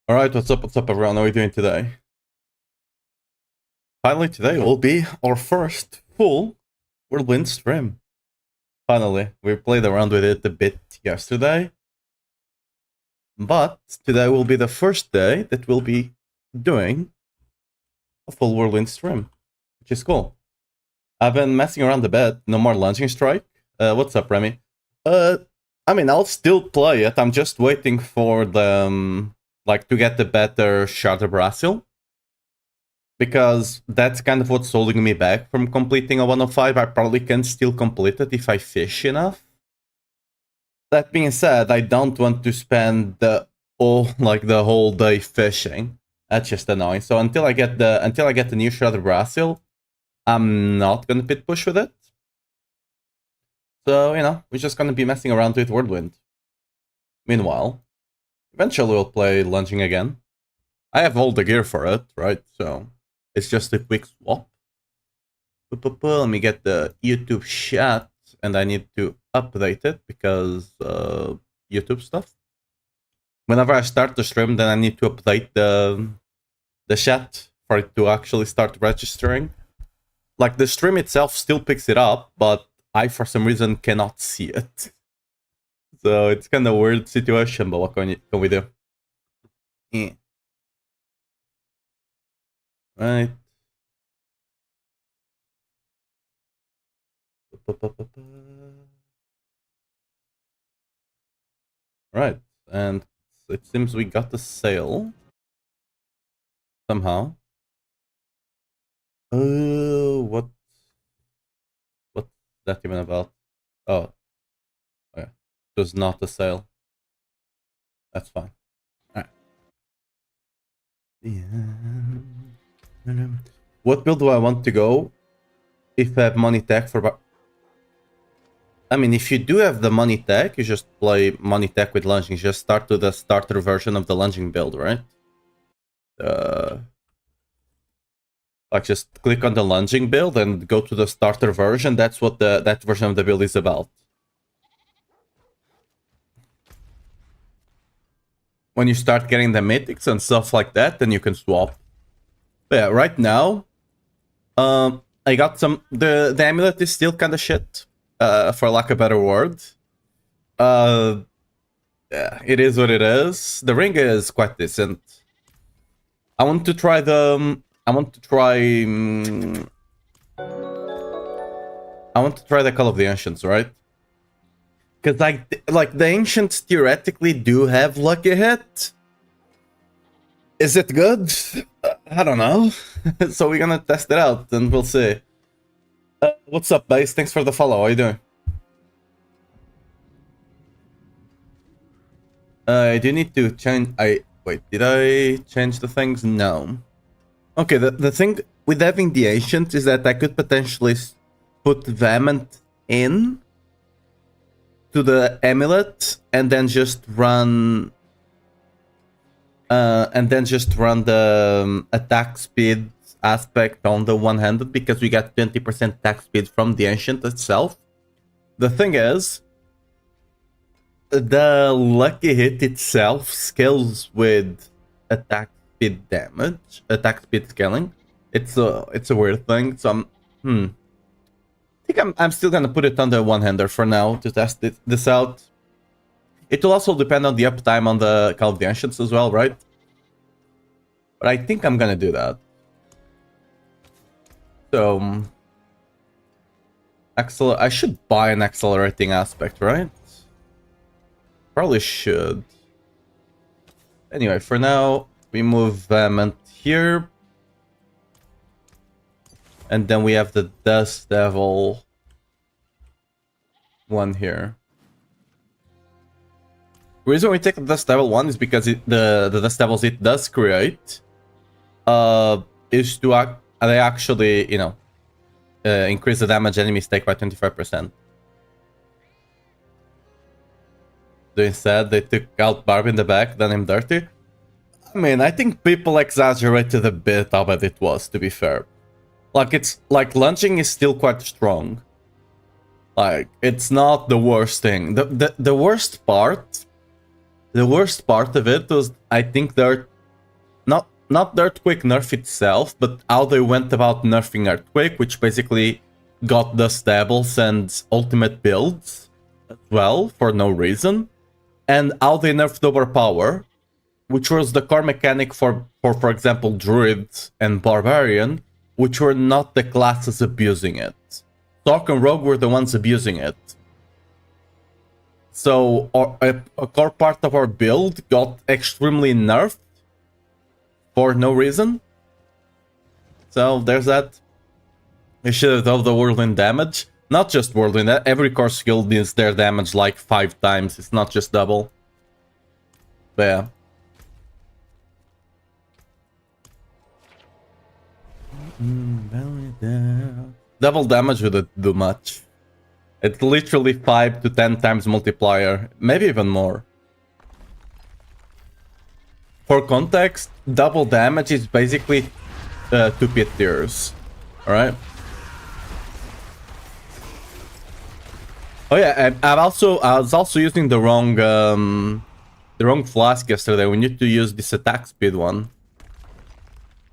Alright, what's up everyone? How are we doing today? Finally today will be our first full Whirlwind stream. Finally, we played around with it a bit yesterday. But today will be the first day that we'll be doing a full Whirlwind stream. Which is cool. I've been messing around a bit, no more lunging strike. What's up, Remy? I'll still play it. I'm just waiting for the to get the better Shattered Brasil. Because that's kind of what's holding me back from completing a 105. I probably can still complete it if I fish enough. That being said, I don't want to spend the whole day fishing. That's just annoying. So until I get the new Shattered Brasil, I'm not gonna pit push with it. So, we're just gonna be messing around with Whirlwind. Meanwhile, eventually we'll play lunging again. I have all the gear for it, right? So it's just a quick swap. Let me get the YouTube chat, and I need to update it because YouTube stuff. Whenever I start the stream, then I need to update the chat for it to actually start registering. Like, the stream itself still picks it up, but I, for some reason, cannot see it. So it's kind of a weird situation, but what can we do? Yeah. Right. Right, and it seems we got the sale somehow. What's that even about? Oh, okay. It was not a sale. That's fine. Alright. What build do I want to go? If I have money tech for... if you do have the money tech, you just play money tech with lunging. You just start with the starter version of the lunging build, right? Just click on the lunging build and go to the starter version. That's what that version of the build is about. When you start getting the mythics and stuff like that, then you can swap. But yeah, right now, I got some... The amulet is still kind of shit, for lack of a better word. Yeah, it is what it is. The ring is quite decent. I want to try the... I want to try the Call of the Ancients, right? Because like the Ancients theoretically do have lucky hit. Is it good? I don't know. So we're gonna test it out and we'll see. What's up, Base? Thanks for the follow. How are you doing? I do need to change... Wait, did I change the things? No. Okay, the thing with having the Ancient is that I could potentially put Vehement in to the amulet and then just run the attack speed aspect on the one-handed, because we got 20% attack speed from the Ancient itself. The thing is, the lucky hit itself scales with attack speed damage, attack speed scaling. It's a weird thing. So I think I'm still gonna put it on the one-hander for now to test this out. It will also depend on the uptime on the Call of the Ancients as well, right? But I think I'm gonna do that. So I should buy an accelerating aspect, right? Probably should. Anyway, for now, we move Vehement here. And then we have the Dust Devil one here. The reason we take the Dust Devil one is because the Dust Devils it does create is to they actually, increase the damage enemies take by 25%. Instead, they took out Barb in the back, done him dirty. I think people exaggerated a bit how bad it was, to be fair. Lunging is still quite strong. It's not the worst thing. The worst part of it was, I think, not the Earthquake nerf itself, but how they went about nerfing Earthquake, which basically got the stables and ultimate builds as well for no reason, and how they nerfed Overpower, which was the core mechanic for example, Druid and Barbarian, which were not the classes abusing it. Talk and Rogue were the ones abusing it. So a core part of our build got extremely nerfed for no reason. So there's that. You should have done the Whirlwind damage. Not just Whirlwind, every core skill needs their damage like 5 times. It's not just double. But yeah. Double damage wouldn't do much. It's literally 5 to 10 times multiplier, maybe even more. For context, double damage is basically 2 pit tiers. Alright? Oh yeah, I was also using the wrong flask yesterday. We need to use this attack speed one.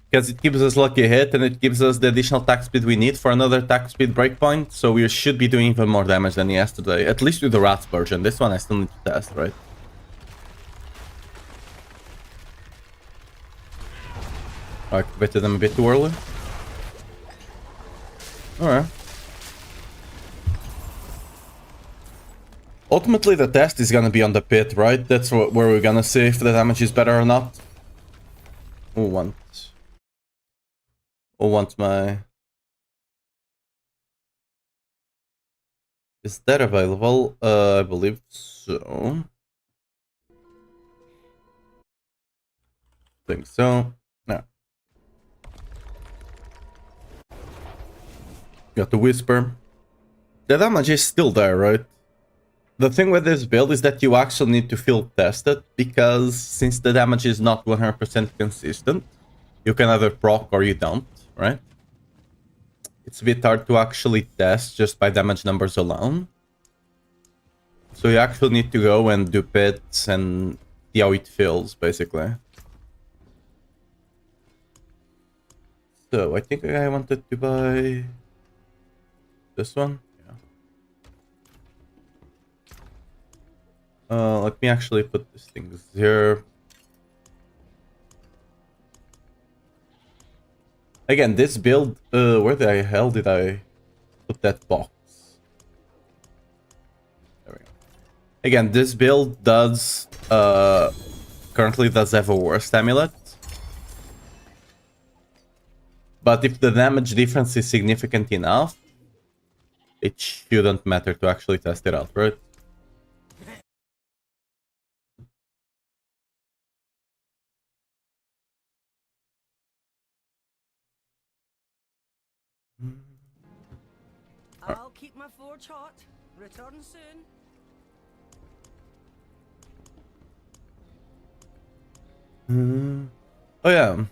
Because it gives us lucky hit and it gives us the additional attack speed we need for another attack speed breakpoint. So we should be doing even more damage than yesterday. At least with the Rats version. This one I still need to test, right? I activated them a bit too early. Alright. Ultimately the test is gonna be on the pit, right? That's where we're gonna see if the damage is better or not. Who wants my... Is that available? I believe so. Think so. No. Got the Whisper. The damage is still there, right? The thing with this build is that you actually need to field test it, because since the damage is not 100% consistent, you can either proc or you don't, right? It's a bit hard to actually test just by damage numbers alone. So you actually need to go and do pits and see how it feels, basically. So I think I wanted to buy this one. Yeah. Let me actually put these things here. Again, this build, where the hell did I put that box? There we go. Again, this build does, currently does have a worst amulet. But if the damage difference is significant enough, it shouldn't matter to actually test it out, right? I'll keep my forge hot. Return soon. Oh yeah.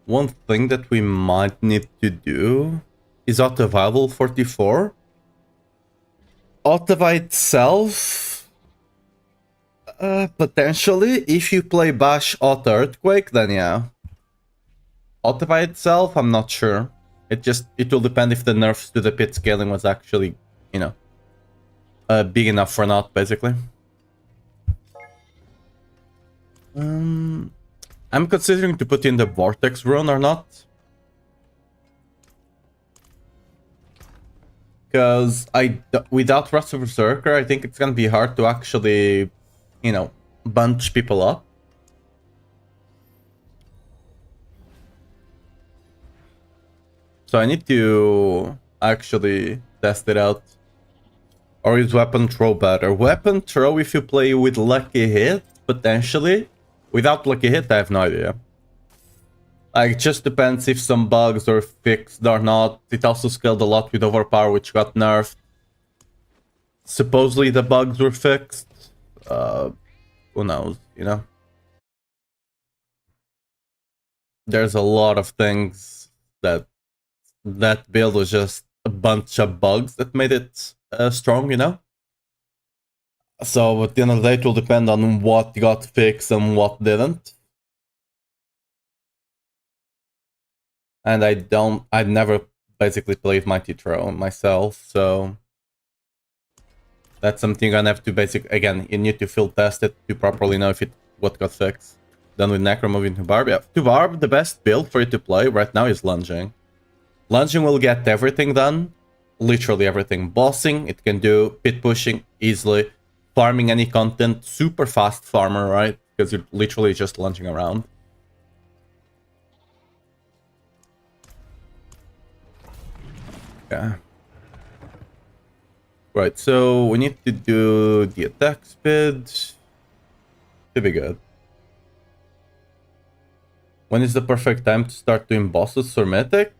One thing that we might need to do is Autovival 44. Autovi itself, potentially, if you play Bash Auto Earthquake, then yeah. Autovi itself, I'm not sure. It will depend if the nerfs to the pit scaling was actually, you know, big enough or not, basically. I'm considering to put in the Vortex rune or not. Because without Rust of Berserker, I think it's gonna be hard to actually, you know, bunch people up. So I need to actually test it out. Or is Weapon Throw better? Weapon Throw, if you play with Lucky Hit, potentially. Without Lucky Hit, I have no idea. Like, it just depends if some bugs are fixed or not. It also scaled a lot with Overpower, which got nerfed. Supposedly the bugs were fixed. Who knows, you know? There's a lot of things that build was just a bunch of bugs that made it strong, you know? So at the end of the day, it will depend on what got fixed and what didn't. And I've never basically played Mighty Throne myself, so that's something you're gonna have to again, you need to field test it to properly know if what got fixed. Then with Necro moving to Barb. Yeah, to Barb, the best build for you to play right now is lunging. Lunging will get everything done. Literally everything. Bossing, it can do pit pushing easily. Farming any content, super fast farmer, right? Because you're literally just lunging around. Yeah. Right, so we need to do the attack speed. Should be good. When is the perfect time to start doing bosses or mythic?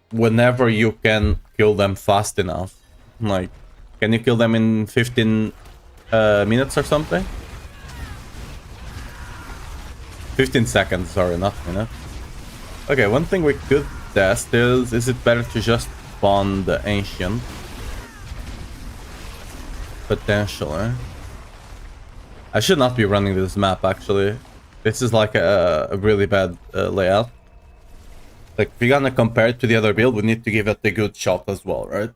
Whenever you can kill them fast enough. Like, can you kill them in 15 minutes or something? 15 seconds, sorry, not minutes. Okay, one thing we could test is it better to just spawn the Ancient? Potentially. I should not be running this map, actually. This is like a really bad layout. Like, if we're gonna compare it to the other build, we need to give it a good shot as well, right?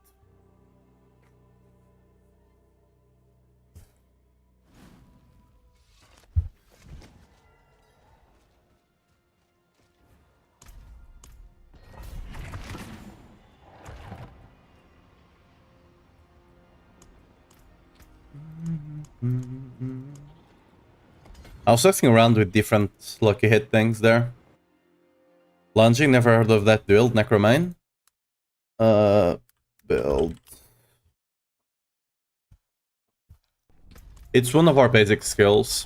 I was asking around with different lucky hit things there. Lunging, never heard of that build, Necromine. Build. It's one of our basic skills.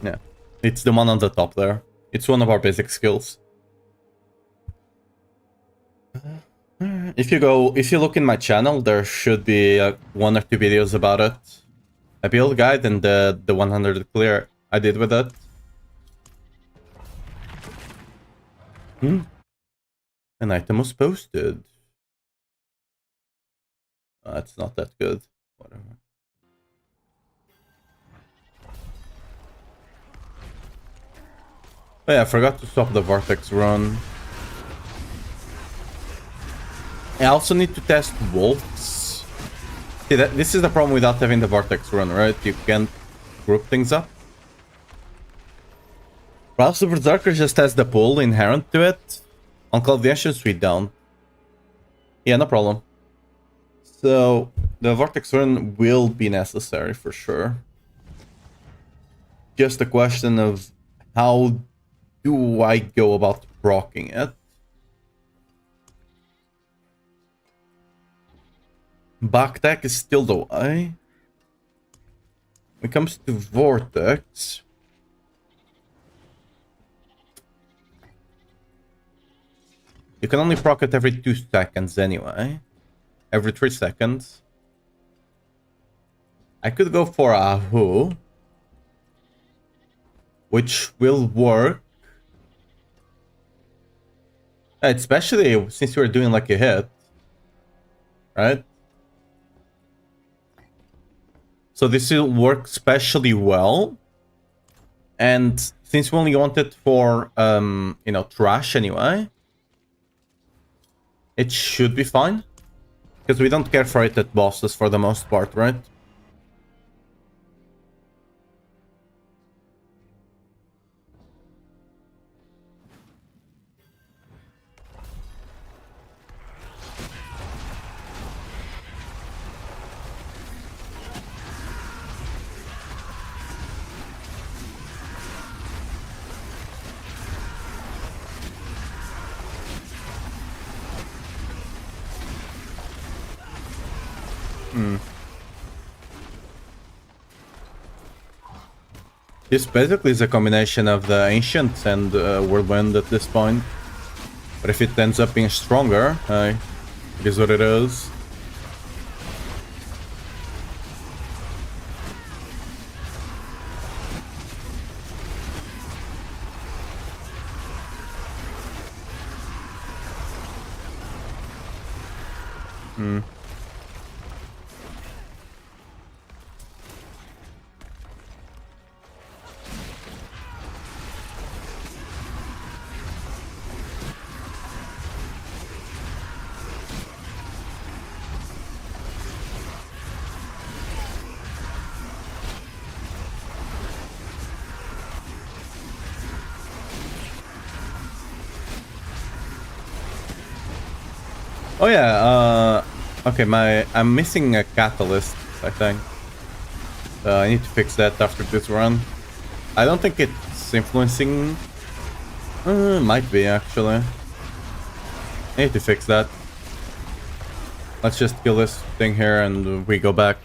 Yeah. It's the one on the top there. It's one of our basic skills. If you look in my channel, there should be 1 or 2 videos about it. A build guide and the 100 clear I did with it. An item was posted. It's not that good. Whatever. Oh yeah, I forgot to stop the Vortex run. I also need to test Wolves. See, this is the problem without having the Vortex run, right? You can't group things up. Perhaps the Berserker just has the pull inherent to it. On Call of the Ancient Suite down. Yeah, no problem. So, the Vortex run will be necessary for sure. Just a question of how do I go about proccing it? Backtack is still the way. When it comes to Vortex... You can only proc it every 2 seconds anyway. Every 3 seconds. I could go for a Who. Which will work. Especially since we're doing like a hit. Right? So this will work especially well. And since we only want it for, you know, trash anyway. It should be fine. Because we don't care for it at bosses for the most part, right? This basically is a combination of the Ancient and Whirlwind at this point. But if it ends up being stronger, it is what it is. Oh yeah, okay, I'm missing a catalyst, I think. I need to fix that after this run. I don't think it's influencing... might be, actually. I need to fix that. Let's just kill this thing here and we go back.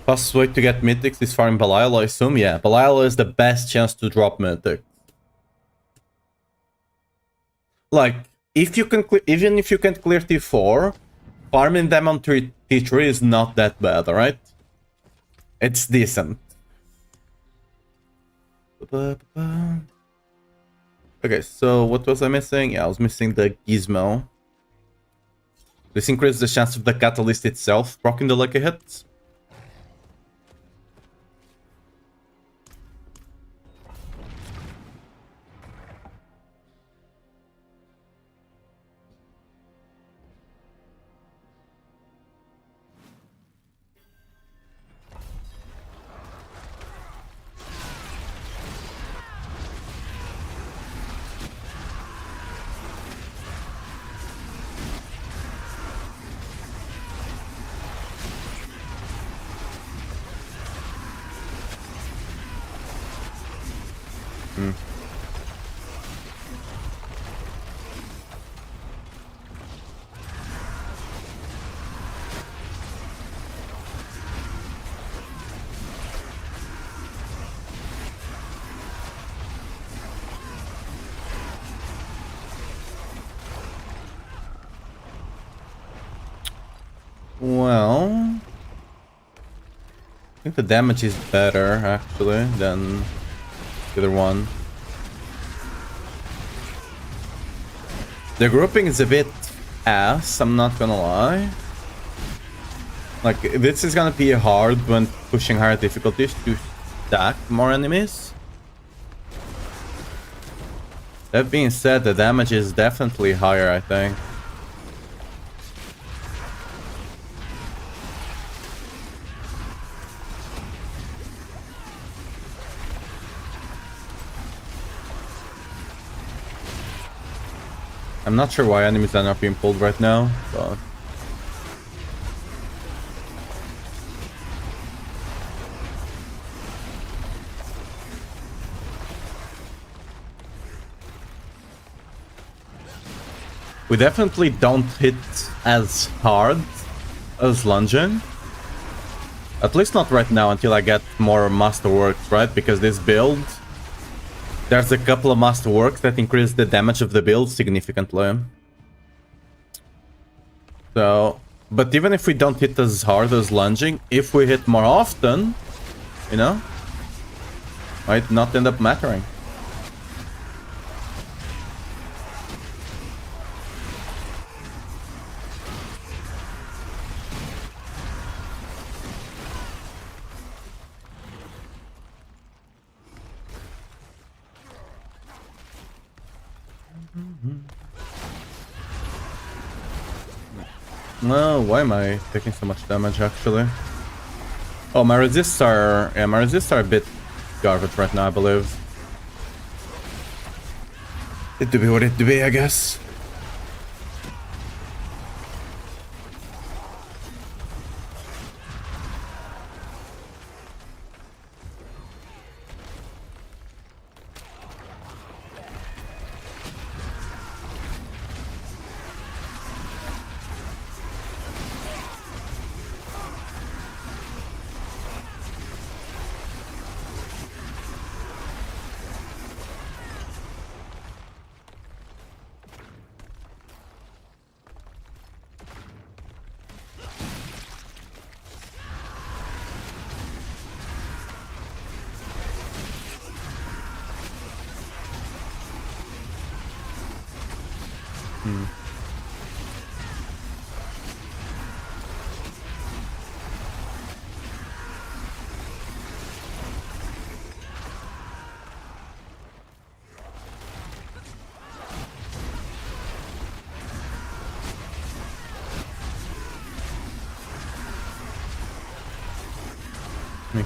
Fastest way to get mythics is farming Belial, I assume? Yeah, Belial is the best chance to drop mythic. Like, if you can even if you can clear T4, farming them on T3 is not that bad, alright? It's decent. Okay, so what was I missing? Yeah, I was missing the gizmo. This increases the chance of the catalyst itself proccing the lucky hit. Well, I think the damage is better, actually, than the other one. The grouping is a bit ass, I'm not gonna lie. Like, this is gonna be hard when pushing higher difficulties to stack more enemies. That being said, the damage is definitely higher, I think. I'm not sure why enemies are not being pulled right now, but... we definitely don't hit as hard as lunging. At least not right now, until I get more masterworks, right? Because this build... there's a couple of masterworks that increase the damage of the build significantly. So, but even if we don't hit as hard as lunging, if we hit more often, you know, might not end up mattering. No, why am I taking so much damage, actually? Oh, my resists are... yeah, my resists are a bit garbage right now, I believe. It to be what it to be, I guess.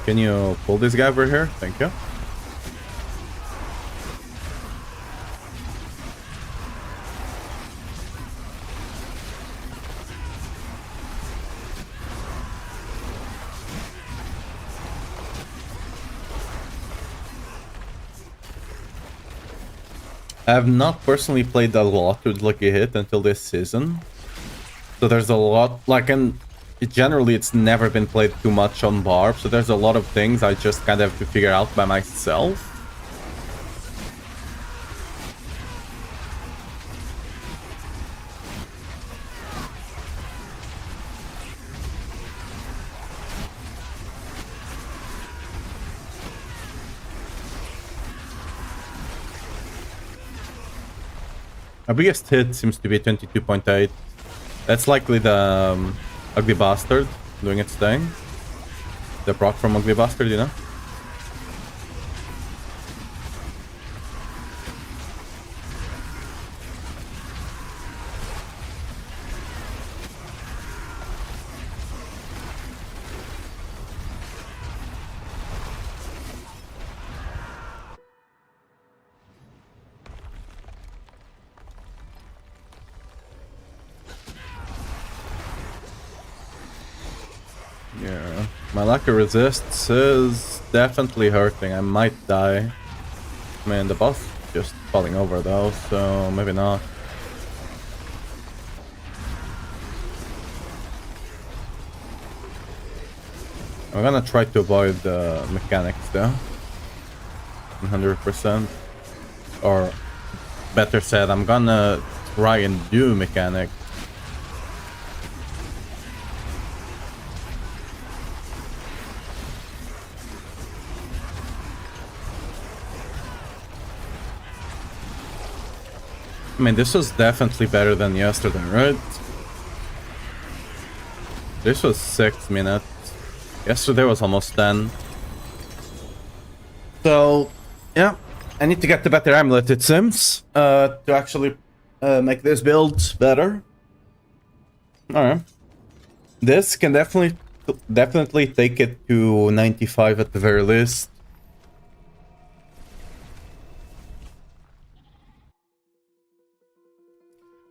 Can you pull this guy over here? Thank you. I have not personally played a lot with Lucky Hit until this season. So there's a lot, like, and generally it's never been played too much on Barb, so there's a lot of things I just kind of have to figure out by myself. Our biggest hit seems to be 22.8. That's likely the Ugly Bastard doing its thing. The proc from Ugly Bastard, you know? Yeah, my lack of resists is definitely hurting. I might die. I mean, the boss just falling over though, so maybe not. I'm gonna try to avoid the mechanics though. 100%. Or better said, I'm gonna try and do mechanics. I mean, this was definitely better than yesterday, right? This was 6 minutes. Yesterday was almost 10. So, yeah. I need to get the better amulet, it seems, to actually make this build better. Alright. This can definitely take it to 95 at the very least.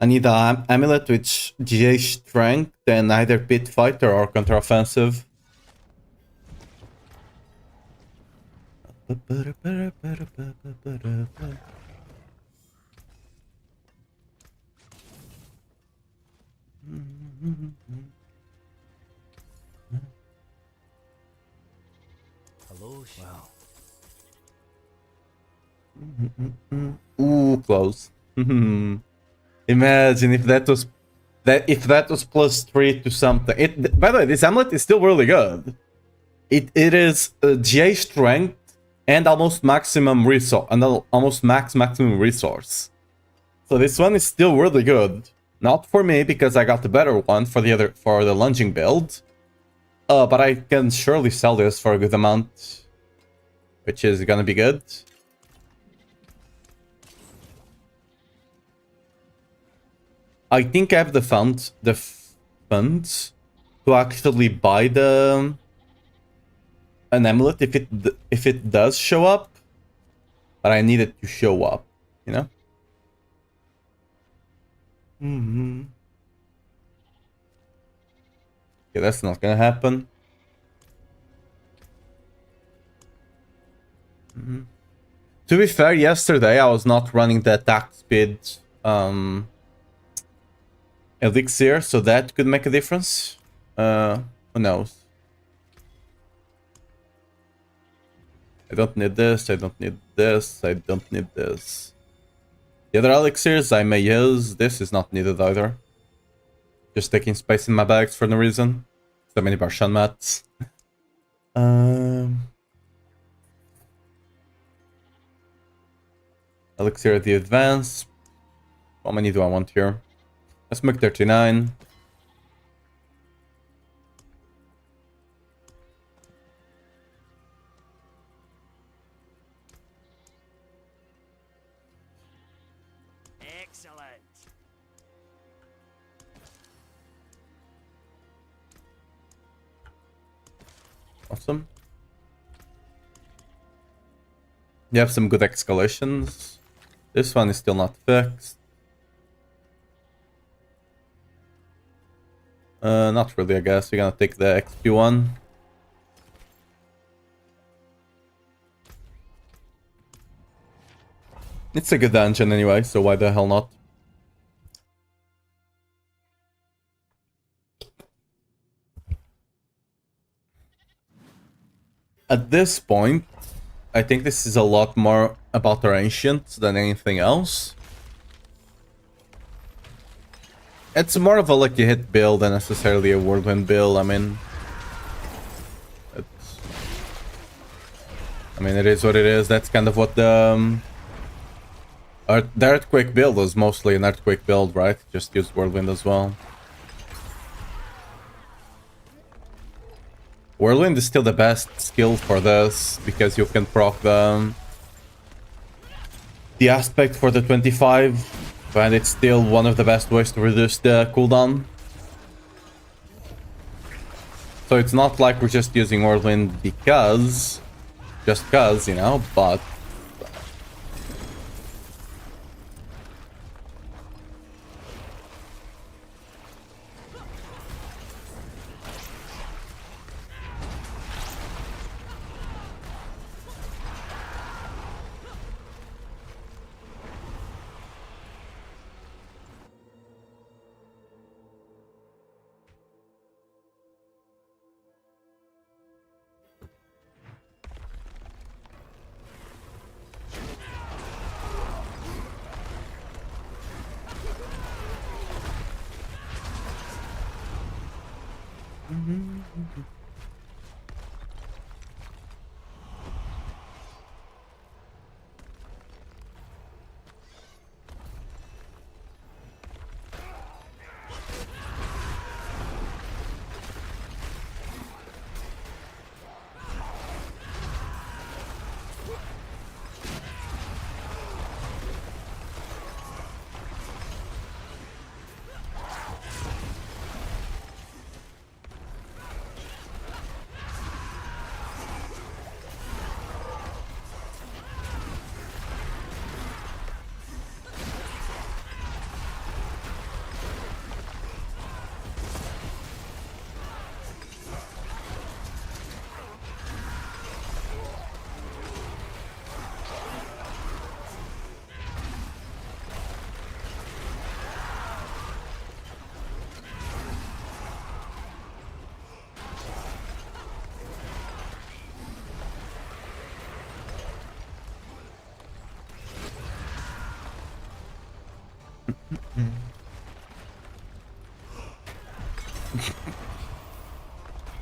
I need an amulet with GA strength and either pit fighter or counteroffensive. Hello, wow. Ooh, close. Imagine if that was +3 to something. It, by the way, this amulet is still really good. It is GA strength and almost maximum resource, and almost maximum resource. So this one is still really good. Not for me because I got the better one for the lunging build. But I can surely sell this for a good amount, which is gonna be good. I think I have the funds to actually buy an amulet if it does show up, but I need it to show up, you know. Okay, that's not gonna happen. To be fair, yesterday I was not running the attack speed elixir, so that could make a difference. Who knows? I don't need this, I don't need this, I don't need this. The other elixirs I may use, this is not needed either. Just taking space in my bags for no reason. So many Barshan mats. Elixir at the advance. How many do I want here? Let's make 39. Excellent. Awesome. You have some good escalations. This one is still not fixed. Not really, I guess. We're gonna take the XP one. It's a good dungeon anyway, so why the hell not? At this point, I think this is a lot more about our ancients than anything else. It's more of a lucky hit build than necessarily a Whirlwind build. I mean, it is what it is. That's kind of what the Earthquake build was mostly an Earthquake build, right? Just use Whirlwind as well. Whirlwind is still the best skill for this because you can proc the aspect for the 25, and it's still one of the best ways to reduce the cooldown. So it's not like we're just using Whirlwind just cause, you know, but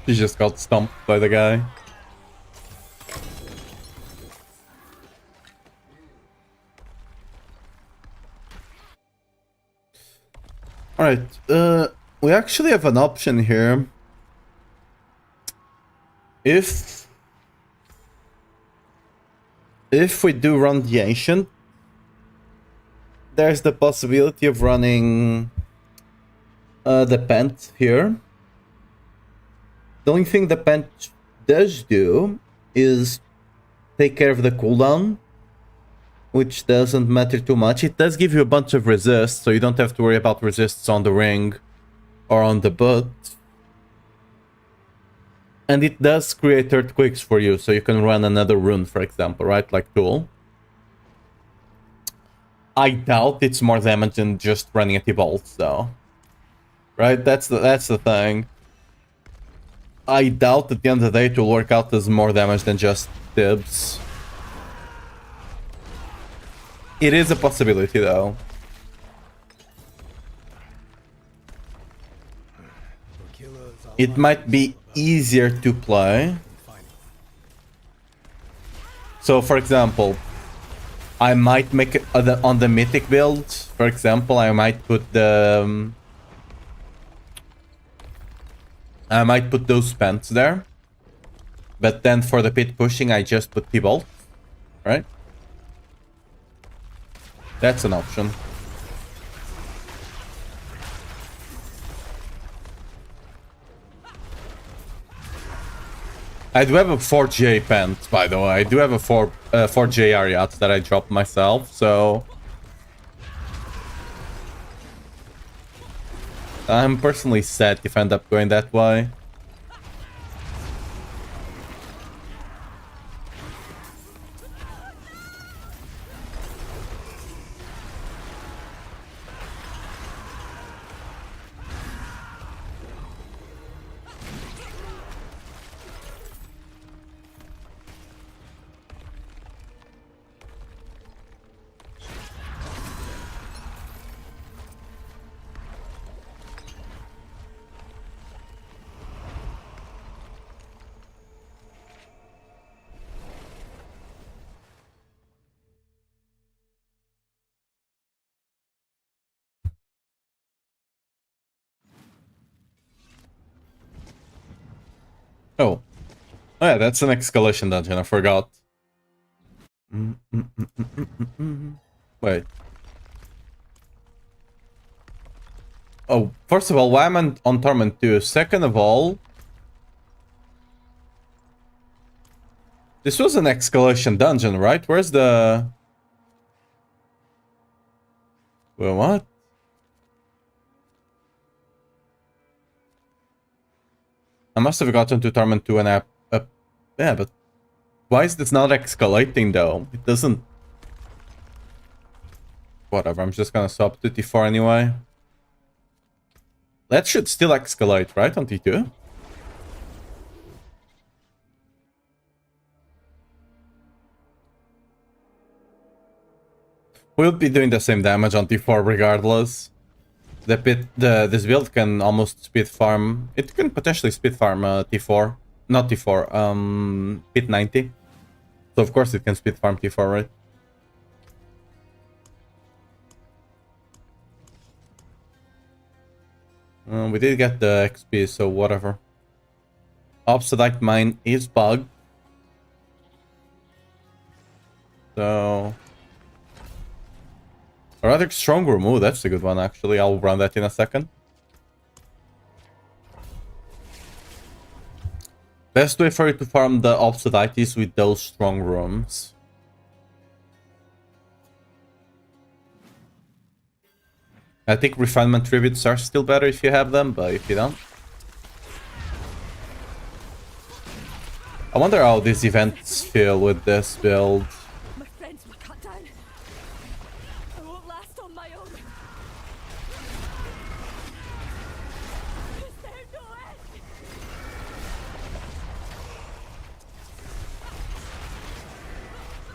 he just got stomped by the guy. Alright, we actually have an option here. If we do run the Ancient, there's the possibility of running the Pent here. The only thing the Pent does do is take care of the cooldown, which doesn't matter too much. It does give you a bunch of resists, so you don't have to worry about resists on the ring or on the butt. And it does create earthquakes for you, so you can run another rune, for example, right? Like Tool. I doubt it's more damage than just running a T-Bolt, though. Right? That's the thing. I doubt at the end of the day it will work out as more damage than just Dibs. It is a possibility, though. It might be easier to play. So, for example, I might make it on the mythic build. For example, I might put the I might put those pants there. But then for the pit pushing, I just put T-Bolt, right? That's an option. I do have a 4J pant, by the way. I do have a 4J Ariat that I dropped myself, so I'm personally set if I end up going that way. Oh. Oh yeah, that's an escalation dungeon, I forgot. Wait. Oh, first of all, why am I on Torment 2? Second of all... This was an escalation dungeon, right? Where's the... Well, what? I must have gotten to Torment 2 and yeah, but... Why is this not escalating, though? It doesn't... Whatever, I'm just gonna swap to T4 anyway. That should still escalate, right, on T2? We'll be doing the same damage on T4 regardless. This build can almost speed farm. It can potentially speed farm T4. Not T4, Pit 90. So of course it can speed farm T4, right? We did get the XP, so whatever. Obsidian Mine is bugged. So... A rather strong room. Ooh, that's a good one, actually. I'll run that in a second. Best way for you to farm the Obsidian is with those strong rooms. I think Refinement Tributes are still better if you have them, but if you don't... I wonder how these events feel with this build. My friends were cut down. I won't last on my own. Is there no end?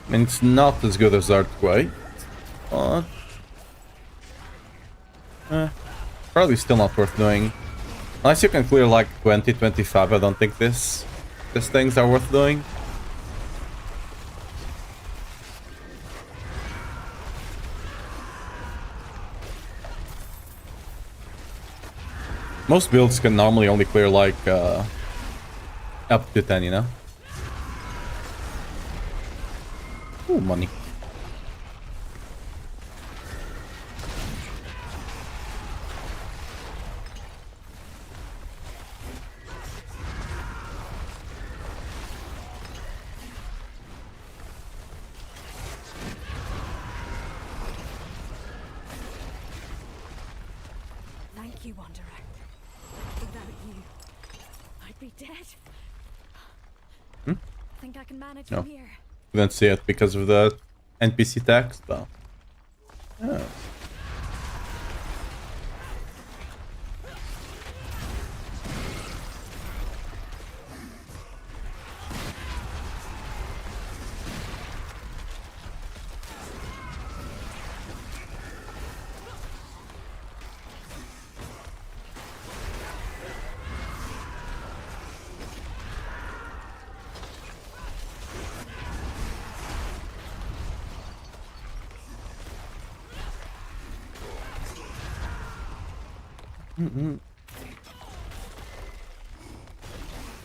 I mean, it's not as good as Earthquake, but... probably still not worth doing. Unless you can clear like 20, 25, I don't think these things are worth doing. Most builds can normally only clear like up to 10, you know? Ooh, money. Thank you, Wanderer. Without you, I'd be dead. I think I can manage No. from here. Couldn't see it because of the NPC text, but... Yeah.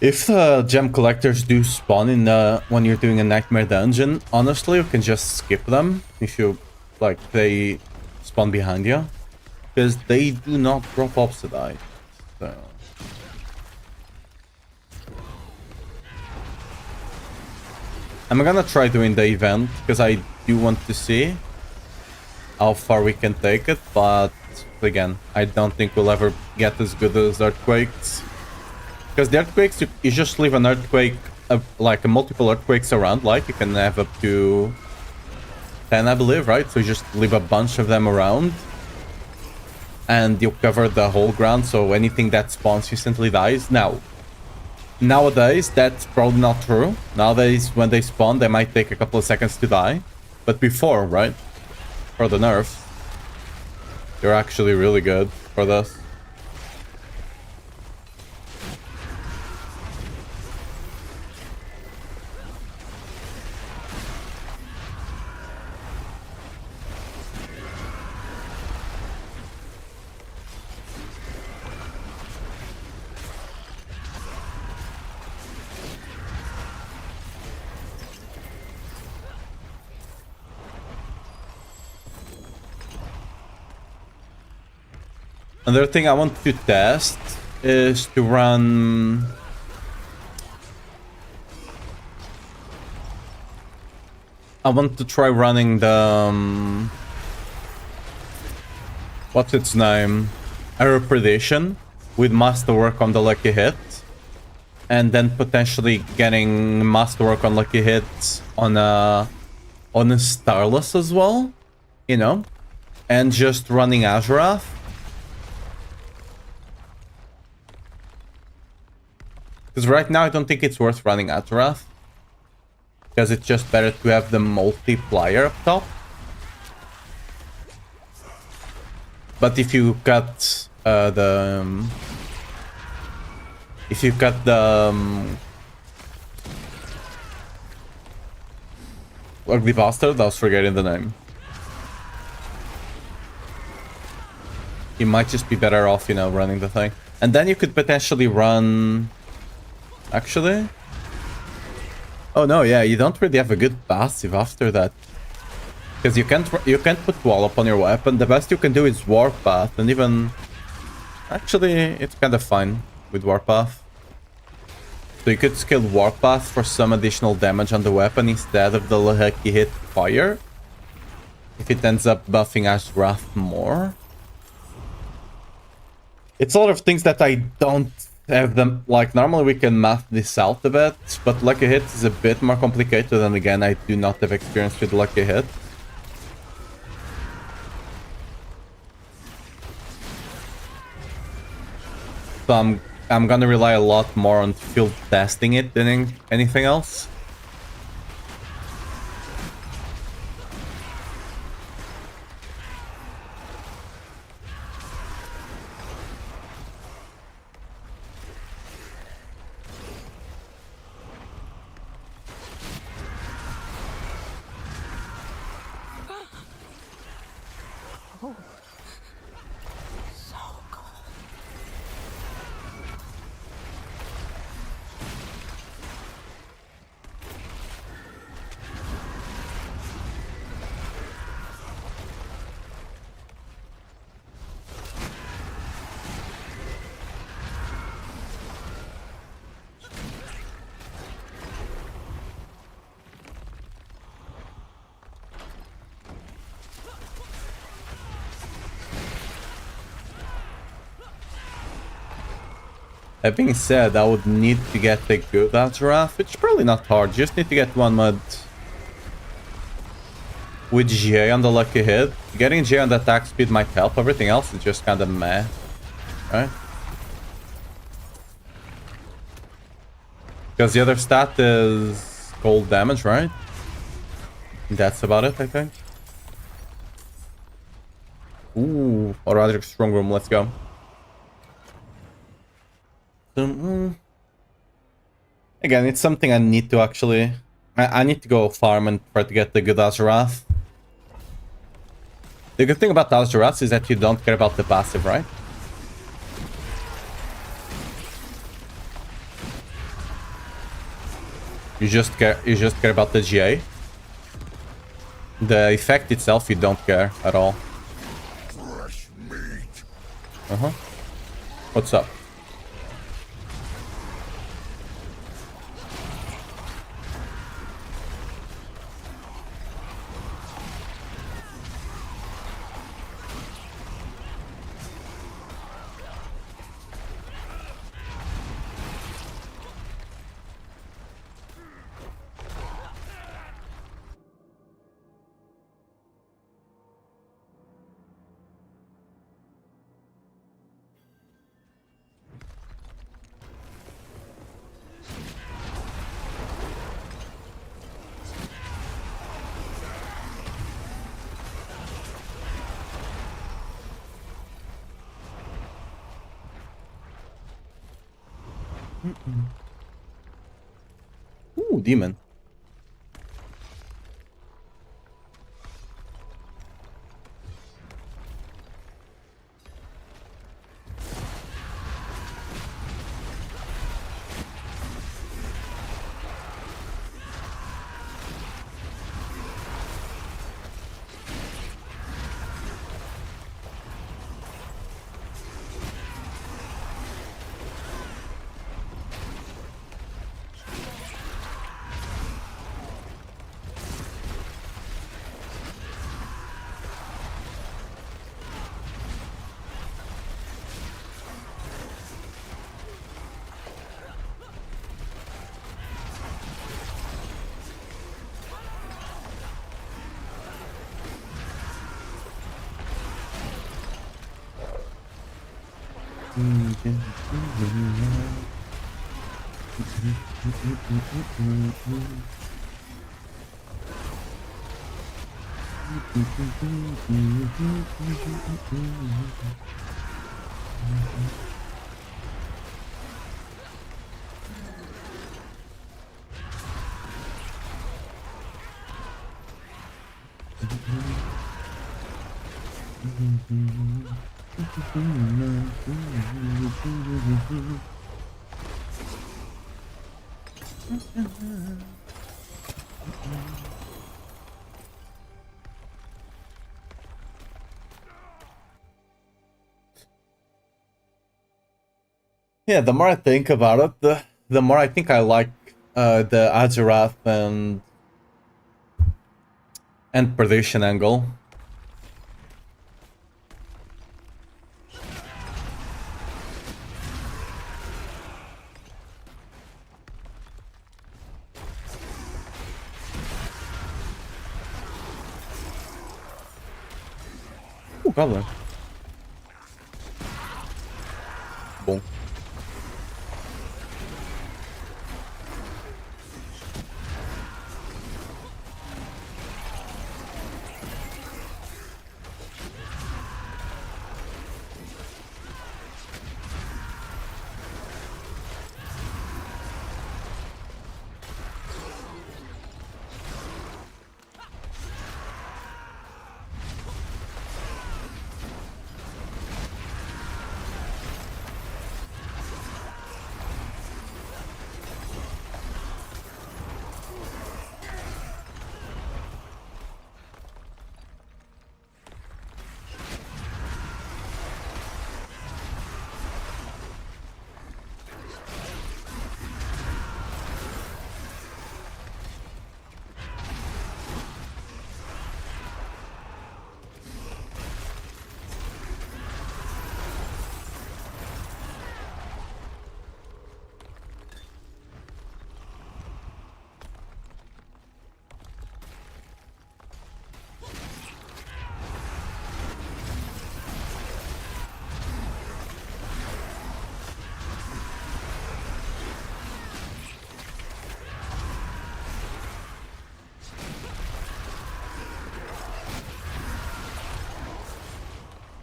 If gem collectors do spawn in when you're doing a nightmare dungeon, honestly, you can just skip them if you like they spawn behind you, because they do not drop obsidian. So I'm gonna try doing the event because I do want to see how far we can take it, but again, I don't think we'll ever get as good as Earthquakes. Because the Earthquakes, you just leave an Earthquake, like multiple Earthquakes around, like you can have up to 10, I believe, right? So you just leave a bunch of them around. And you cover the whole ground, so anything that spawns instantly dies. Now, nowadays, that's probably not true. Nowadays, when they spawn, they might take a couple of seconds to die. But before, right? For the nerf, they're actually really good for this. Another thing I want to test is to run... I want to try running the... what's its name? Aeropredation with Masterwork on the Lucky Hit. And then potentially getting Masterwork on Lucky Hit on a Starless as well. You know? And just running Azurath. Because right now I don't think it's worth running Azurath. Because it's just better to have the multiplier up top. But if you cut if you cut the Ugly Bastard, I was forgetting the name. You might just be better off, you know, running the thing. And then you could potentially run... Actually? Oh no, yeah, you don't really have a good passive after that. Because you can't put wall up on your weapon. The best you can do is Warpath, and even... Actually, it's kind of fine with Warpath. So you could skill Warpath for some additional damage on the weapon instead of the Lucky Hit fire. If it ends up buffing Azurath more. It's a lot of things that I don't have them... Like, normally we can math this out a bit, but Lucky Hit is a bit more complicated, and again, I do not have experience with Lucky Hit. So I'm gonna rely a lot more on field testing it than anything else. So cold. That being said, I would need to get a good Azurath, which is probably not hard. Just need to get one mud with GA on the Lucky Hit. Getting GA on the attack speed might help. Everything else is just kind of meh. Right? Because the other stat is cold damage, right? That's about it, I think. Ooh, Roderick's Strong Room, let's go. Again, it's something I need to actually... I need to go farm and try to get the good Azurath. The good thing about Azurath is that you don't care about the passive, right? You just care about the GA. The effect itself, you don't care at all. What's up? Ooh, demon. Yeah, the more I think about it, the more I think I like the Azurath and Perdition angle. Ooh, goblin. Boom.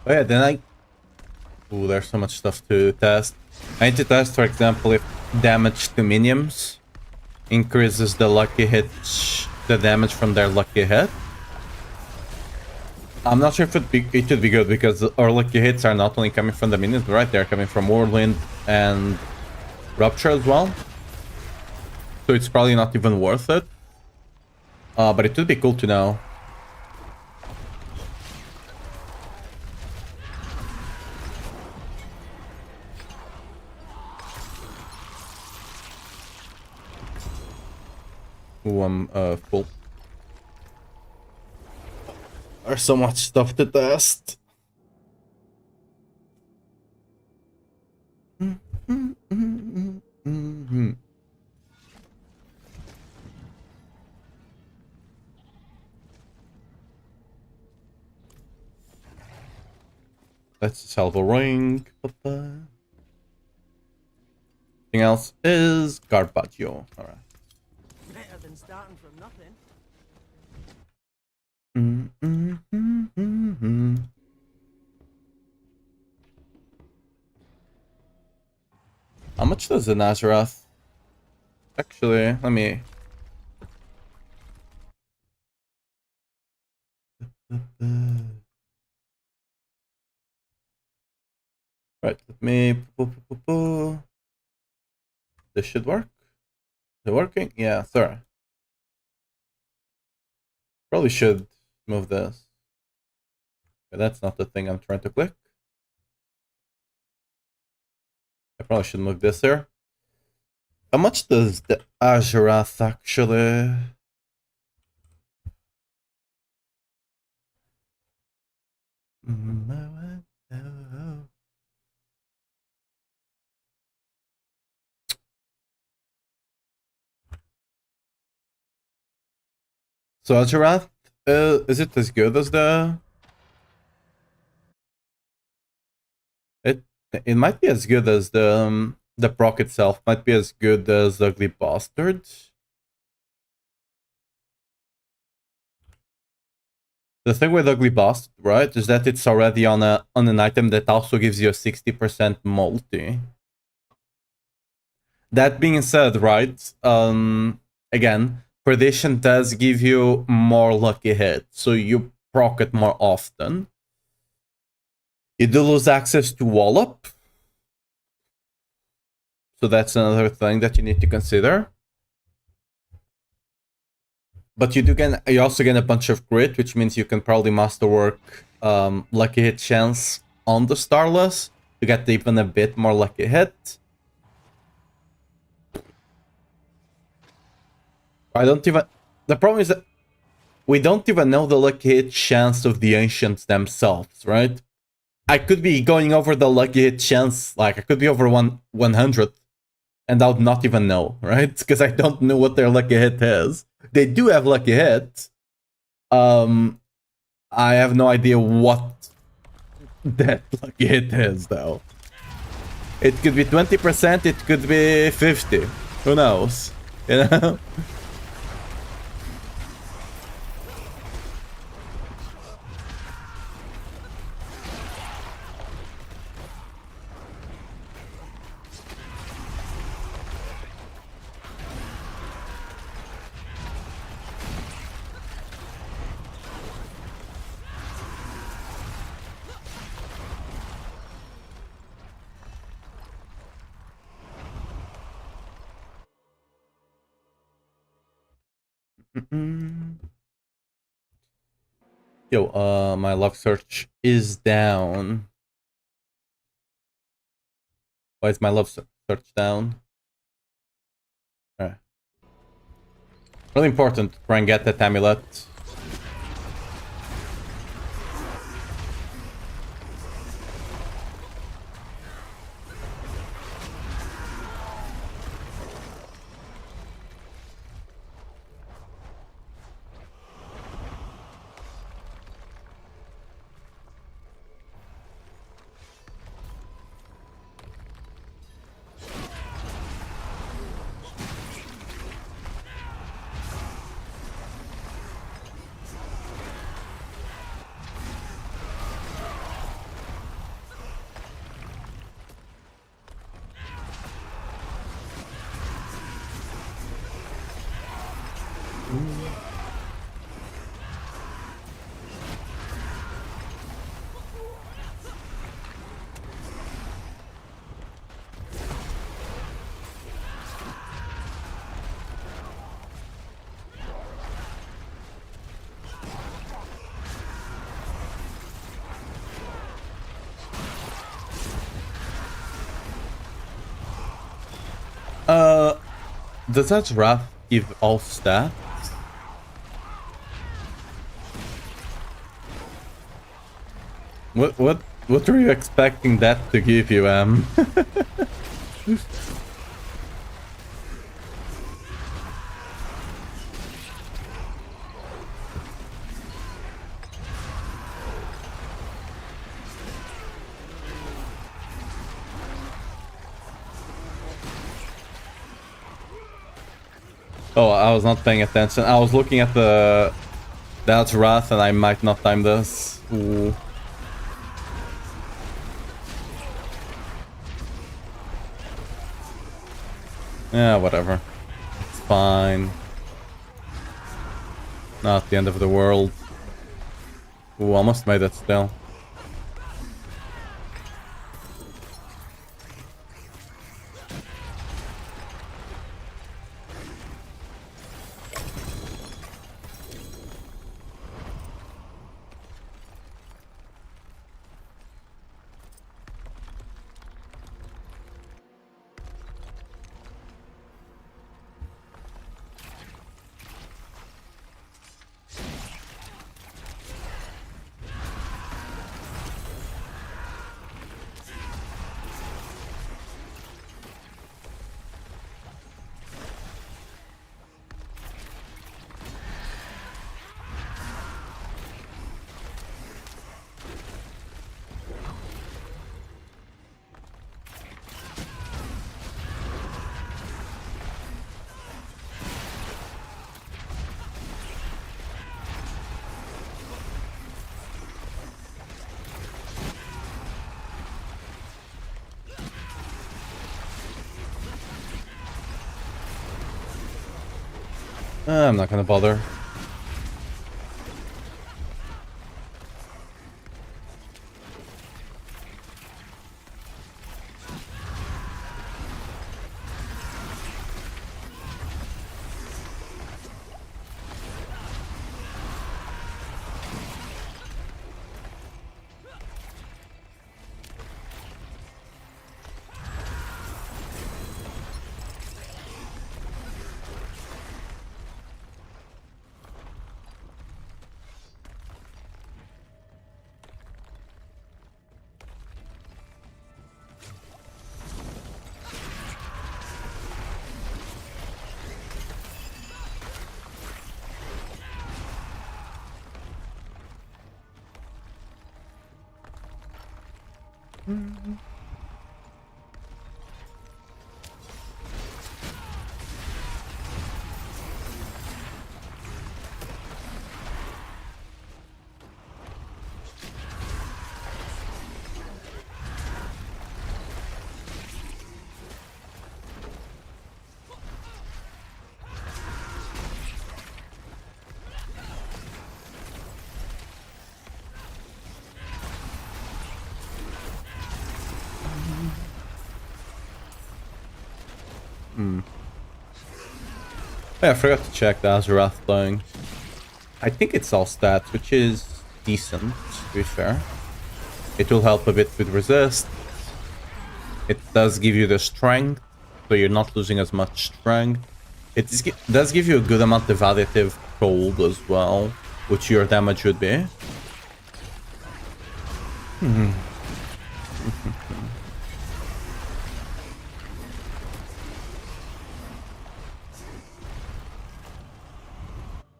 Oh yeah, then I... Ooh, there's so much stuff to test. I need to test, for example, if damage to minions increases the lucky hit, the damage from their lucky hit. I'm not sure if it should be good, because our lucky hits are not only coming from the minions, but right, they're coming from Whirlwind and Rupture as well. So it's probably not even worth it. But it would be cool to know. Ooh, I'm full. There's so much stuff to test. That's a salvo ring. Anything else is Garbaggio. Alright. Better than starting from nothing. How much does the Nazarath? Actually, let me... Right, let me... This should work. Is it working? Yeah, sorry. Probably should move this. Okay, that's not the thing I'm trying to click. I probably should move this here. How much does the Azurath actually... So Azurath, is it as good as the... It might be as good as the proc itself. Might be as good as Ugly Bastard. The thing with Ugly Bastard, right, is that it's already on an item that also gives you a 60% multi. That being said, right, again, Perdition does give you more lucky hits, so you proc it more often. You do lose access to Wallop, so that's another thing that you need to consider. But you also get a bunch of grit, which means you can probably masterwork lucky hit chance on the Starless to get even a bit more lucky hit. The problem is that we don't even know the lucky hit chance of the Ancients themselves, right? I could be going over the lucky hit chance, like I could be over 100, and I'll not even know, right? Because I don't know what their lucky hit is. They do have lucky hit. I have no idea what that lucky hit is, though. It could be 20%, it could be 50. Who knows? You know? Yo, my love search is down. Why is my love search down? Alright. Really important to try and get that amulet. Does that wrath give all stats? What were you expecting that to give you, Oh, I was not paying attention. I was looking at that wrath and I might not time this. Ooh. Yeah, whatever. It's fine. Not the end of the world. Ooh, almost made it still. I'm not gonna bother. Yeah, I forgot to check the Azurath thing. I think it's all stats, which is decent, to be fair. It will help a bit with resist. It does give you the strength, so you're not losing as much strength. Does give you a good amount of additive cold as well, which your damage would be.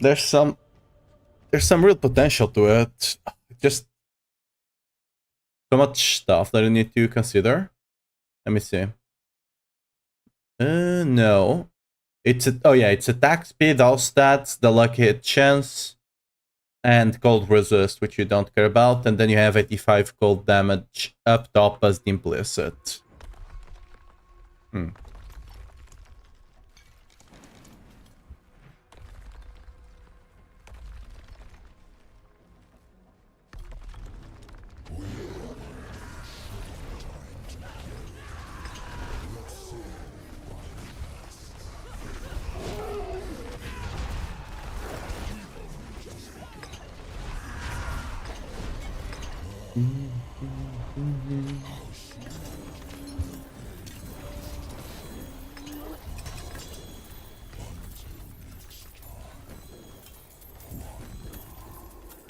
There's some real potential to it. Just so much stuff that you need to consider. Let me see. No. It's attack speed, all stats, the lucky hit chance, and cold resist, which you don't care about, and then you have 85 cold damage up top as the implicit.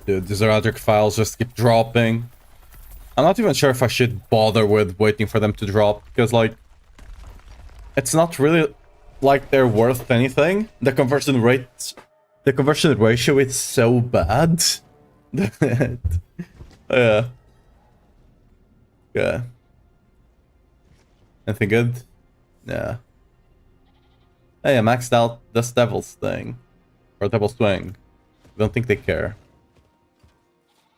Dude, these erratic files just keep dropping. I'm not even sure if I should bother with waiting for them to drop, because, like, it's not really like they're worth anything. The conversion ratio is so bad. Yeah. Yeah. Anything good? Yeah. Hey, I maxed out this Devil's thing. Or Devil's Swing. Don't think they care.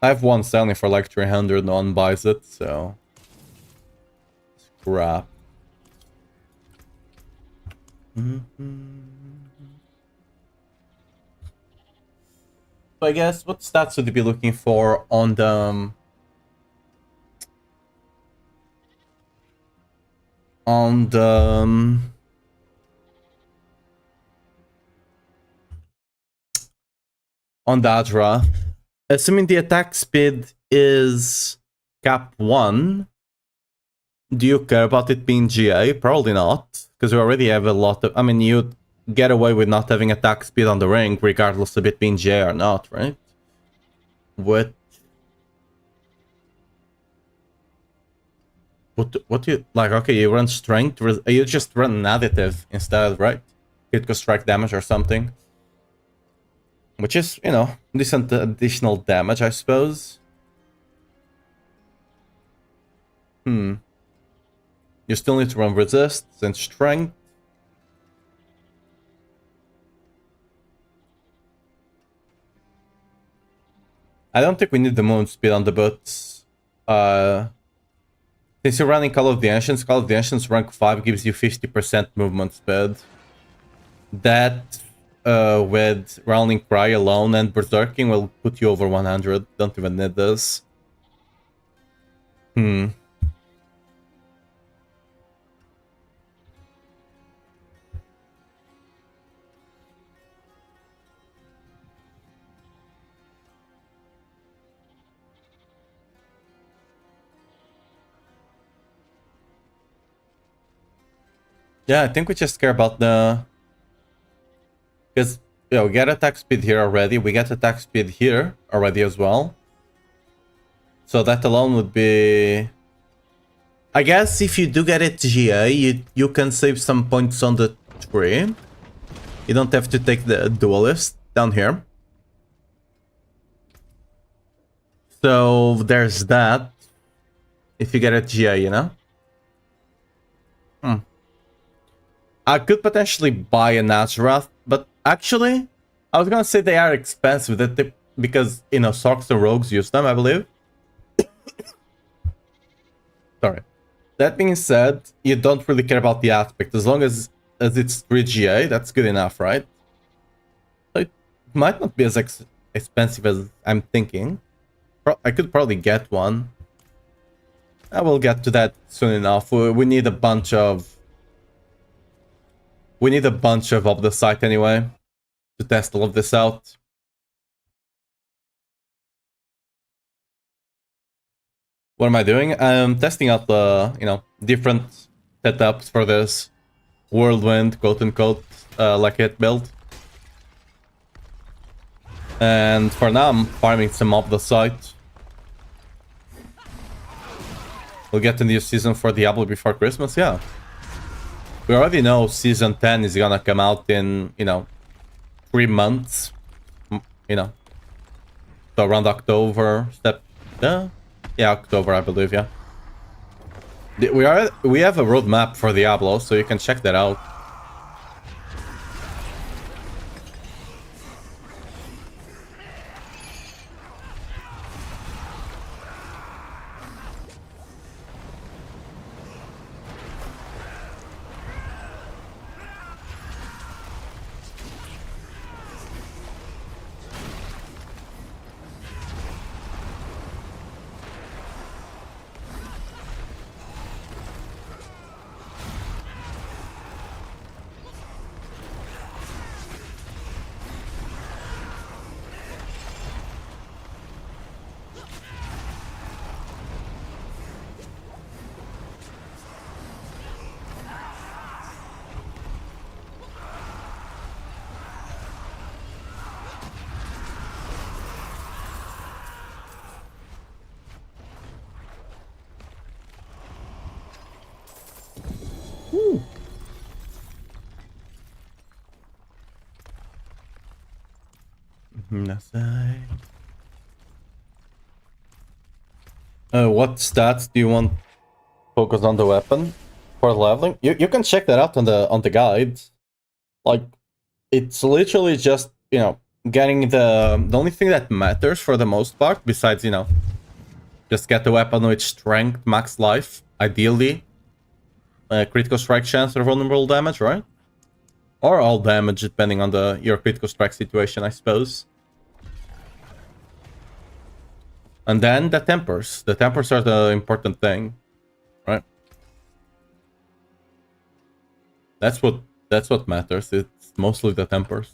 I have one selling for like 300, no one buys it, so... Scrap. So I guess, what stats would you be looking for on the... on the... on the Adra? Assuming the attack speed is cap 1, do you care about it being GA? Probably not, because we already have a lot of... I mean, you get away with not having attack speed on the ring, regardless of it being GA or not, right? What do you... like, okay, you run strength, you just run an additive instead, right? It could strike damage or something. Which is, you know, decent additional damage, I suppose. You still need to run resist and strength. I don't think we need the movement speed on the boots. Since you're running Call of the Ancients rank 5 gives you 50% movement speed. That with Rowling Cry alone and Berserking will put you over 100. Don't even need this. Yeah, I think we just care about the... Because, yeah, we get attack speed here already. We get attack speed here already as well. So that alone would be... I guess if you do get it GA, you can save some points on the tree. You don't have to take the duelist down here. So there's that. If you get it GA, you know? I could potentially buy a Nazarath, but actually, I was gonna say they are expensive because, you know, Sorks and Rogues use them, I believe. Sorry. That being said, you don't really care about the aspect. As long as it's 3 GA, that's good enough, right? So it might not be as expensive as I'm thinking. I could probably get one. I will get to that soon enough. We need a bunch of... We need a bunch of the site anyway to test all of this out. What am I doing? I'm testing out the, you know, different setups for this Whirlwind, quote-unquote, like it build. And for now, I'm farming some of the site. We'll get a new season for Diablo before Christmas, yeah. We already know Season 10 is gonna come out in, you know, 3 months. You know. So around October. Yeah, October, I believe, yeah. We have a roadmap for Diablo, so you can check that out. What stats do you want focus on the weapon for leveling? You can check that out on the guide. Like, it's literally just, you know, getting the only thing that matters for the most part, besides, you know, just get the weapon with strength, max life, ideally, critical strike chance or vulnerable damage, right? Or all damage, depending on your critical strike situation, I suppose. And then the tempers. The tempers are the important thing, right? That's what matters. It's mostly the tempers.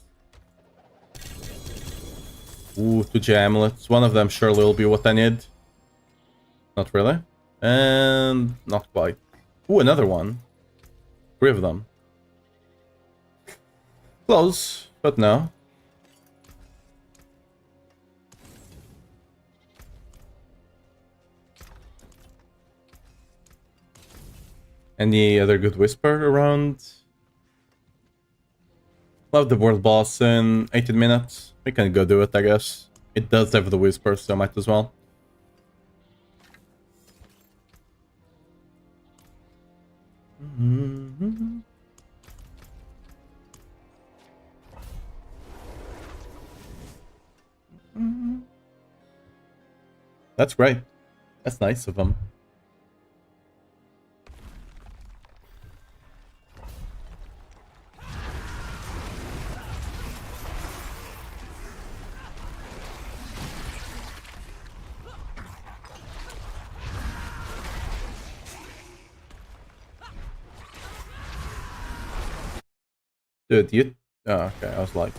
Ooh, 2J amulets. One of them surely will be what I need. Not really. And not quite. Ooh, another one. 3 of them. Close, but no. Any other good whisper around? Love the world boss in 18 minutes. We can go do it, I guess. It does have the whisper, so might as well. That's great. That's nice of them. Dude, you... Oh, okay, I was like...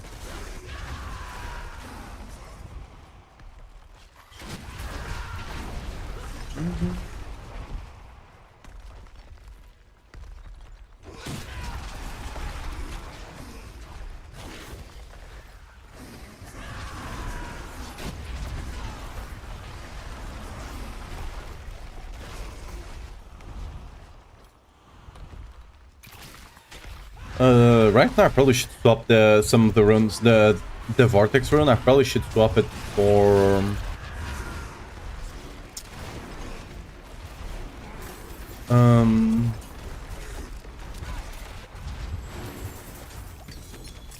Right now I probably should swap some of the runes, the vortex rune. I probably should swap it for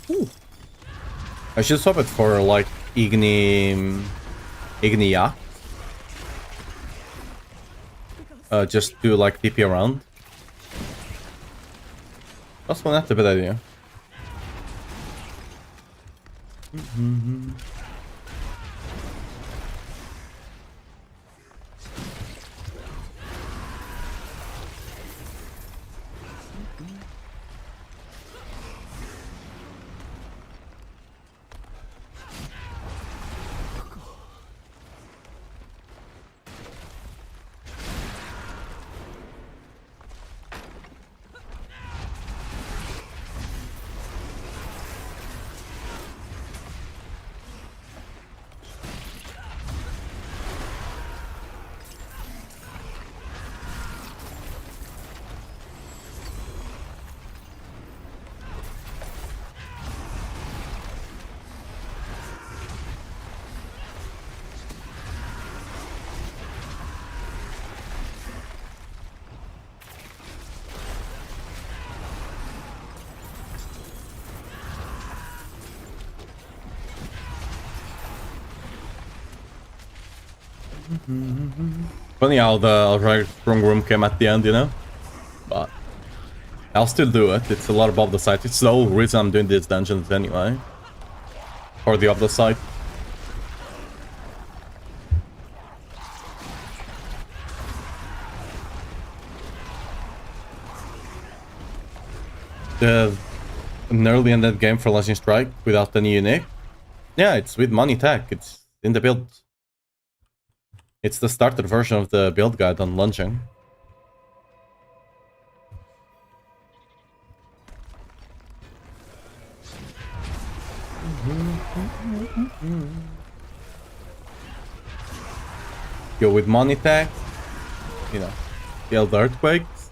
ooh. I should swap it for like Ignia. Just do like TP around. That's not a bad idea. Funny how the Ultra Strong Room came at the end, you know? But I'll still do it. It's a lot above the site. It's the whole reason I'm doing these dungeons anyway. Or the other side. An early ended game for Launching Strike without any unique. Yeah, it's with money tag. It's in the build. It's the starter version of the build guide on launching. Go with money tag, you know, build earthquakes.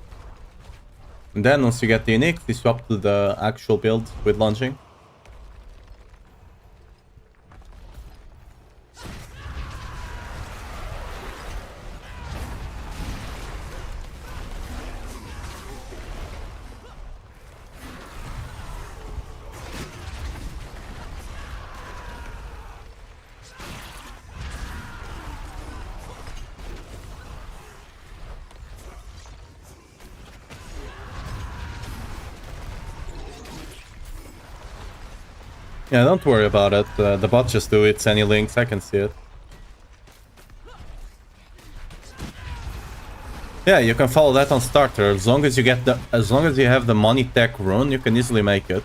And then once you get the unique, you swap to the actual build with launching. Yeah, don't worry about it. The bot just do its any links. I can see it. Yeah, you can follow that on starter. As long as you have the money tech rune, you can easily make it.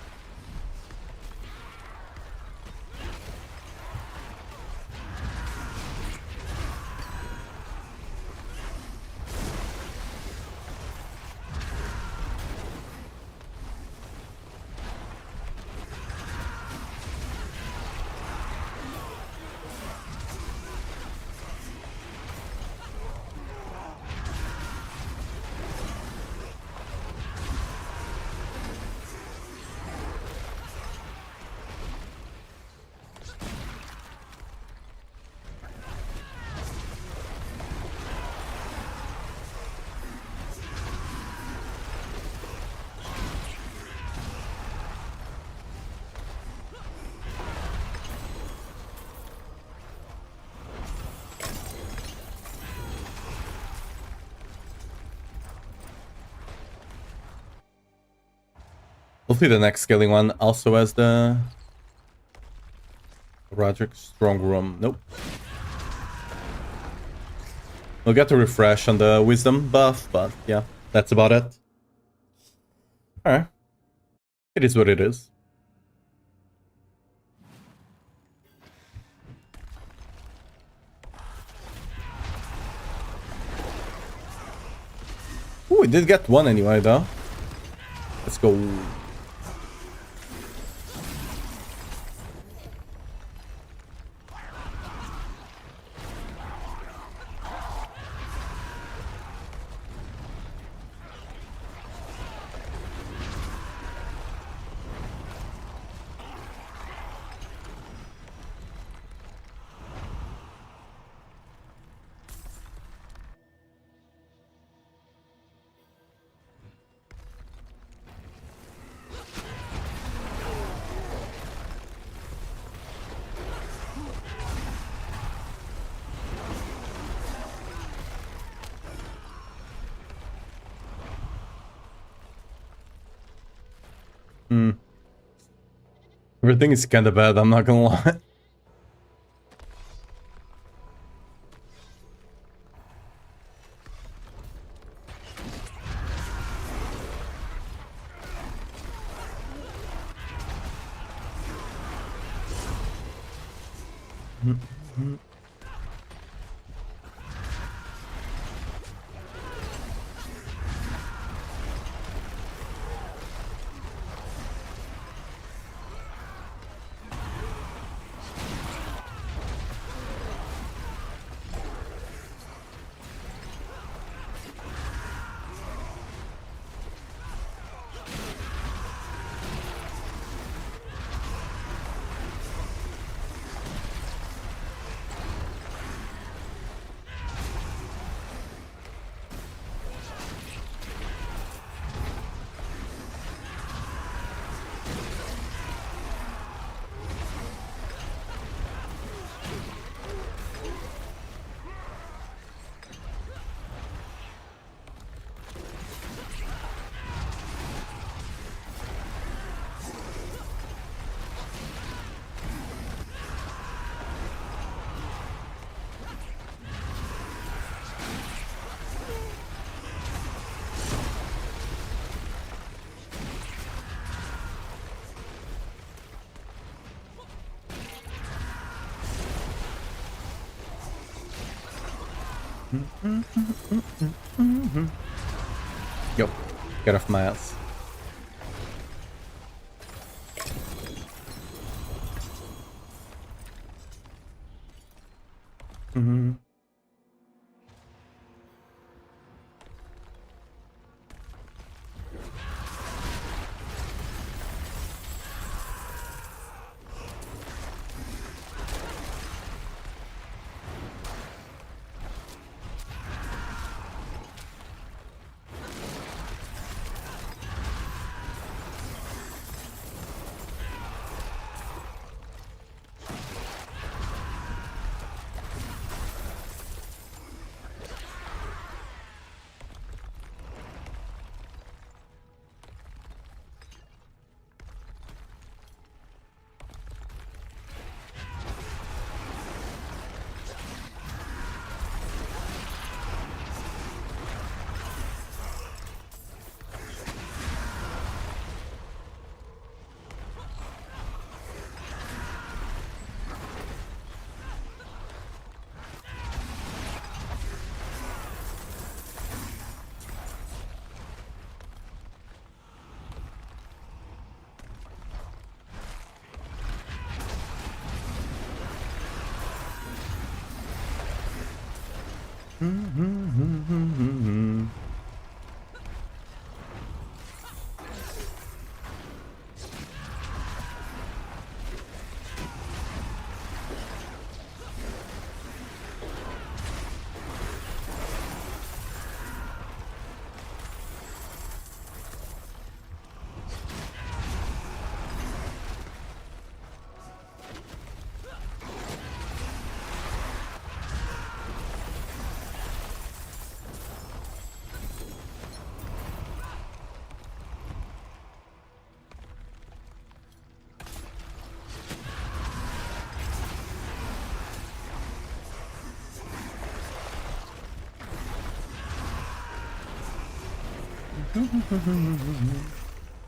Hopefully the next scaling one also has the Roderick Strong Room. Nope. We'll get a refresh on the wisdom buff, but yeah, that's about it. Alright. It is what it is. Ooh, we did get one anyway, though. Let's go. Everything is kinda bad, I'm not gonna lie. Yo, get off my ass.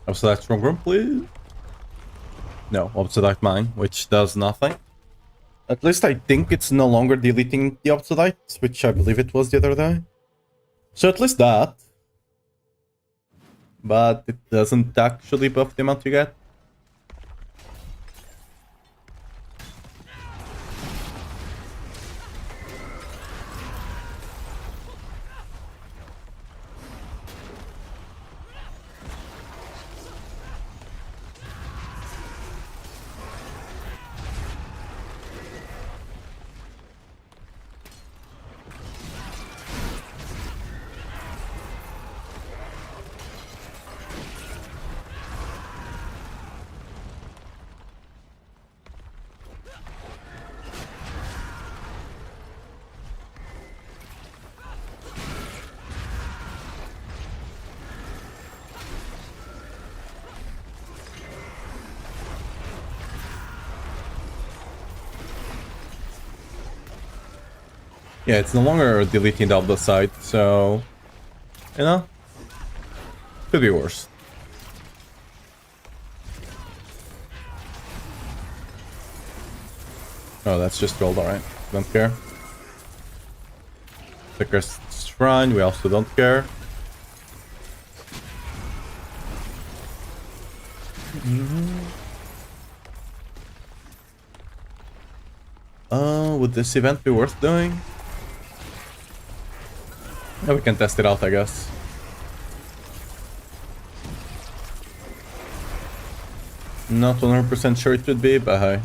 Obsolete strong room, please. No, obsolete mine, which does nothing. At least I think it's no longer deleting the obsolete, which I believe it was the other day. So at least that. But it doesn't actually buff the amount you get. Yeah, it's no longer deleting the other side, so... You know? Could be worse. Oh, that's just gold, alright. Don't care. Sticker's Shrine, we also don't care. Would this event be worth doing? Yeah, we can test it out, I guess. Not 100% sure it would be, but hey.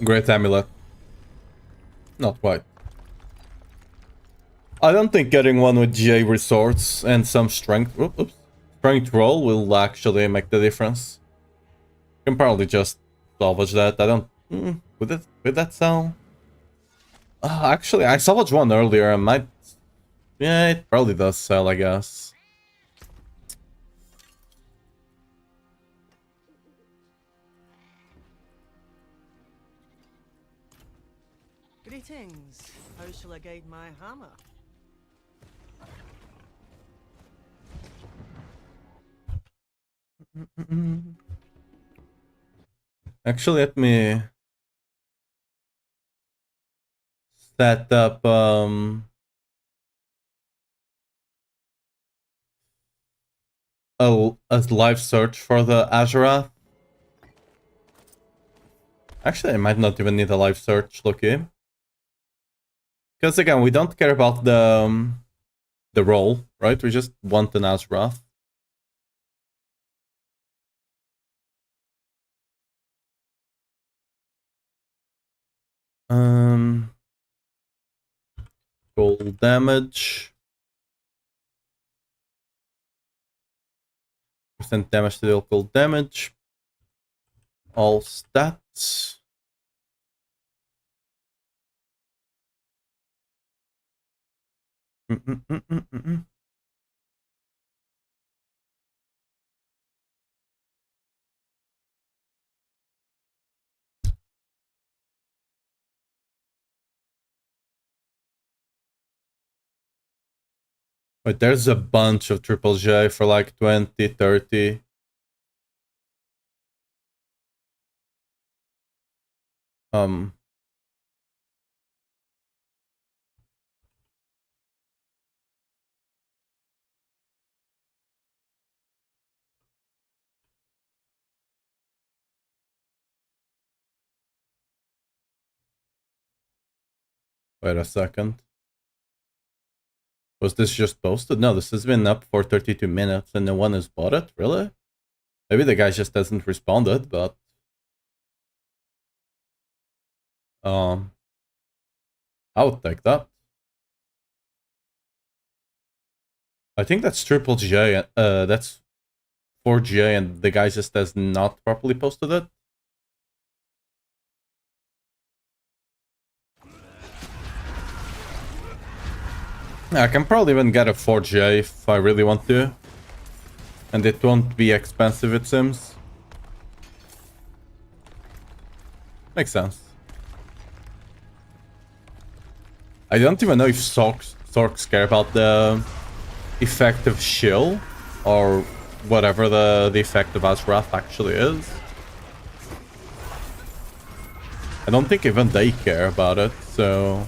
Great amulet. Not quite. I don't think getting one with GA resorts and some strength roll will actually make the difference. Can probably just salvage that. I don't... would that sell? Actually, I salvaged one earlier. I might... Yeah, it probably does sell, I guess. Greetings. How shall I guide my hammer? Actually, let me set up a live search for the Azura. Actually, I might not even need a live search, Loki. Because again, we don't care about the roll, right? We just want an Azura. Gold damage. Percent damage to deal gold damage. All stats. Wait, there's a bunch of triple J for like 20, 30. Wait a second. Was this just posted? No, this has been up for 32 minutes and no one has bought it? Really? Maybe the guy just hasn't responded, but I would take that. I think that's triple J. That's 4J, and the guy just has not properly posted it. I can probably even get a 4J if I really want to. And it won't be expensive, it seems. Makes sense. I don't even know if Sorks care about the effect of Shill, or whatever the effect of Azrath actually is. I don't think even they care about it, so...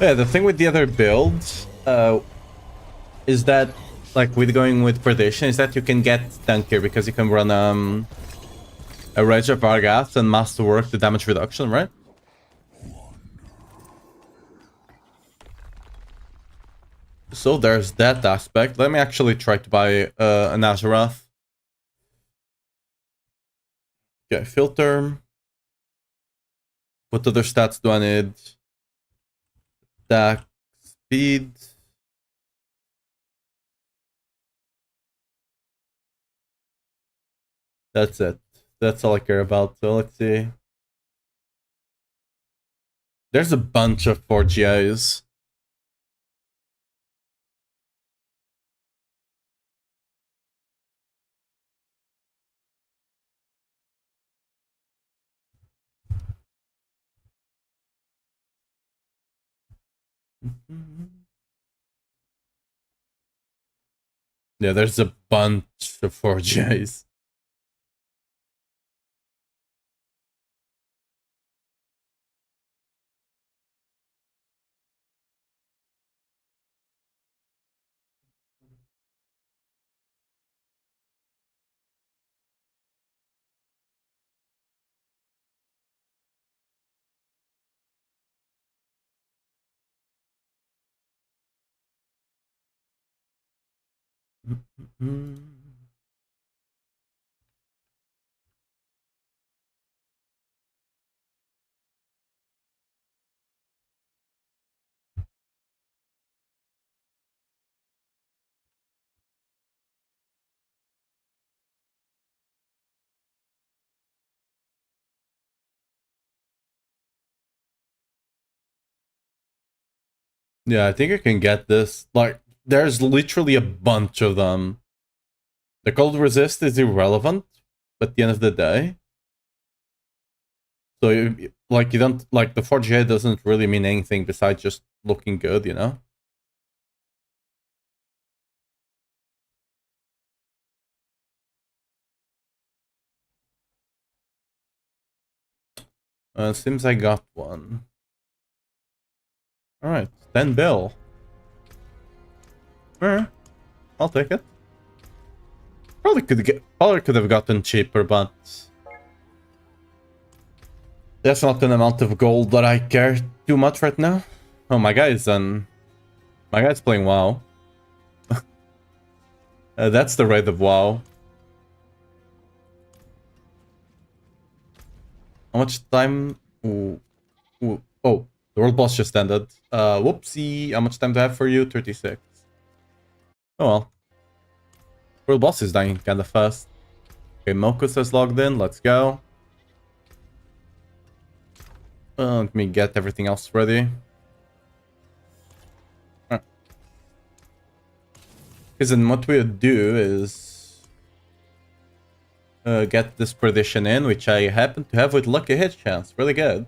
Yeah, the thing with the other builds is that, like, with going with Perdition, is that you can get tankier because you can run a Rage of Vargath and Masterwork the damage reduction, right? So there's that aspect. Let me actually try to buy an Azarath. Okay, filter. What other stats do I need? Attack, speed. That's it. That's all I care about. So let's see. There's a bunch of 4GIs. Yeah, there's a bunch of 4GIs. Yeah, I think I can get this. Like, there's literally a bunch of them. The cold resist is irrelevant at the end of the day. So, you don't, like, the 4GA doesn't really mean anything besides just looking good, you know? Seems I got one. Alright, 10 bill. Alright, I'll take it. Probably could have gotten cheaper, but that's not an amount of gold that I care too much right now. Oh, my guy's playing WoW. That's the rate of WoW. How much time? Ooh. Oh, the world boss just ended. Whoopsie. How much time do I have for you? 36. Oh well. World boss is dying kinda fast. Okay, Mokus has logged in. Let's go. Let me get everything else ready. Because then what we'll do is get this prediction in, which I happen to have with lucky hit chance. Really good.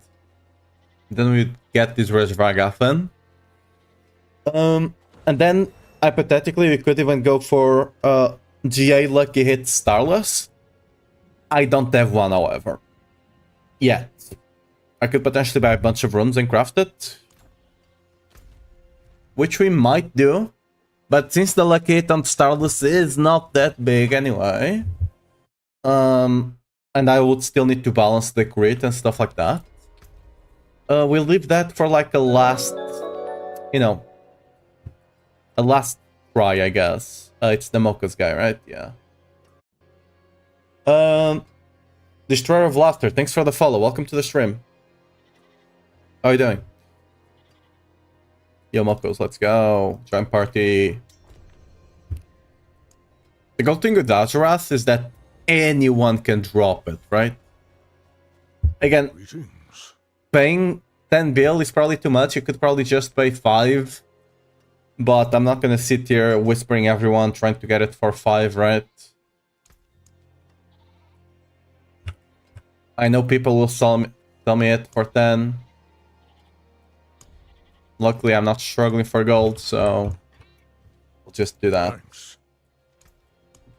Then we get this Reservoir Gaffin. And then hypothetically we could even go for GA lucky hit Starless. I don't have one, however. Yet. I could potentially buy a bunch of runes and craft it. Which we might do. But since the lucky hit on Starless is not that big anyway. And I would still need to balance the crit and stuff like that. We'll leave that for like a last, you know, a last try, I guess. It's the Mocha's guy, right? Yeah. Destroyer of Laughter, thanks for the follow. Welcome to the stream. How are you doing? Yo, Mokos, let's go. Join party. The good thing with Azurath is that anyone can drop it, right? Again, paying 10 bill is probably too much. You could probably just pay 5. But I'm not gonna sit here whispering everyone trying to get it for 5, right? I know people will tell me it for 10. Luckily, I'm not struggling for gold, so we'll just do that. Thanks.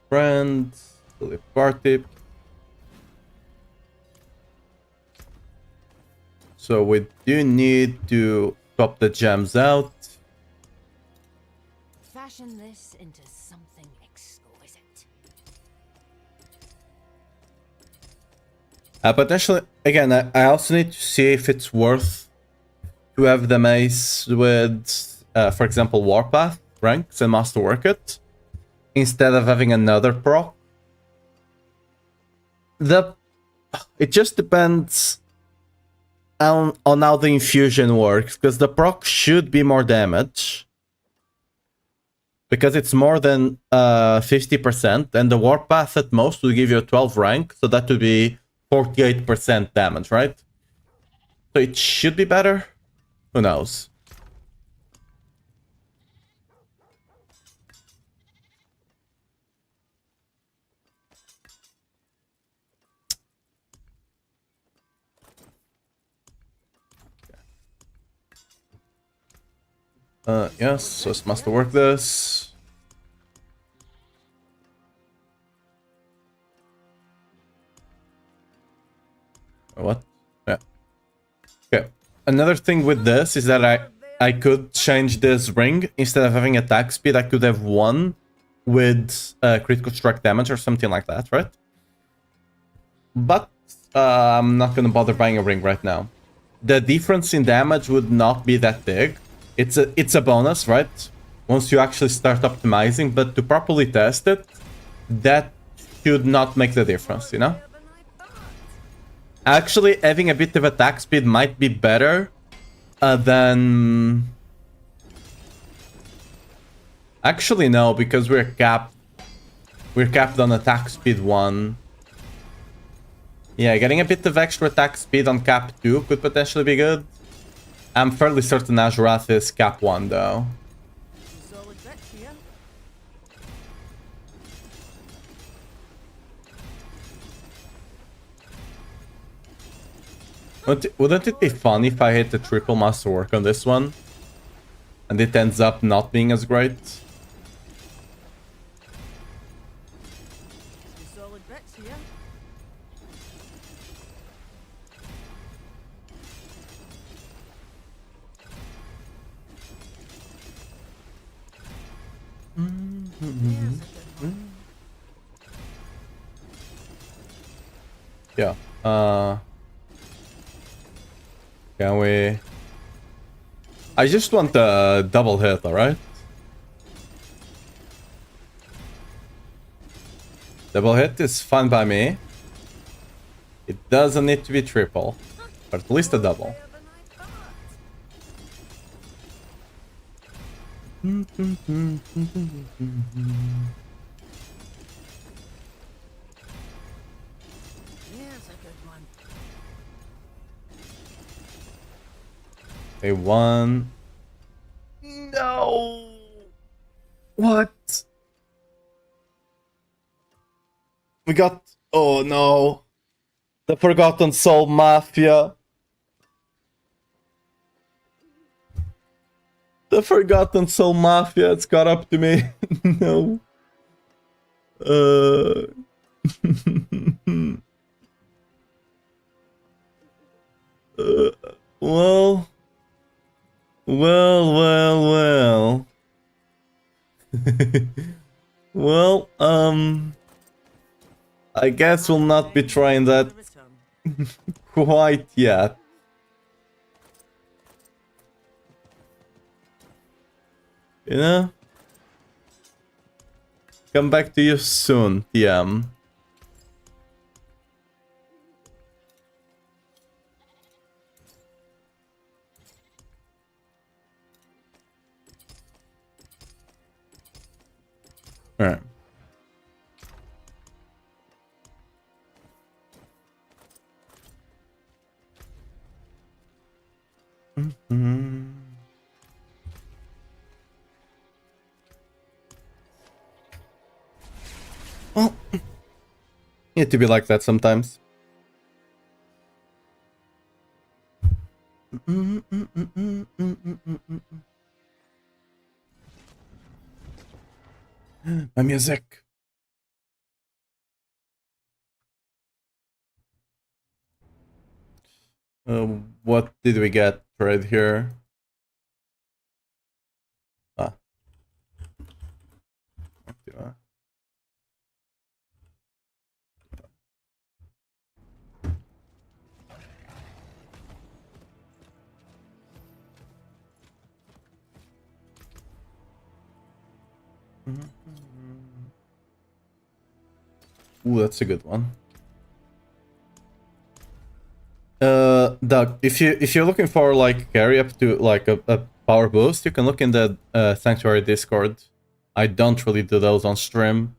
Friend, party. So we do need to swap the gems out. Fashion this into something exquisite. Potentially, again, I also need to see if it's worth to have the mace with, for example, Warpath ranks and Masterwork it, instead of having another proc. It just depends on how the infusion works, because the proc should be more damage. Because it's more than 50%, and the Warpath at most will give you a 12 rank, so that would be 48% damage, right? So it should be better. Who knows? Yes, so it's must work this. What? Yeah. Okay. Another thing with this is that I could change this ring. Instead of having attack speed, I could have 1 with critical strike damage or something like that, right? But I'm not gonna bother buying a ring right now. The difference in damage would not be that big. It's a bonus, right? Once you actually start optimizing, but to properly test it, that should not make the difference, you know? Actually, having a bit of attack speed might be better than... Actually, no, because we're capped. We're capped on attack speed 1. Yeah, getting a bit of extra attack speed on cap 2 could potentially be good. I'm fairly certain Azurath is cap 1, though. Solid bits here. Wouldn't it be fun if I hit the triple masterwork on this one? And it ends up not being as great? Solid bits here. Yeah. Can we... I just want a double hit, alright? Double hit is fine by me. It doesn't need to be triple, but at least a double. one. A one. No. What? We got. Oh no. The Forgotten Soul Mafia. The Forgotten Soul Mafia. It's caught up to me. No. Well. Well. Well, I guess we'll not be trying that quite yet. You know? Come back to you soon, TM. Alright. Well, need to be like that sometimes. My music. What did we get right here? Ah. Ooh, that's a good one. Doug, if you're looking for like carry up to like a power boost, you can look in the Sanctuary Discord. I don't really do those on stream.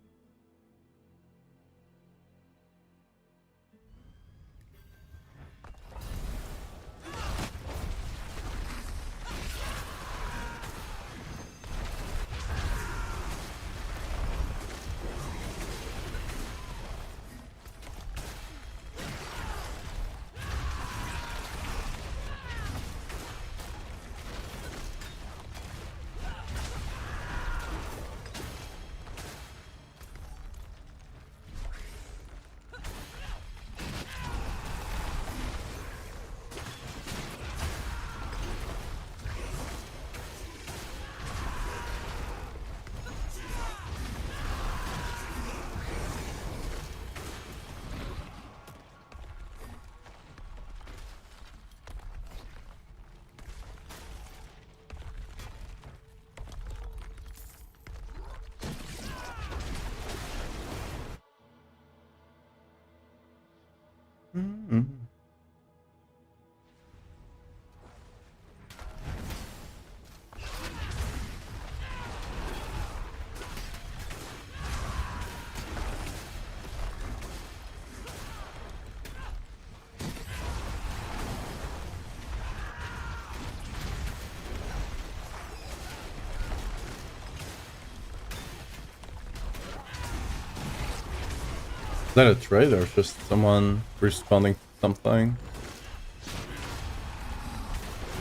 Is that a trade or just someone responding to something?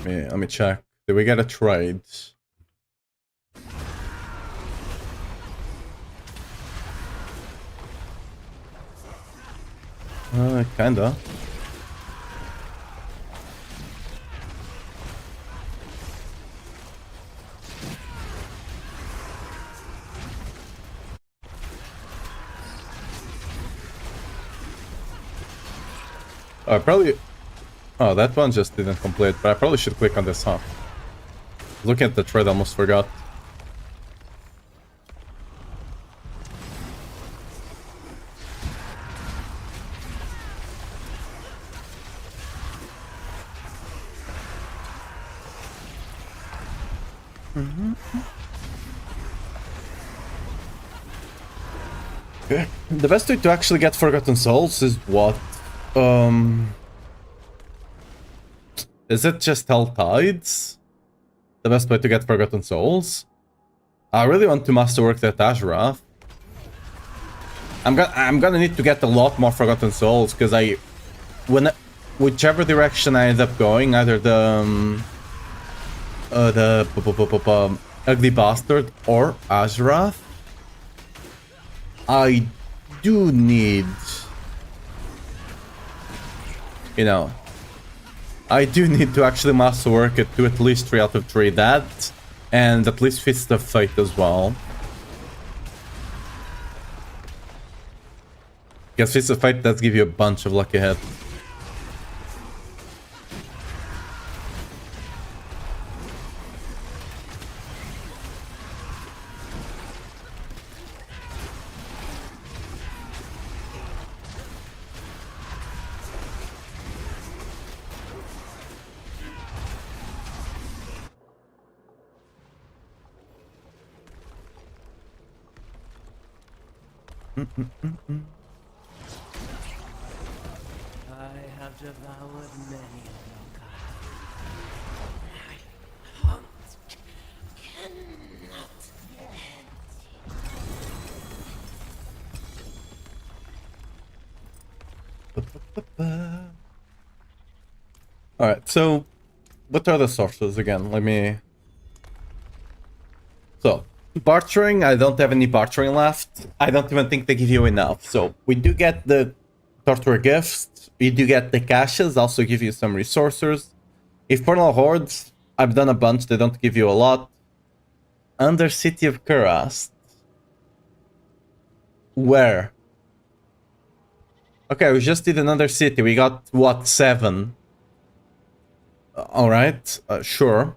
Let me check. Did we get a trade? Kinda. I probably... Oh, that one just didn't complete, but I probably should click on this, huh? Looking at the trade, I almost forgot. Okay. The best way to actually get Forgotten Souls is what? Um, is it just Hell Tides? The best way to get Forgotten Souls? I really want to masterwork that Ashrath. I'm gonna need to get a lot more Forgotten Souls because whichever direction I end up going, either the Ugly Bastard or Ashrath, I do need, you know, I do need to actually masterwork it to at least 3 out of 3 that, and at least Fist of Fate as well. Because Fist of Fate does give you a bunch of lucky hits. I have devoured many of your kind. Alright, so what are the sources again? Let me... So, bartering, I don't have any bartering left. I don't even think they give you enough. So, we do get the Torture Gifts, we do get the caches, also give you some resources. Infernal Hordes, I've done a bunch, they don't give you a lot. Under City of Kurast. Where? Okay, we just did another city, we got, what, 7? Alright, sure.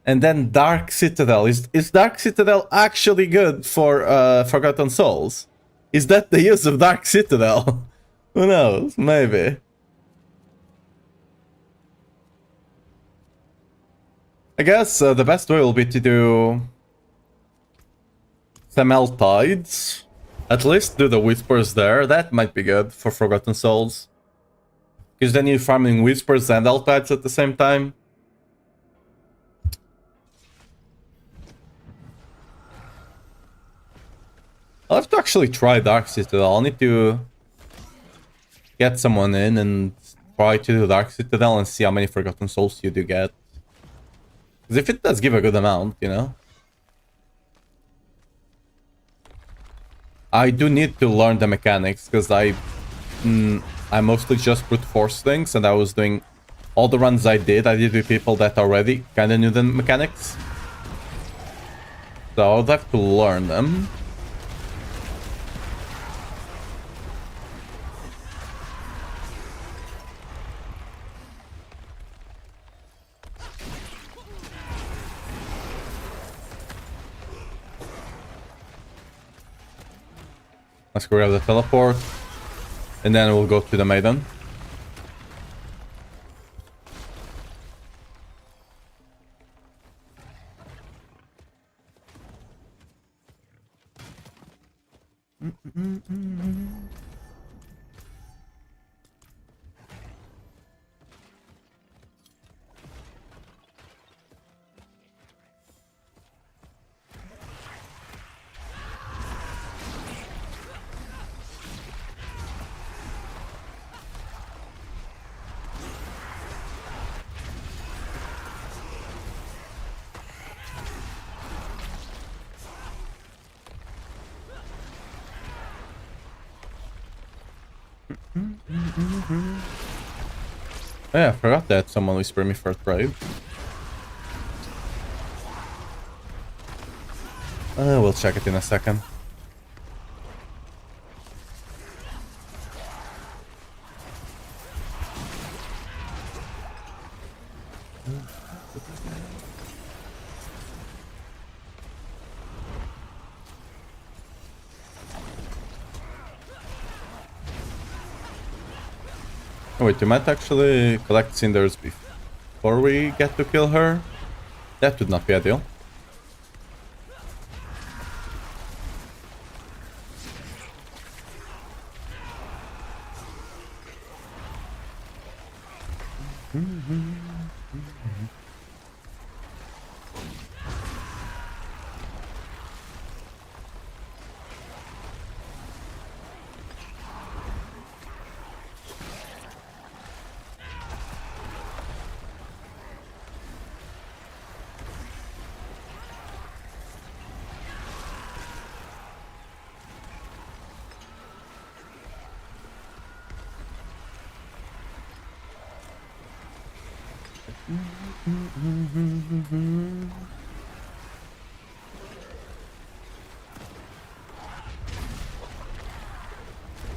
And then Dark Citadel. Is Dark Citadel actually good for Forgotten Souls? Is that the use of Dark Citadel? Who knows? Maybe. I guess the best way will be to do some Tides. At least do the Whispers there. That might be good for Forgotten Souls. Because then you're farming Whispers and Tides at the same time. I'll have to actually try Dark Citadel. I'll need to get someone in and try to do Dark Citadel and see how many Forgotten Souls you do get. Because if it does give a good amount, you know. I do need to learn the mechanics because I mostly just brute force things, and I was doing all the runs I did with people that already kind of knew the mechanics. So I would have to learn them. Let's grab the teleport, and then we'll go to the Maiden. Oh yeah, I forgot that someone whispered me for a trade. We'll check it in a second. Oh wait, you might actually collect cinders before we get to kill her. That would not be ideal.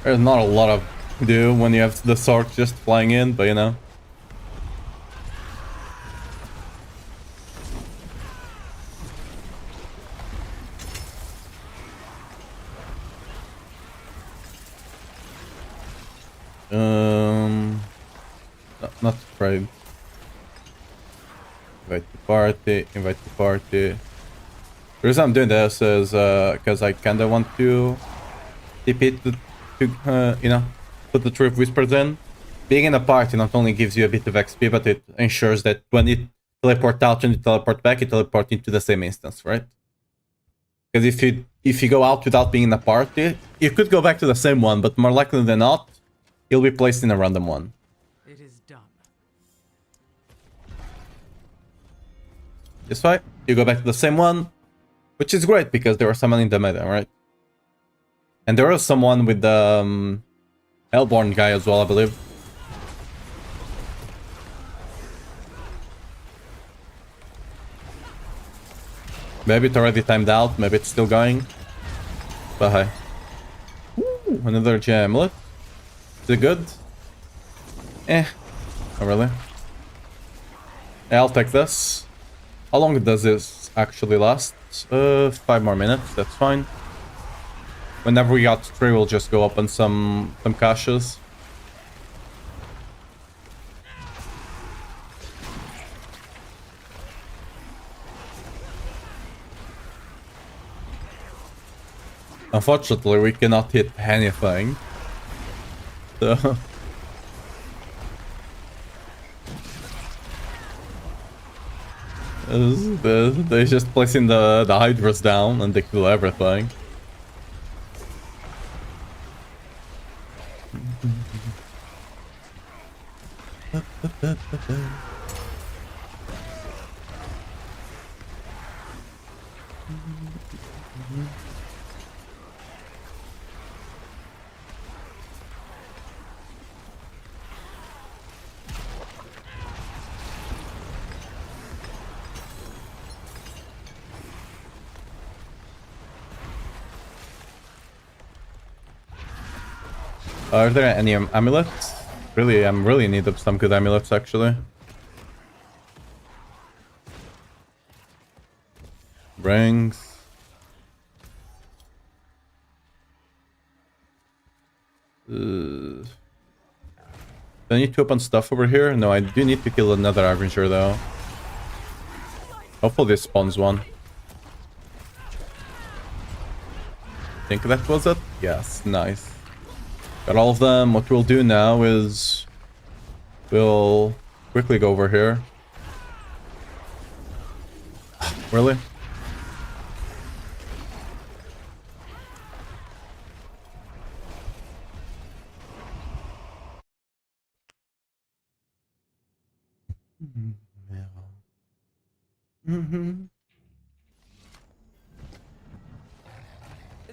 There's not a lot of do when you have the sword just flying in, but you know. Not afraid. Invite the party, invite the party. The reason I'm doing this is because I kinda want to TP to you know, put the Tree of Whispers in. Being in a party not only gives you a bit of XP, but it ensures that when you teleport out and you teleport back, you teleport into the same instance, right? Because if you go out without being in a party, you could go back to the same one, but more likely than not, you'll be placed in a random one. It is done. This way, you go back to the same one, which is great because there are someone in the meta, right? And there is someone with the Hellborn guy as well, I believe. Maybe it's already timed out, maybe it's still going. But hey. Ooh, another gemlet. Is it good? Eh, not really. Yeah, I'll take this. How long does this actually last? 5 more minutes, that's fine. Whenever we got 3, we'll just go open some caches. Unfortunately, we cannot hit anything. So... They're just placing the Hydras down and they kill everything. Are there any amulets? Really, I'm really in need of some good amulets, actually. Rings. Do I need to open stuff over here? No, I do need to kill another Avenger, though. Hopefully this spawns one. Think that was it? Yes, nice. Got all of them. What we'll do now is we'll quickly go over here. Really?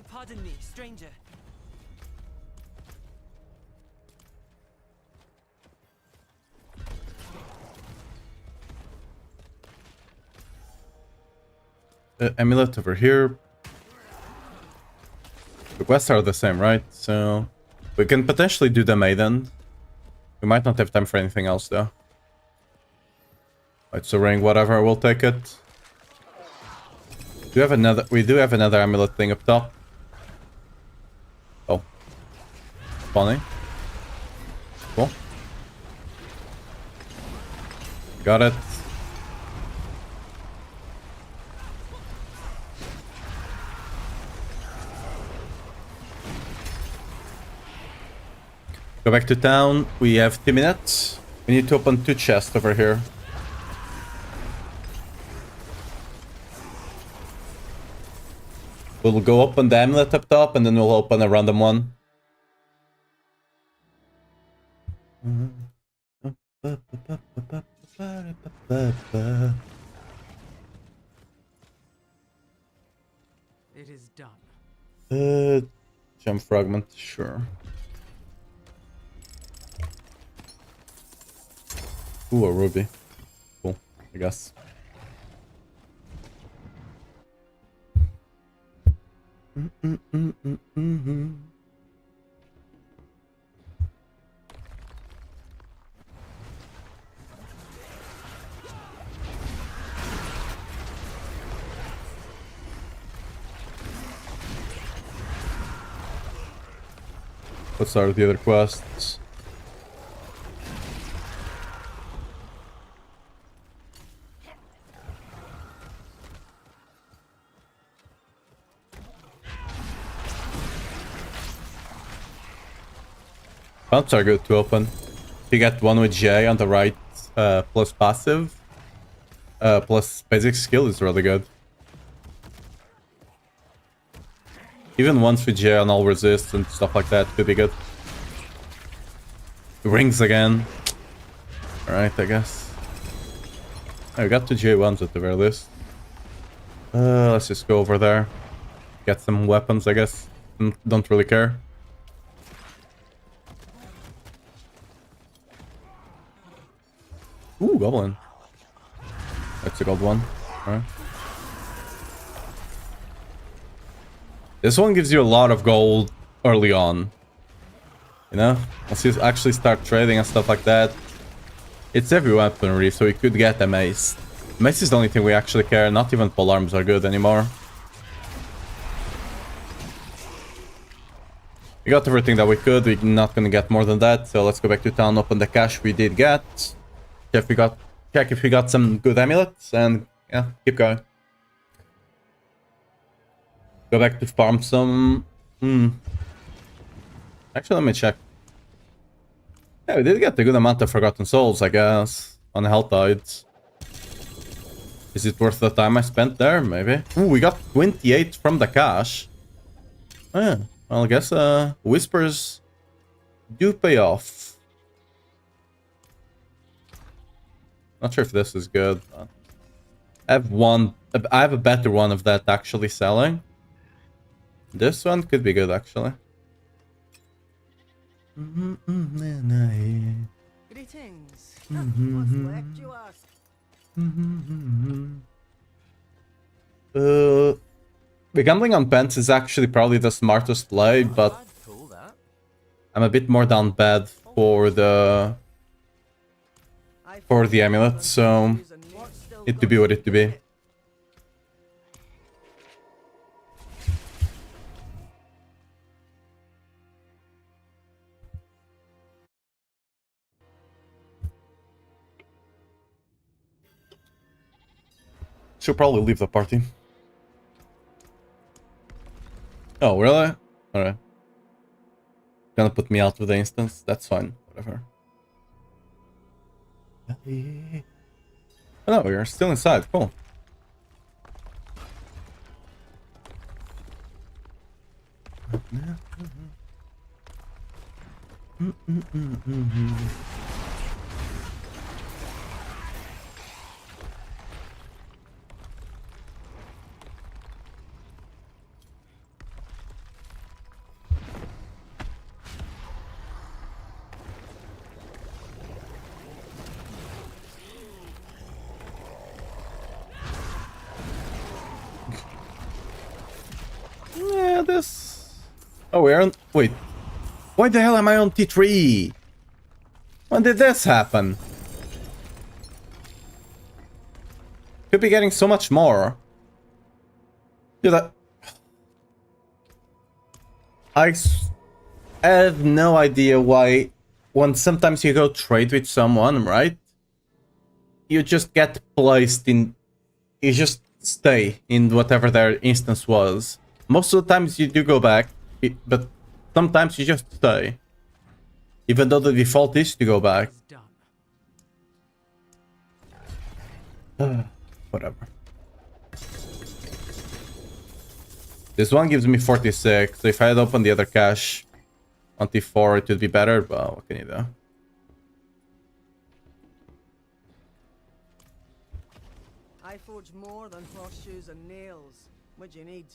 Pardon me, stranger. Amulet over here. The quests are the same, right? So we can potentially do the maiden. We might not have time for anything else though. Right, so ring, whatever, we'll take it. We do have another amulet thing up top. Oh. Funny. Cool. Got it. Go back to town. We have 2 minutes. We need to open 2 chests over here. We'll go open the amulet up top, and then we'll open a random one. It is done. Gem fragment, sure. Ooh, a ruby. Cool, I guess. What are the other quests? Pumps are good to open. If you get one with J on the right, plus passive, plus basic skill is really good. Even ones with J on all resist and stuff like that could be good. Rings again. Alright, I guess. I got 2 J1s at the very least. Let's just go over there. Get some weapons, I guess. Don't really care. Ooh, goblin. That's a gold one. Alright. This one gives you a lot of gold early on. You know? Once you actually start trading and stuff like that. It's every weaponry, so we could get a mace. Mace is the only thing we actually care. Not even polearms are good anymore. We got everything that we could. We're not gonna get more than that. So let's go back to town, open the cache we did get. Check if we got some good amulets, and yeah, keep going. Go back to farm some. Actually, let me check. Yeah, we did get a good amount of Forgotten Souls, I guess, on Helltides. Is it worth the time I spent there? Maybe. Ooh, we got 28 from the cache. Oh, yeah. Well, I guess Whispers do pay off. Not sure if this is good. I have a better one of that actually selling. This one could be good actually. Greetings. What's left, you ask? The gambling on pens is actually probably the smartest play, but I'd pull that. I'm a bit more down bad for the amulet, so it to be what it to be. Should probably leave the party. Oh, really? Alright. Gonna put me out with the instance? That's fine. Whatever. Oh no, we are still inside. Cool. Yeah, this... Oh, we're on... Wait. Why the hell am I on T3? When did this happen? Could be getting so much more. Dude, I have no idea why when sometimes you go trade with someone, right? You just get placed in... You just stay in whatever their instance was. Most of the times you do go back, but sometimes you just stay. Even though the default is to go back. It's done. Whatever. This one gives me 46. So if I had opened the other cache on T4, it would be better. But what can you do? I forge more than horseshoes and nails. What do you need?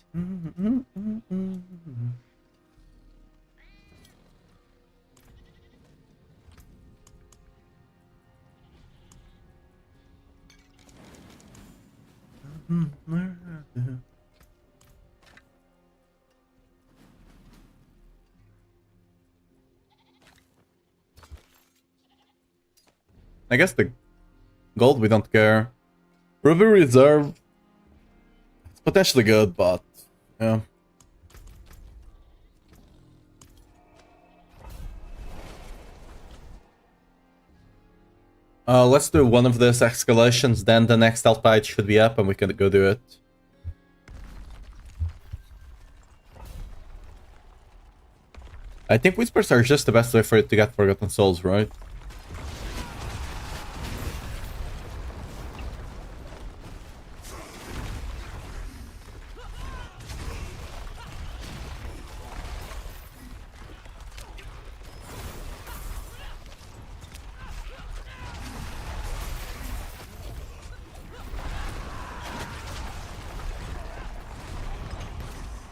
I guess the gold we don't care. Ruby Reserve. It's potentially good, but yeah. Let's do one of these escalations, then the next Alpide should be up and we can go do it. I think Whispers are just the best way for it to get Forgotten Souls, right?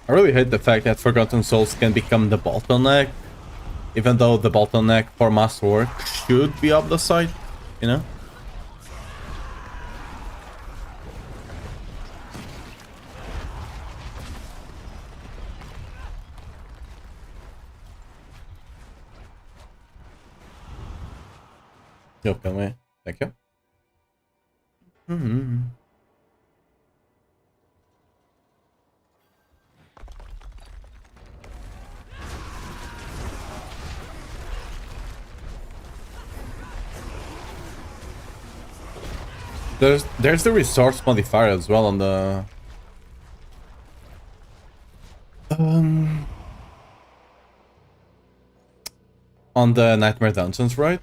I really hate the fact that Forgotten Souls can become the bottleneck, even though the bottleneck for Masterwork should be up the side, you know? You'll kill me. Thank you. There's the resource modifier as well on the Nightmare Dungeons, right?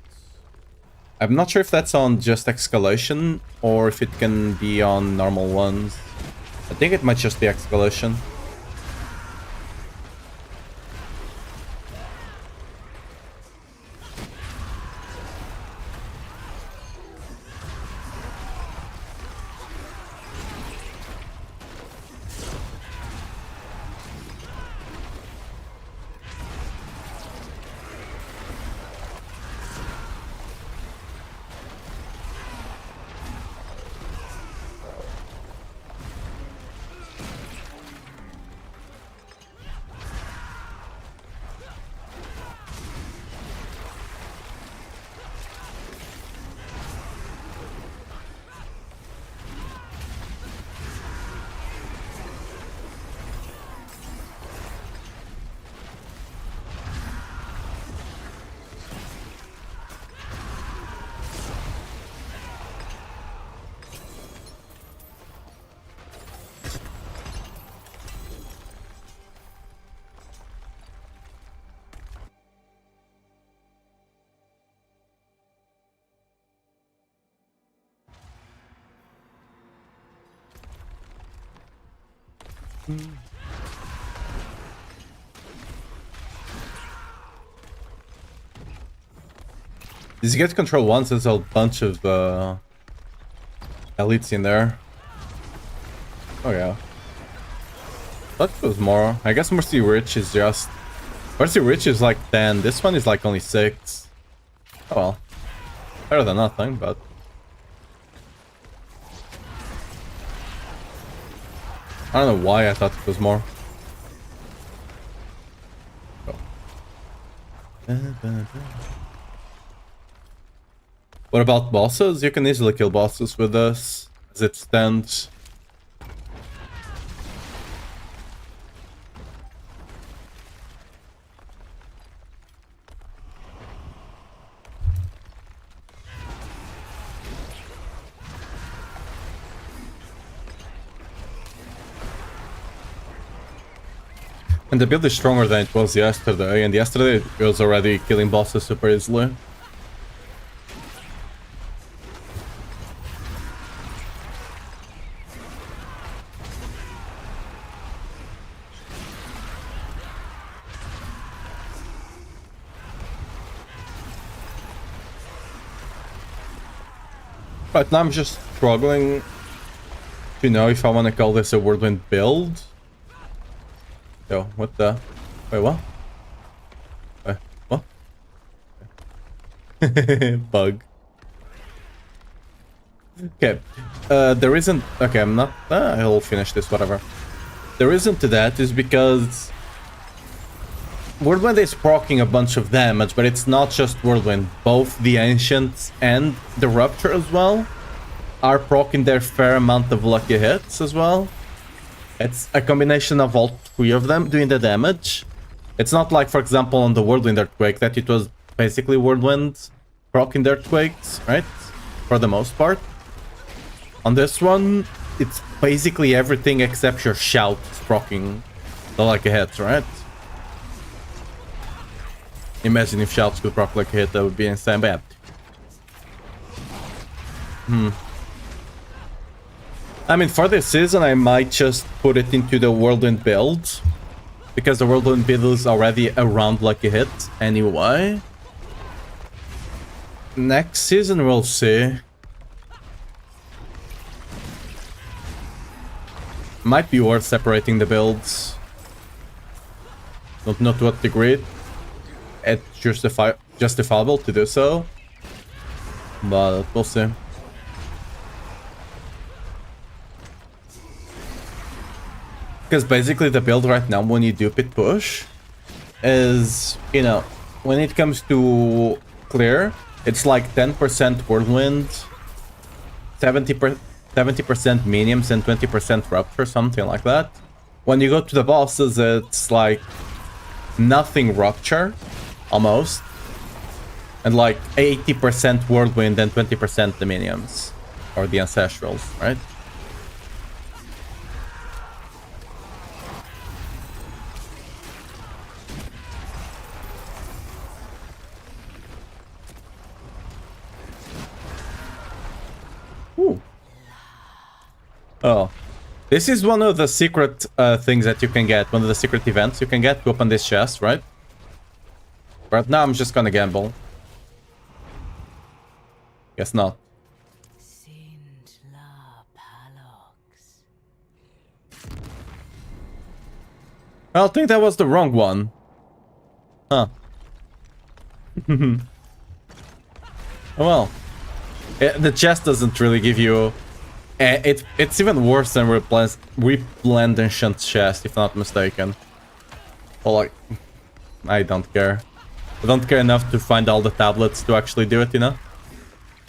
I'm not sure if that's on just escalation or if it can be on normal ones. I think it might just be escalation. Did you get control once? There's a bunch of elites in there. Oh yeah. Thought it was more. I guess Mercy Rich is just... Mercy Rich is like 10. This one is like only 6. Oh well. Better than nothing, but... I don't know why I thought it was more. Oh. What about bosses? You can easily kill bosses with this, as it stands. And the build is stronger than it was yesterday, and yesterday it was already killing bosses super easily. Right now I'm just struggling to know if I want to call this a Whirlwind build. Yo, what the... Wait, what? Wait, what? Bug. Okay. The reason... Okay, I'm not... I'll finish this, whatever. The reason to that is because... Whirlwind is proccing a bunch of damage, but it's not just Whirlwind. Both the Ancients and the Rupture as well are proccing their fair amount of lucky hits as well. It's a combination of all three of them doing the damage. It's not like, for example, on the Whirlwind Earthquake, that it was basically Whirlwind proccing the Earthquakes, right? For the most part. On this one, it's basically everything except your Shout proccing the lucky hits, right? Imagine if Shouts could proc like a hit, that would be insane, but yeah. I mean, for this season, I might just put it into the Whirlwind build. Because the Whirlwind build is already around like a hit anyway. Next season, we'll see. Might be worth separating the builds. Don't know to what degree. It's justifiable to do so, but we'll see. Because basically the build right now, when you do pit push, is, you know, when it comes to clear, it's like 10% Whirlwind, 70% Minions, and 20% Rupture, something like that. When you go to the bosses, it's like nothing Rupture. Almost. And like 80% Whirlwind and 20% the Minions. Or the Ancestrals, right? Ooh. Oh. This is one of the secret things that you can get. One of the secret events you can get to open this chest, right? Right now, I'm just gonna gamble. Guess not. I think that was the wrong one. Huh. Oh well. The chest doesn't really give you... It's even worse than Replenishment chest, if not mistaken. Well, like... I don't care. I don't care enough to find all the tablets to actually do it, you know?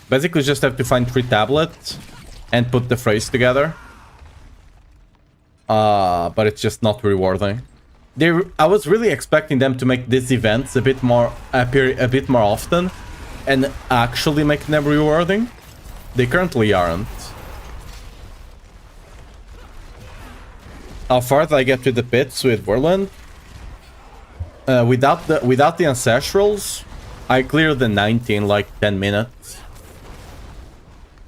Basically just have to find 3 tablets and put the phrase together. But it's just not rewarding. I was really expecting them to make these events appear a bit more often and actually make them rewarding. They currently aren't. How far did I get to the pits with Whirlwind? Without the Ancestrals, I cleared the 90 in like 10 minutes.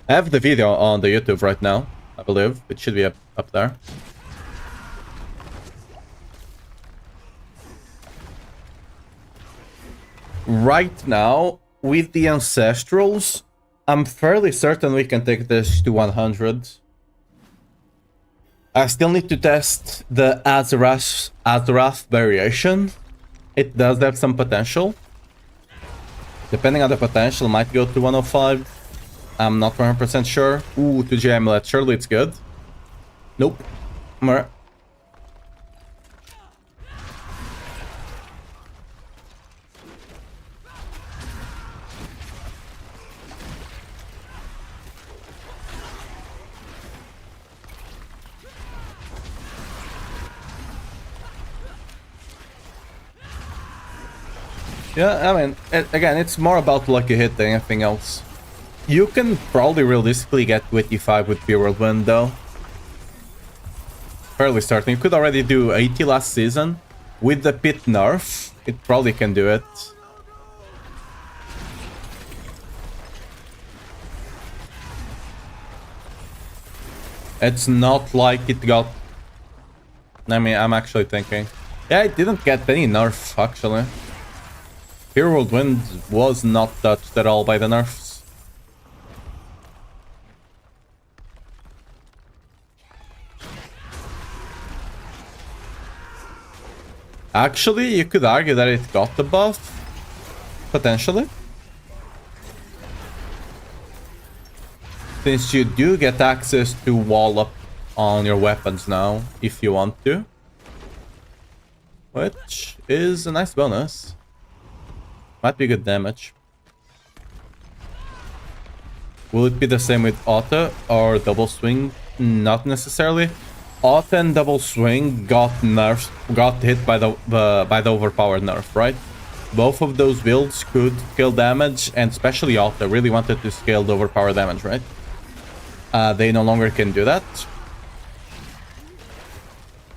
I have the video on the YouTube right now, I believe. It should be up there. Right now, with the Ancestrals, I'm fairly certain we can take this to 100. I still need to test the Azarath variation. It does have some potential. Depending on the potential, might go to 105. I'm not 100% sure. Ooh, 2G amulet. Surely it's good. Nope. Mer. Yeah, I mean, again, it's more about lucky hit than anything else. You can probably realistically get to 85 with Pure Whirlwind, though. Fairly certain. You could already do 80 last season. With the pit nerf, it probably can do it. It's not like it got... I mean, I'm actually thinking... Yeah, it didn't get any nerf, actually. Pure Whirlwind was not touched at all by the nerfs. Actually, you could argue that it got the buff. Potentially. Since you do get access to wall up on your weapons now, if you want to. Which is a nice bonus. Might be good damage. Will it be the same with auto or double swing? Not necessarily. Auto and double swing got nerfed, got hit by the overpowered nerf, right? Both of those builds could scale damage, and especially auto really wanted to scale the overpowered damage, right? They no longer can do that.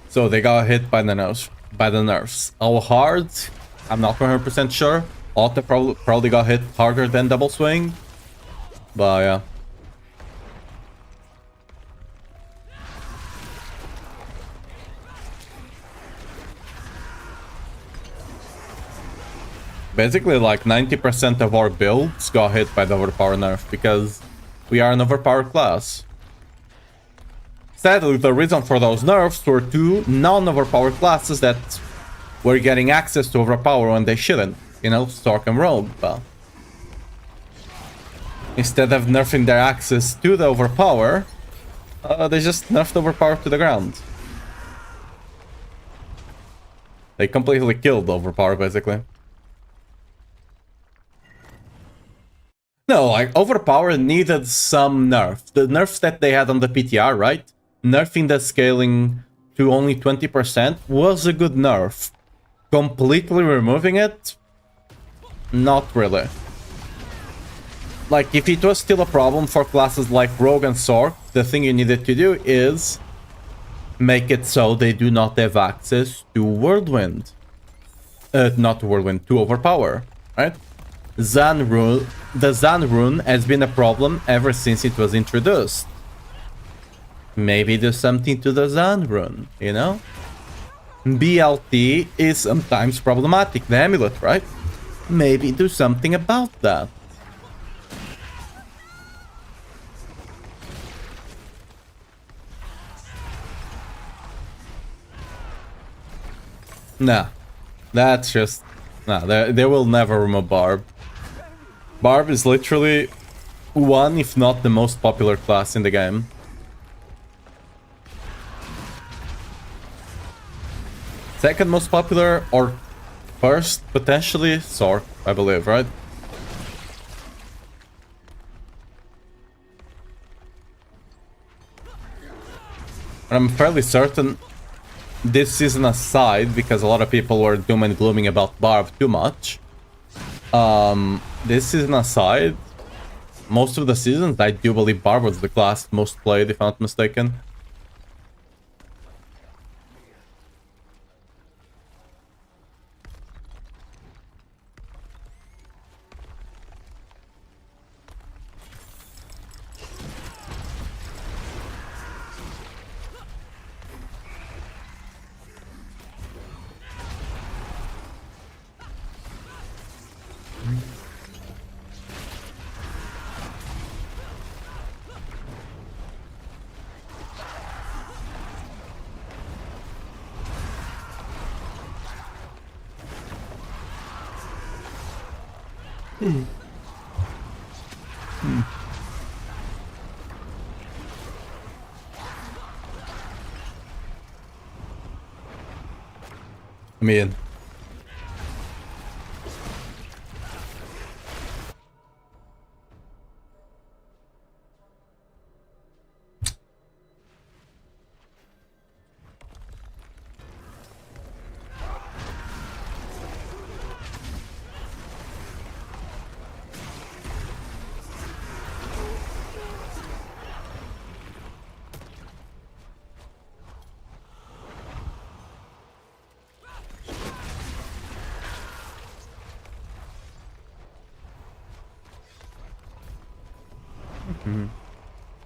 So they got hit by the nerfs. How hard? I'm not 100% sure. Auto probably got hit harder than double swing. But yeah. Basically, like 90% of our builds got hit by the overpower nerf because we are an overpowered class. Sadly, the reason for those nerfs were two non-overpowered classes that were getting access to overpower when they shouldn't. You know, Stork and Rogue. But instead of nerfing their access to the overpower, they just nerfed overpower to the ground. They completely killed the overpower, basically. No, like, overpower needed some nerf. The nerfs that they had on the PTR, right? Nerfing the scaling to only 20% was a good nerf. Completely removing it? Not really. Like, if it was still a problem for classes like Rogue and Sork, the thing you needed to do is make it so they do not have access to Whirlwind. Not Whirlwind, to Overpower, right? The Zan rune has been a problem ever since it was introduced. Maybe do something to the Zan rune, you know? BLT is sometimes problematic, the amulet, right? Maybe do something about that. Nah, that's just... Nah, they will never remove Barb. Barb is literally one, if not the most popular class in the game. Second most popular, or first, potentially, Sork, I believe, right? I'm fairly certain this isn't a side, because a lot of people were doom and glooming about Barb too much. This isn't a side. Most of the seasons, I do believe Barb was the class most played, if I'm not mistaken. I mean...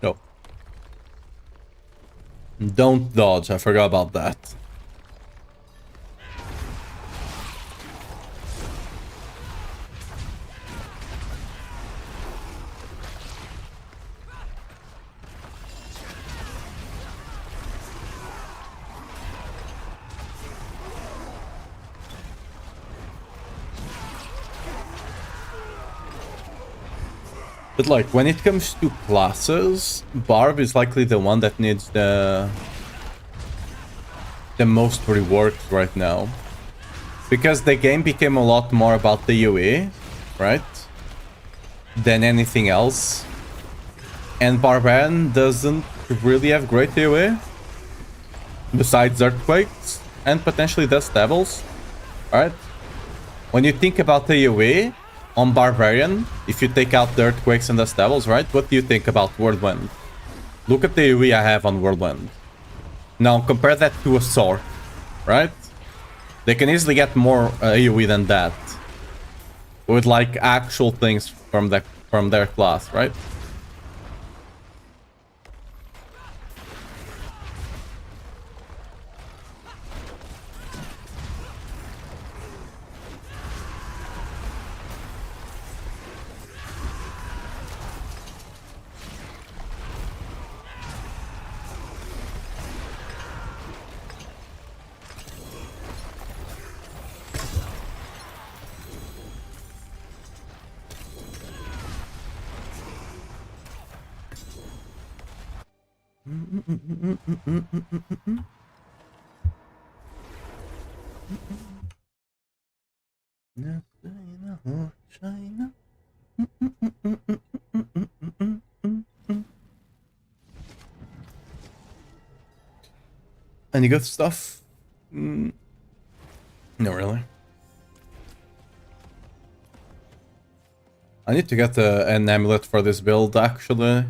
No. Don't dodge, I forgot about that. But like, when it comes to classes, Barb is likely the one that needs the most reworked right now. Because the game became a lot more about the UE, right? Than anything else. And Barbarian doesn't really have great UE. Besides Earthquakes and potentially Dust Devils. Alright? When you think about the UE on Barbarian, if you take out the Earthquakes and Dust Devils, right? What do you think about Whirlwind? Look at the UE I have on Whirlwind. Now compare that to a sword, right? They can easily get more AoE than that. With like actual things from their class, right? Any good stuff? No, really. I need to get an amulet for this build, actually.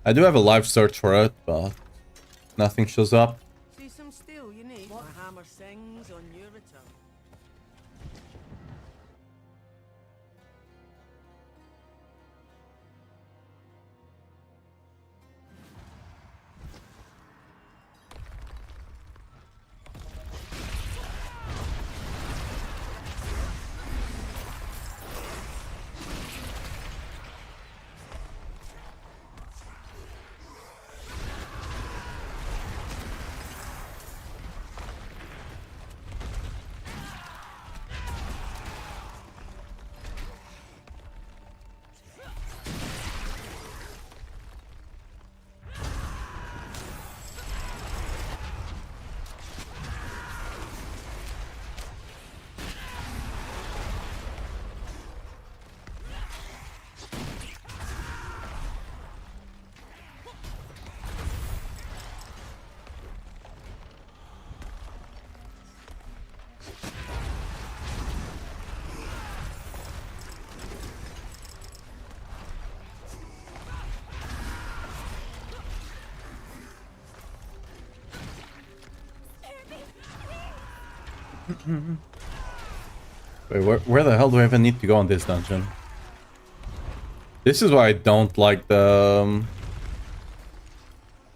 I do have a live search for it, but nothing shows up. See some steel you need? My hammer sings on your return. Wait, where the hell do I even need to go in this dungeon? This is why I don't like the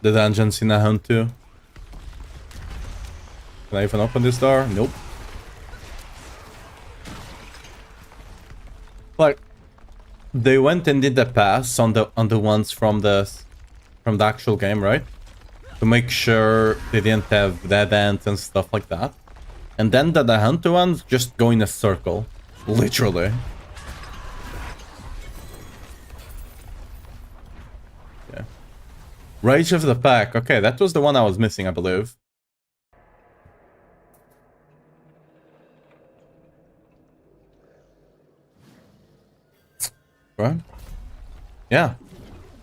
dungeons in a Hunt 2. Can I even open this door? Nope. Like, they went and did the pass on the ones from the actual game, right? To make sure they didn't have dead ends and stuff like that. And then the Hunter ones just go in a circle. Literally. Yeah. Rage of the Pack. Okay, that was the one I was missing, I believe. Right? Yeah.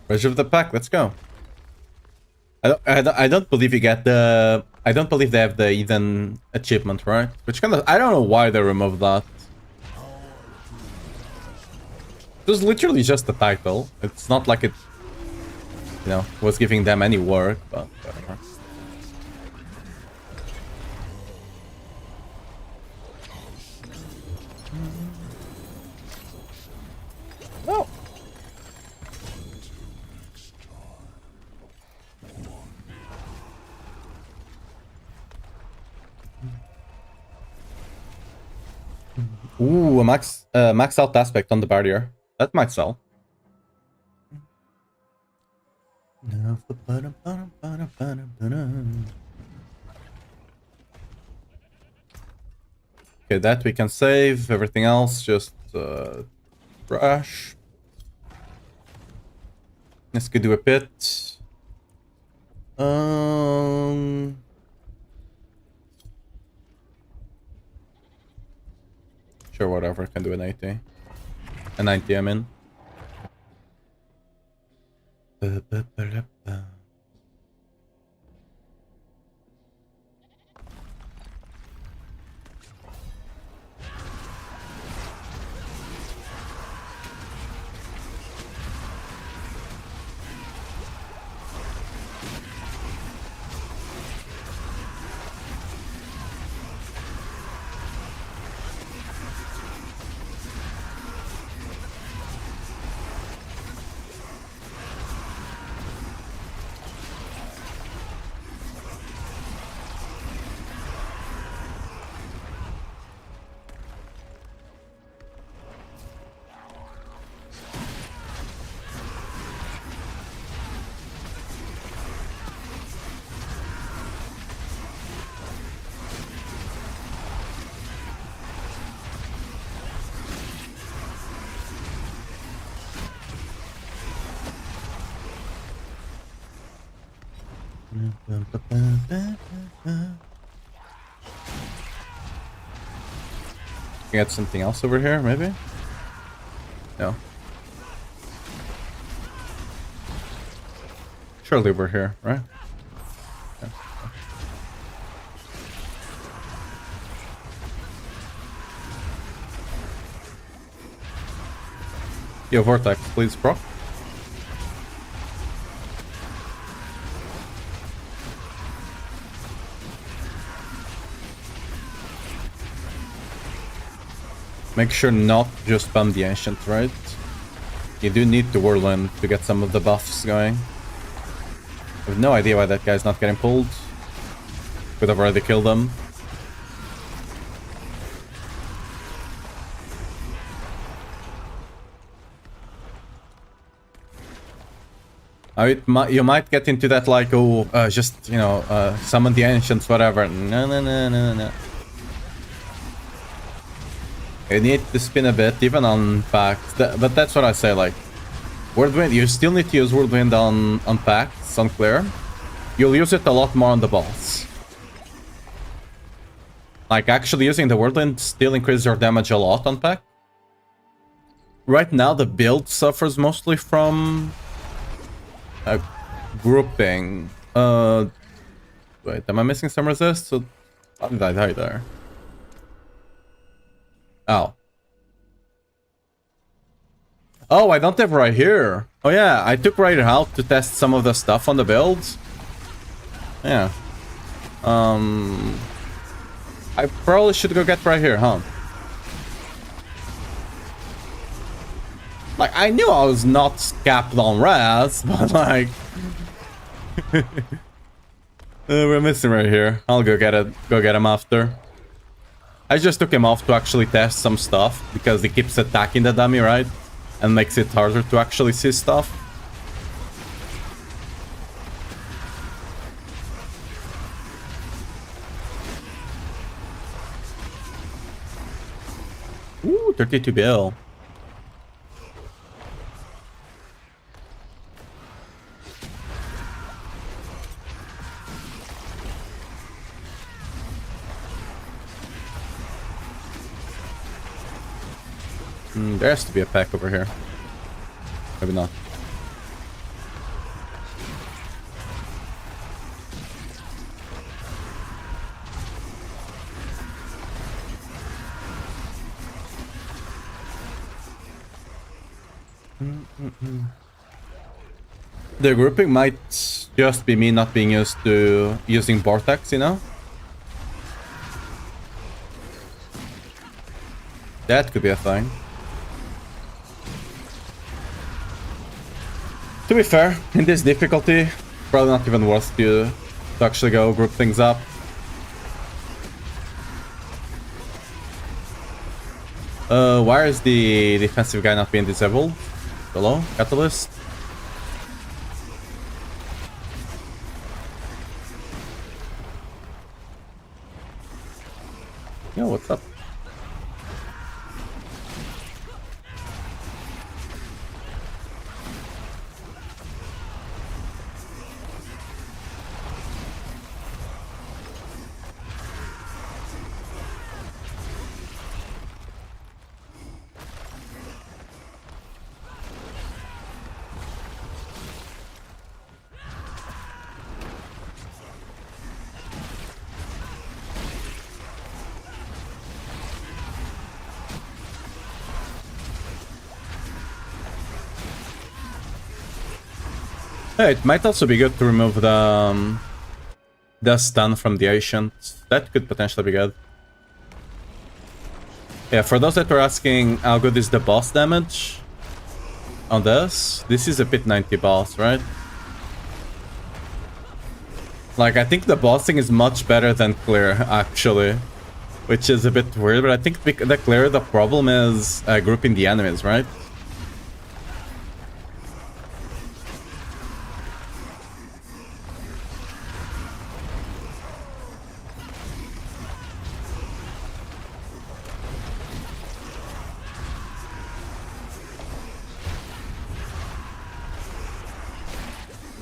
Rage of the Pack, let's go. I don't believe you get the... I don't believe they have the Eden achievement, right? Which kind of... I don't know why they removed that. It was literally just the title. It's not like it, you know, was giving them any work, but whatever. Oh! Ooh, a max out aspect on the barrier. That might sell. Okay, that we can save. Everything else just trash. Let's go do a pit. Sure, whatever. Can do an 80. A 90, I mean. Get something else over here, maybe? No. Surely we're here, right? Yeah. Yo, Vortex, please, bro. Make sure not just spam the Ancient, right? You do need the Whirlwind to get some of the buffs going. I have no idea why that guy's not getting pulled. Could have already killed him. You might get into that like, oh, just, you know, summon the Ancients, whatever. No, no, no, no, no. You need to spin a bit, even on packs. But that's what I say, like, Whirlwind, you still need to use Whirlwind on packs, on clear. You'll use it a lot more on the boss. Like, actually using the Whirlwind still increases your damage a lot on pack. Right now, the build suffers mostly from grouping. Wait, am I missing some resist? So, how did I die there? Oh. Oh, I don't have right here. Oh yeah, I took right out to test some of the stuff on the builds. Yeah. I probably should go get right here, huh? Like, I knew I was not capped on res, but like... we're missing right here. I'll go get it. Go get him after. I just took him off to actually test some stuff, because he keeps attacking the dummy, right? And makes it harder to actually see stuff. Ooh, 32 bill. There has to be a pack over here. Maybe not. The grouping might just be me not being used to using Vortex, you know? That could be a thing. To be fair, in this difficulty, probably not even worth to actually go group things up. Why is the defensive guy not being disabled? Hello? Catalyst? Yo, what's up? It might also be good to remove the stun from the Ancient. That could potentially be good. Yeah, for those that were asking how good is the boss damage on this is a Pit 90 boss, right? Like, I think the bossing is much better than Clear, actually. Which is a bit weird, but I think the Clear, the problem is grouping the enemies, right?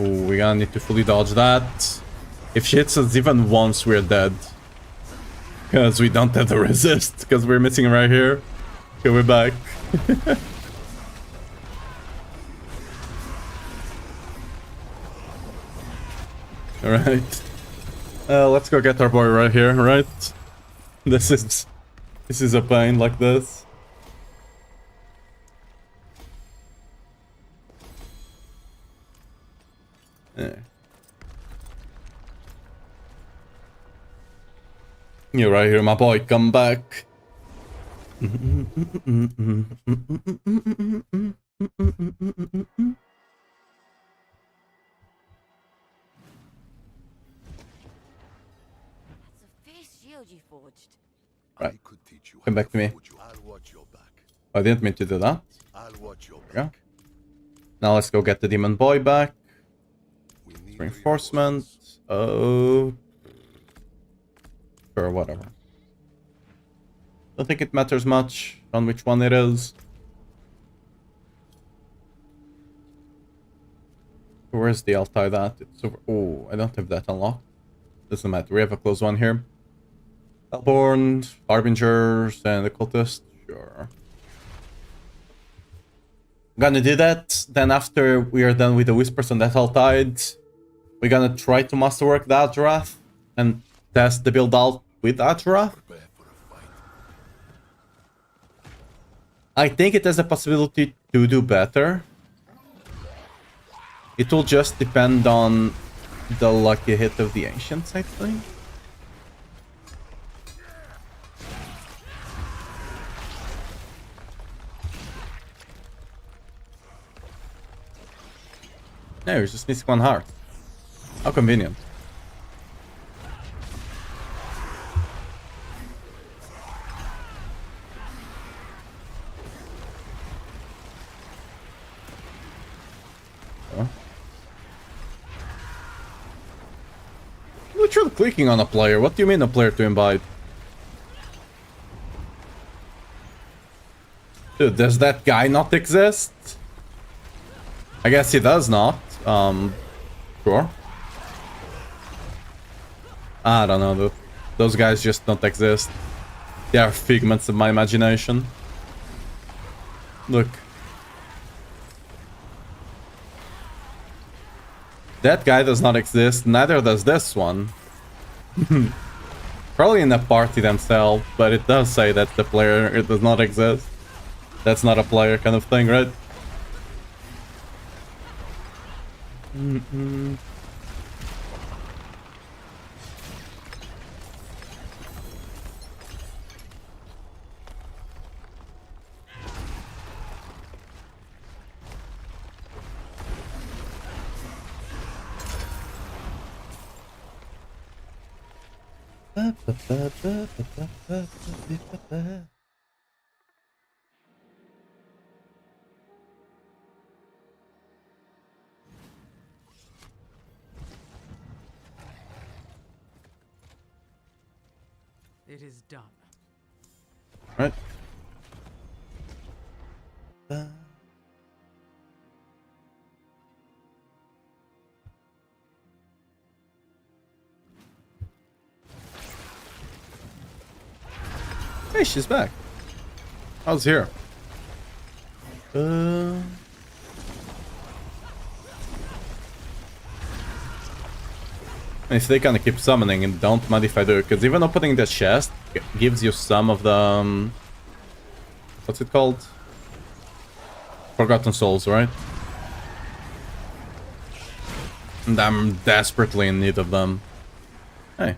Ooh, we're gonna need to fully dodge that. If she hits us even once, we're dead. Because we don't have the resist, because we're missing right here. Okay, we're back. Alright. Let's go get our boy right here, right? This is a pain like this. Yeah. You're right here, my boy. Come back. That's a fierce shield you forged. Right. I could teach you Come back to me. I'll watch your back. I didn't mean to do that. I'll watch your There we back. go. Now let's go get the demon boy back. We need Reinforcement. reinforcements. Oh. Sure, whatever. Don't think it matters much on which one it is. Where's the Altai that? It's over. Oh, I don't have that unlocked. Doesn't matter. We have a close one here. Hellborn, Harbingers, and the Cultist. Sure. Gonna do that. Then after we are done with the Whispers on that Altide, we're gonna try to masterwork the Adrath and test the build out with Adrath. Prepare for a fight. I think it has a possibility to do better. It will just depend on the lucky hit of the Ancients, I think. No, you're just missing one heart. How convenient. Oh. Literally clicking on a player. What do you mean a player to invite? Dude, does that guy not exist? I guess he does not. Sure. I don't know, dude. Those guys just don't exist. They are figments of my imagination. Look. That guy does not exist, neither does this one. Probably in the party themselves, but it does say that the player it does not exist. That's not a player kind of thing, right? It is done. Right. Hey, she's back. I was here. If they kind of keep summoning, and don't mind if I do, because even opening the chest gives you some of the what's it called? Forgotten Souls, right? And I'm desperately in need of them. Hey.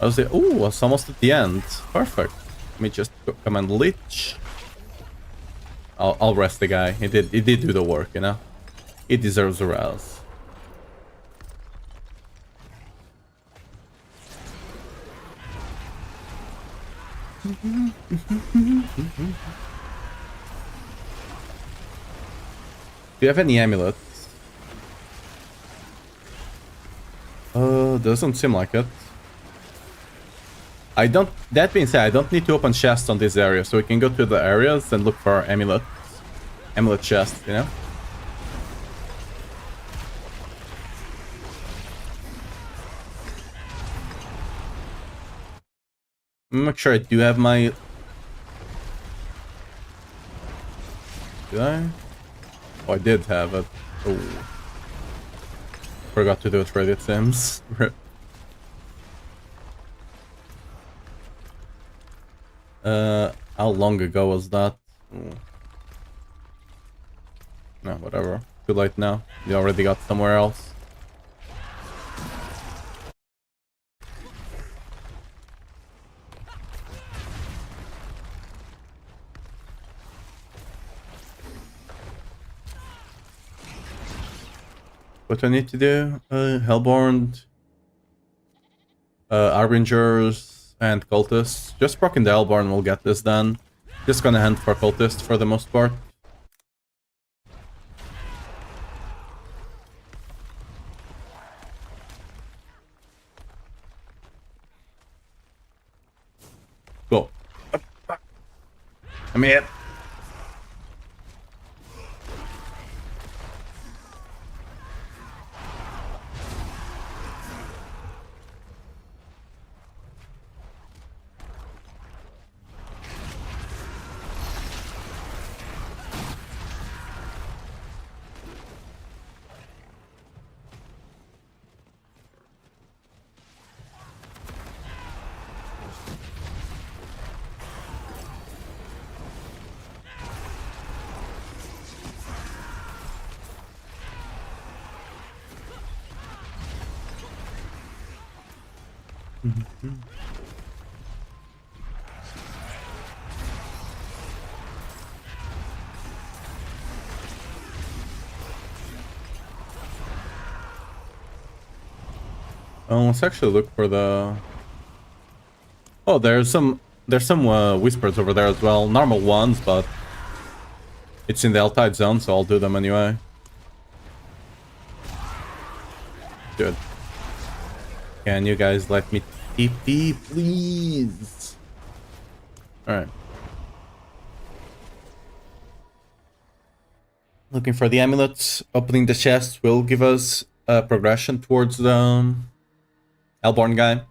I was there. Ooh, it's almost at the end. Perfect. Let me just command Lich. I'll rest the guy. He did do the work, you know? He deserves a rouse. Do you have any amulets? Doesn't seem like it. I don't. That being said, I don't need to open chests on this area, so we can go to the areas and look for amulets. Amulet chests, you know? Make sure I do have my... Did I? Oh, I did have it. Oh. Forgot to do it right, it seems. How long ago was that? Ooh. No, whatever. Too late now. You already got somewhere else. What do I need to do? Hellborn, Harbingers, and Cultists. Just proccing the Hellborn will get this done. Just gonna hunt for Cultists for the most part. Go. I'm here. Let's actually look for the... Oh, there's some whispers over there as well. Normal ones, but it's in the L-tide zone, so I'll do them anyway. Good. Can you guys let me TP, please? Alright. Looking for the amulets. Opening the chest will give us a progression towards the Hellborn guy.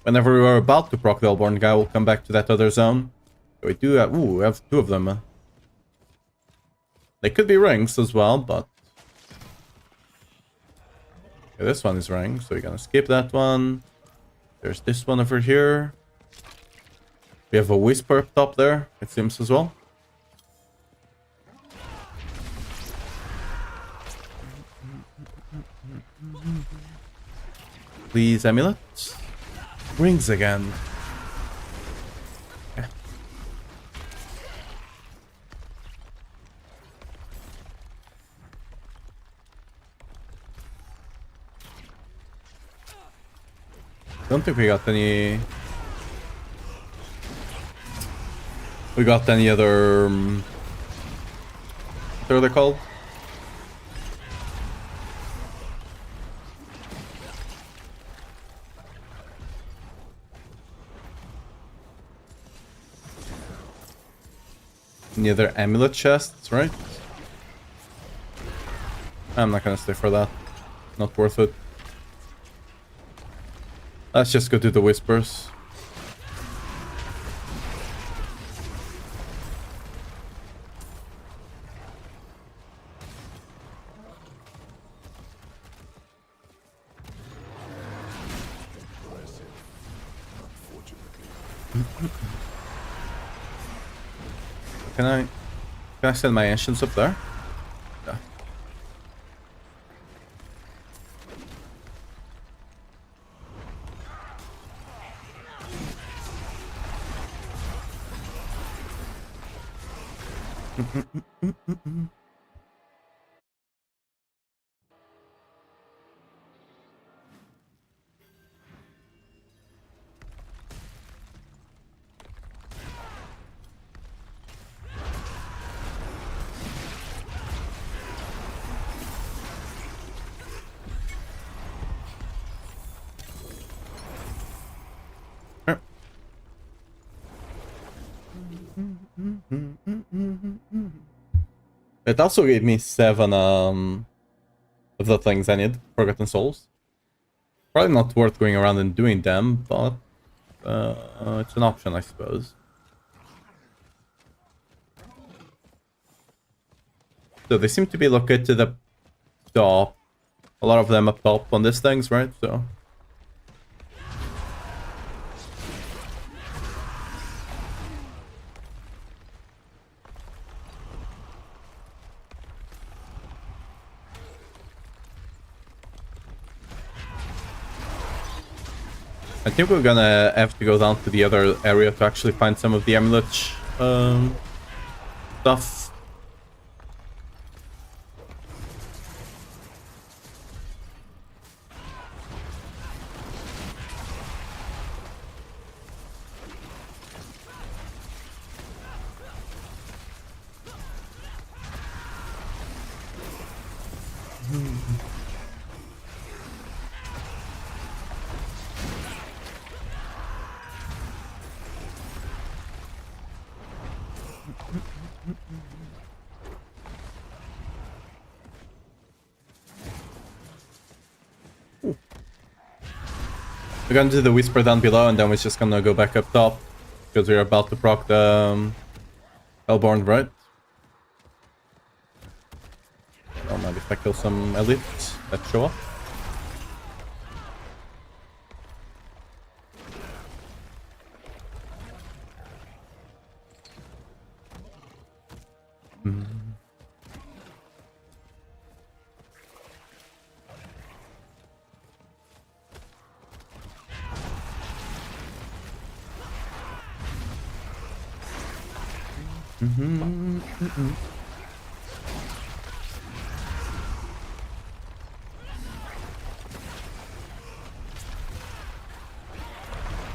Whenever we are about to proc the Hellborn guy, we'll come back to that other zone. We do have... Ooh, we have two of them. They could be rings as well, but... Okay, this one is ring, so we're gonna skip that one. There's this one over here. We have a whisper up top there, it seems as well. Please, amulets. Rings again. Okay. Don't think we got any... We got any other... what are they called? Any other amulet chests, right? I'm not gonna stay for that. Not worth it. Let's just go to the whispers. Can I send my ancients up there? Yeah. It also gave me 7 of the things I need, Forgotten Souls. Probably not worth going around and doing them, but it's an option, I suppose. So they seem to be located up top. A lot of them up top on these things, right? So I think we're gonna have to go down to the other area to actually find some of the amulet stuff. We're gonna do the whisper down below, and then we're just gonna go back up top because we're about to proc the Hellborn, right? Oh, maybe if I kill some elites that show up.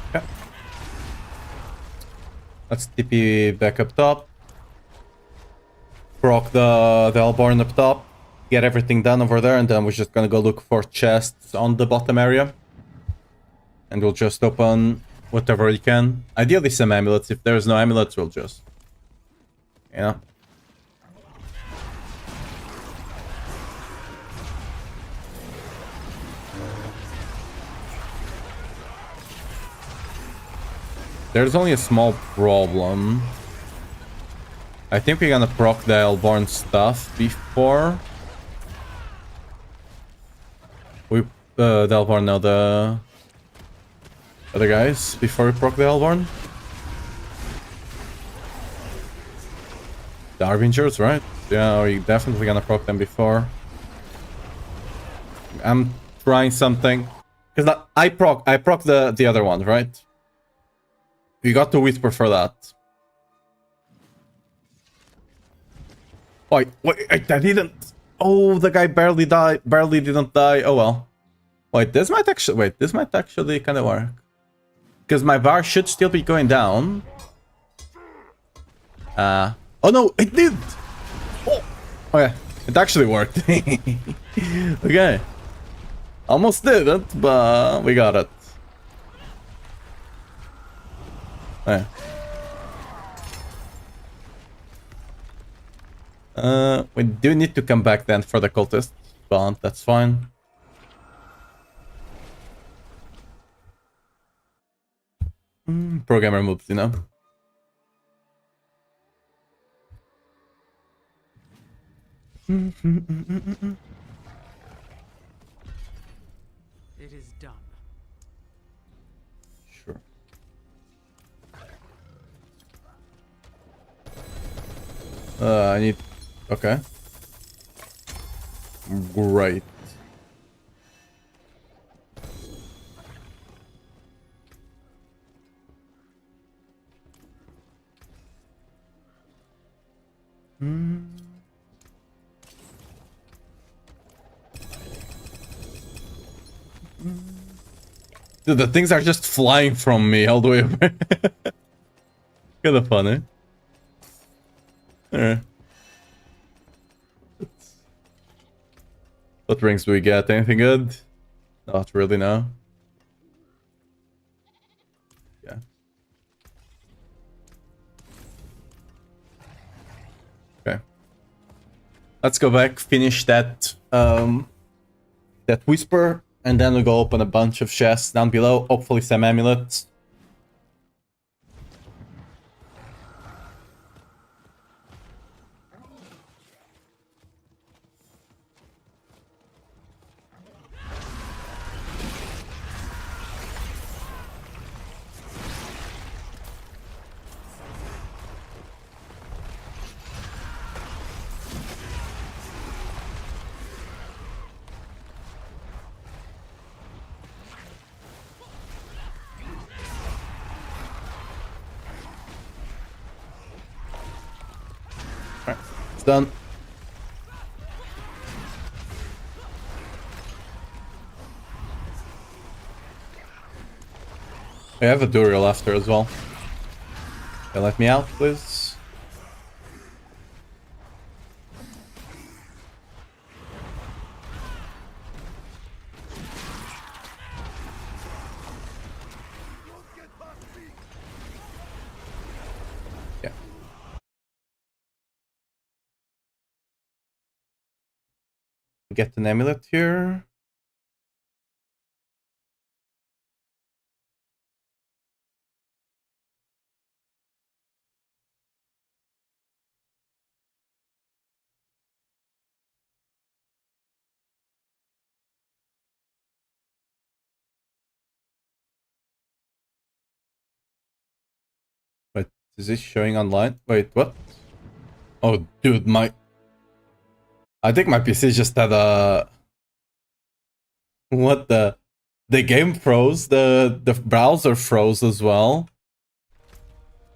Okay. Let's TP back up top. Proc the Hellborn up top. Get everything done over there, and then we're just gonna go look for chests on the bottom area. And we'll just open whatever we can. Ideally some amulets. If there's no amulets, we'll just... You know? There's only a small problem. I think we're gonna proc the Hellborn stuff before... We... the Hellborn, no, the... other guys, before we proc the Hellborn. The Harbingers, right? Yeah, we're definitely gonna proc them before. I'm trying something. Because I proc the other one, right? We got to whisper for that. Wait, I didn't... Oh, the guy barely died. Barely didn't die. Oh well. Wait, this might actually kind of work. Because my bar should still be going down. Oh no, it did! Oh, okay, it actually worked. Okay. Almost didn't, but we got it. Okay. We do need to come back then for the cultist, but that's fine. Programmer moves, you know. It is done. Sure. I need... Okay. Great. Dude, the things are just flying from me all the way over. Kinda funny. Yeah. What rings do we get? Anything good? Not really, no. Yeah. Okay. Let's go back, finish that that whisper, and then we'll go open a bunch of chests down below. Hopefully some amulets. Alright, it's done. I have a Duriel after as well. Okay, let me out, please. Yeah. Get an amulet here. Wait, is this showing online? Wait, what? Oh, dude, I think my PC just had a... What the... The game froze, the browser froze as well.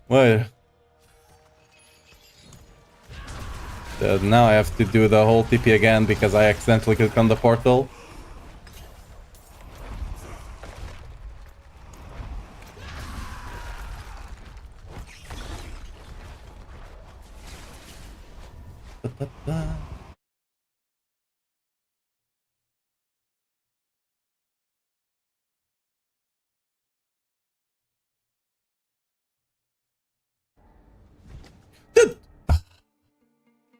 Wait. Now I have to do the whole TP again because I accidentally clicked on the portal. Dude!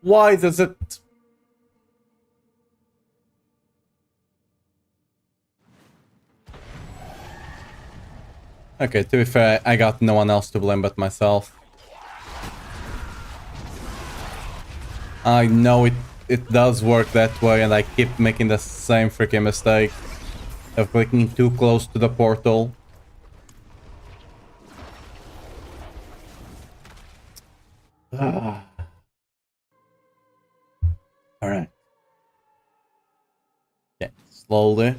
Why does it... Okay, to be fair, I got no one else to blame but myself. I know it does work that way, and I keep making the same freaking mistake of clicking too close to the portal. Alright. Okay, slowly.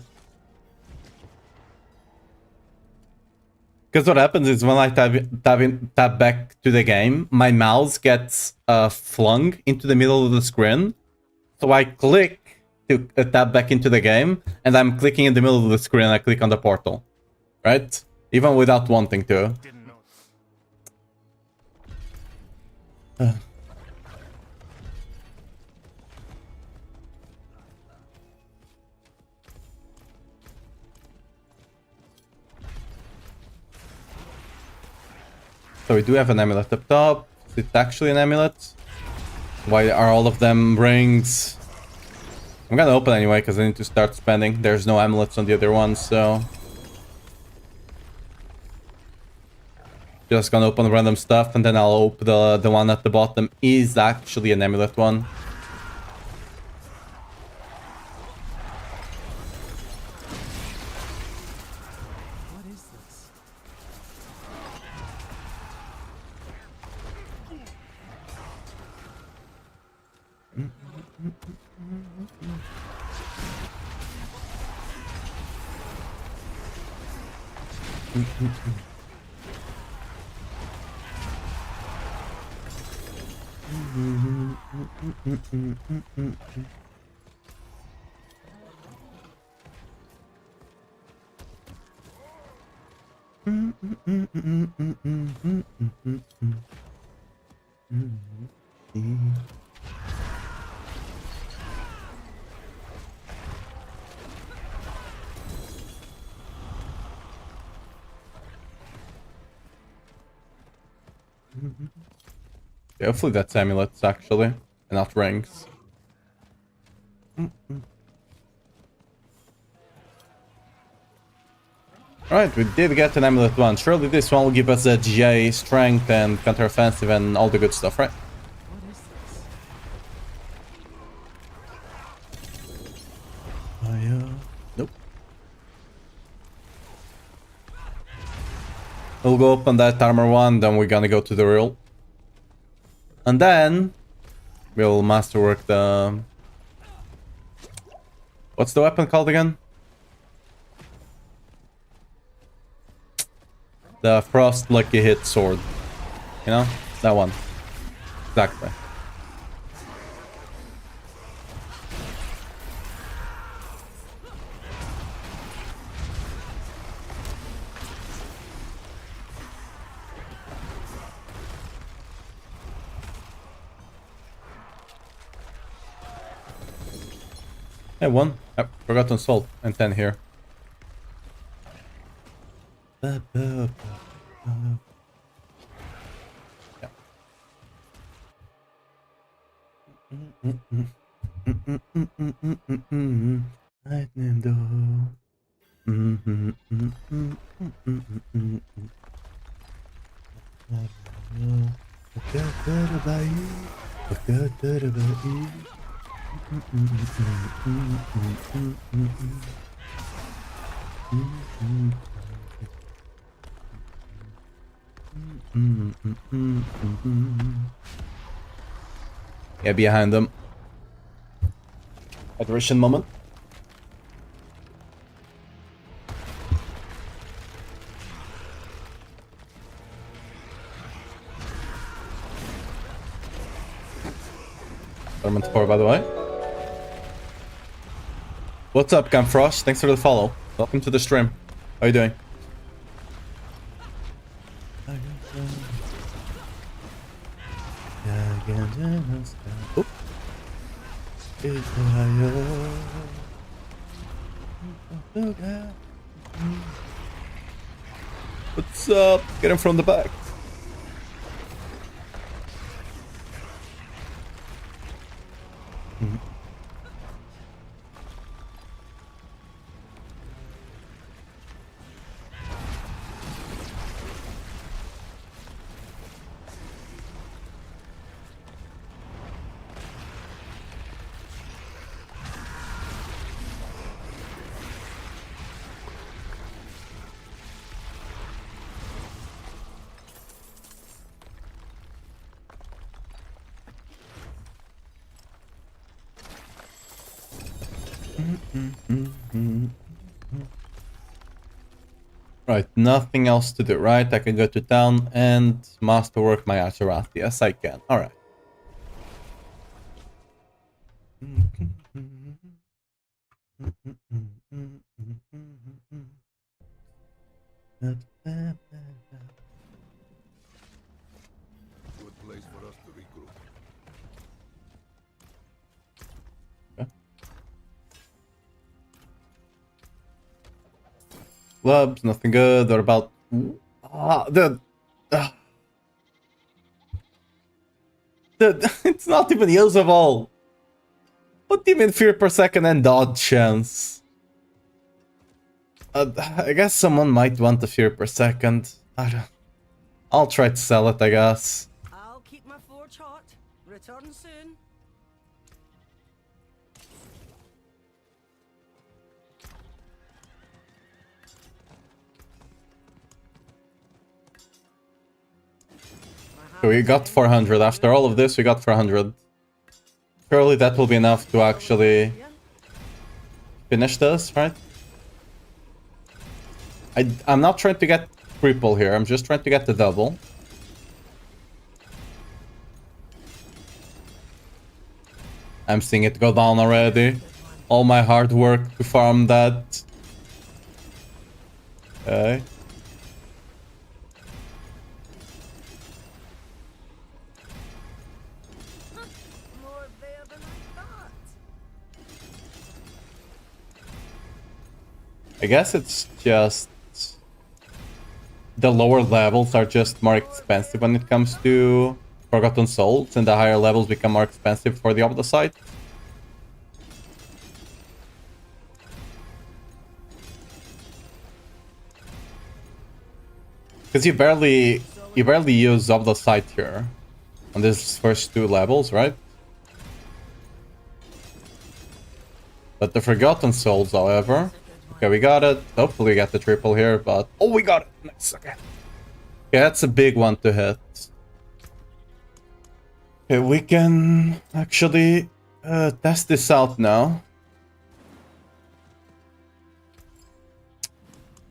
Because what happens is when I tap back to the game, my mouse gets flung into the middle of the screen. So I click to tap back into the game, and I'm clicking in the middle of the screen, and I click on the portal. Right? Even without wanting to. So we do have an amulet up top. Is it actually an amulet? Why are all of them rings? I'm gonna open anyway because I need to start spending. There's no amulets on the other ones, so... Just gonna open random stuff, and then I'll open the one at the bottom is actually an amulet one. What is this? Yeah, hopefully that's amulets actually, and not rings. Alright, we did get an amulet one. Surely this one will give us a GA, strength, and counter-offensive, and all the good stuff, right? What is this? Nope. We'll go open that armor one, then we're gonna go to the real. And then we'll masterwork the... What's the weapon called again? The Frost Lucky Hit Sword. You know? That one. Exactly. Hey, 1. Yep, forgotten salt. And 10 here. Yeah. Lightning door. Yeah, behind them. Adoration moment. Element 4, by the way. What's up, Camfrost? Thanks for the follow. Welcome to the stream. How are you doing? Oop. What's up? Get him from the back. Right, nothing else to do, right? I can go to town and masterwork my Asherath. Yes, I can. Alright. Good place for us to regroup. Gloves, nothing good. They're about... it's not even usable. What do you mean fear per second and dodge chance? I guess someone might want the fear per second. I'll try to sell it, I guess. I'll keep my forge hot. Return soon. So we got 400. After all of this, we got 400. Surely that will be enough to actually finish this, right? I'm not trying to get triple here. I'm just trying to get the double. I'm seeing it go down already. All my hard work to farm that. Okay. I guess it's just the lower levels are just more expensive when it comes to Forgotten Souls, and the higher levels become more expensive for the other side. Because you barely use Obla Sight here on these first two levels, right? But the Forgotten Souls, however. Okay, we got it. Hopefully we get the triple here, but... Oh, we got it! Nice, okay. Okay, that's a big one to hit. Okay, we can actually test this out now.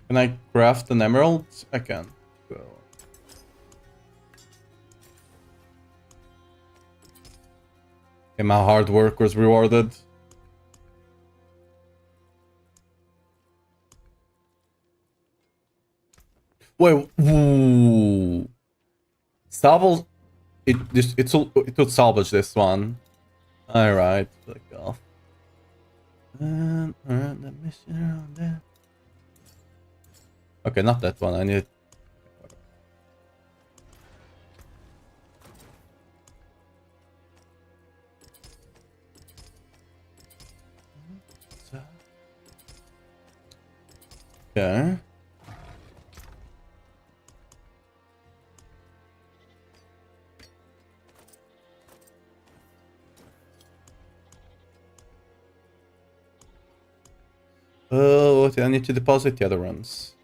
Can I craft an emerald? I can. Go. Okay, my hard work was rewarded. Wait, ooh. Salvage. It would salvage this one. Alright, click off. And alright, the mission around there. Okay, not that one. I need. Okay. Oh, I need to deposit the other ones.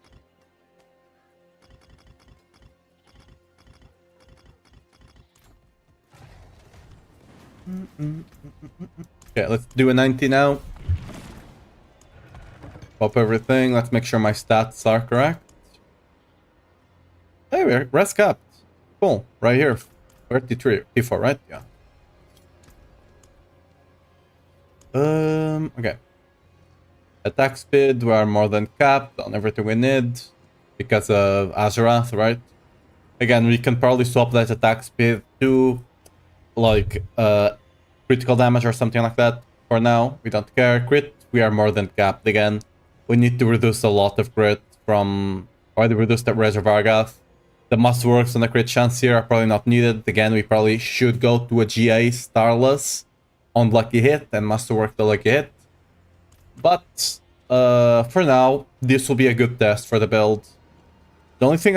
Okay, let's do a 90 now. Pop everything. Let's make sure my stats are correct. Hey, we're rest capped. Cool. Right here. 33. P4, right? Yeah. Okay. Attack speed, we are more than capped on everything we need because of Azurath, right? Again, we can probably swap that attack speed to like critical damage or something like that. For now, we don't care. Crit, we are more than capped again. We need to reduce a lot of crit from already reduced at Reservoir Gath. The Masterworks and the crit chance here are probably not needed. Again, we probably should go to a GA Starless on Lucky Hit and Masterwork the Lucky Hit. But for now, this will be a good test for the build. The only thing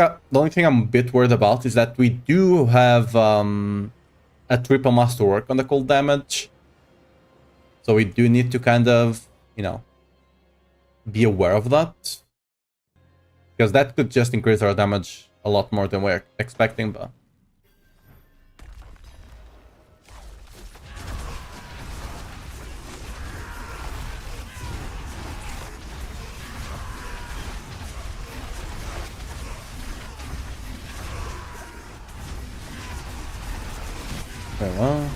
I'm a bit worried about is that we do have a triple Masterwork on the cold damage, so we do need to kind of, you know, be aware of that, because that could just increase our damage a lot more than we're expecting. But very well.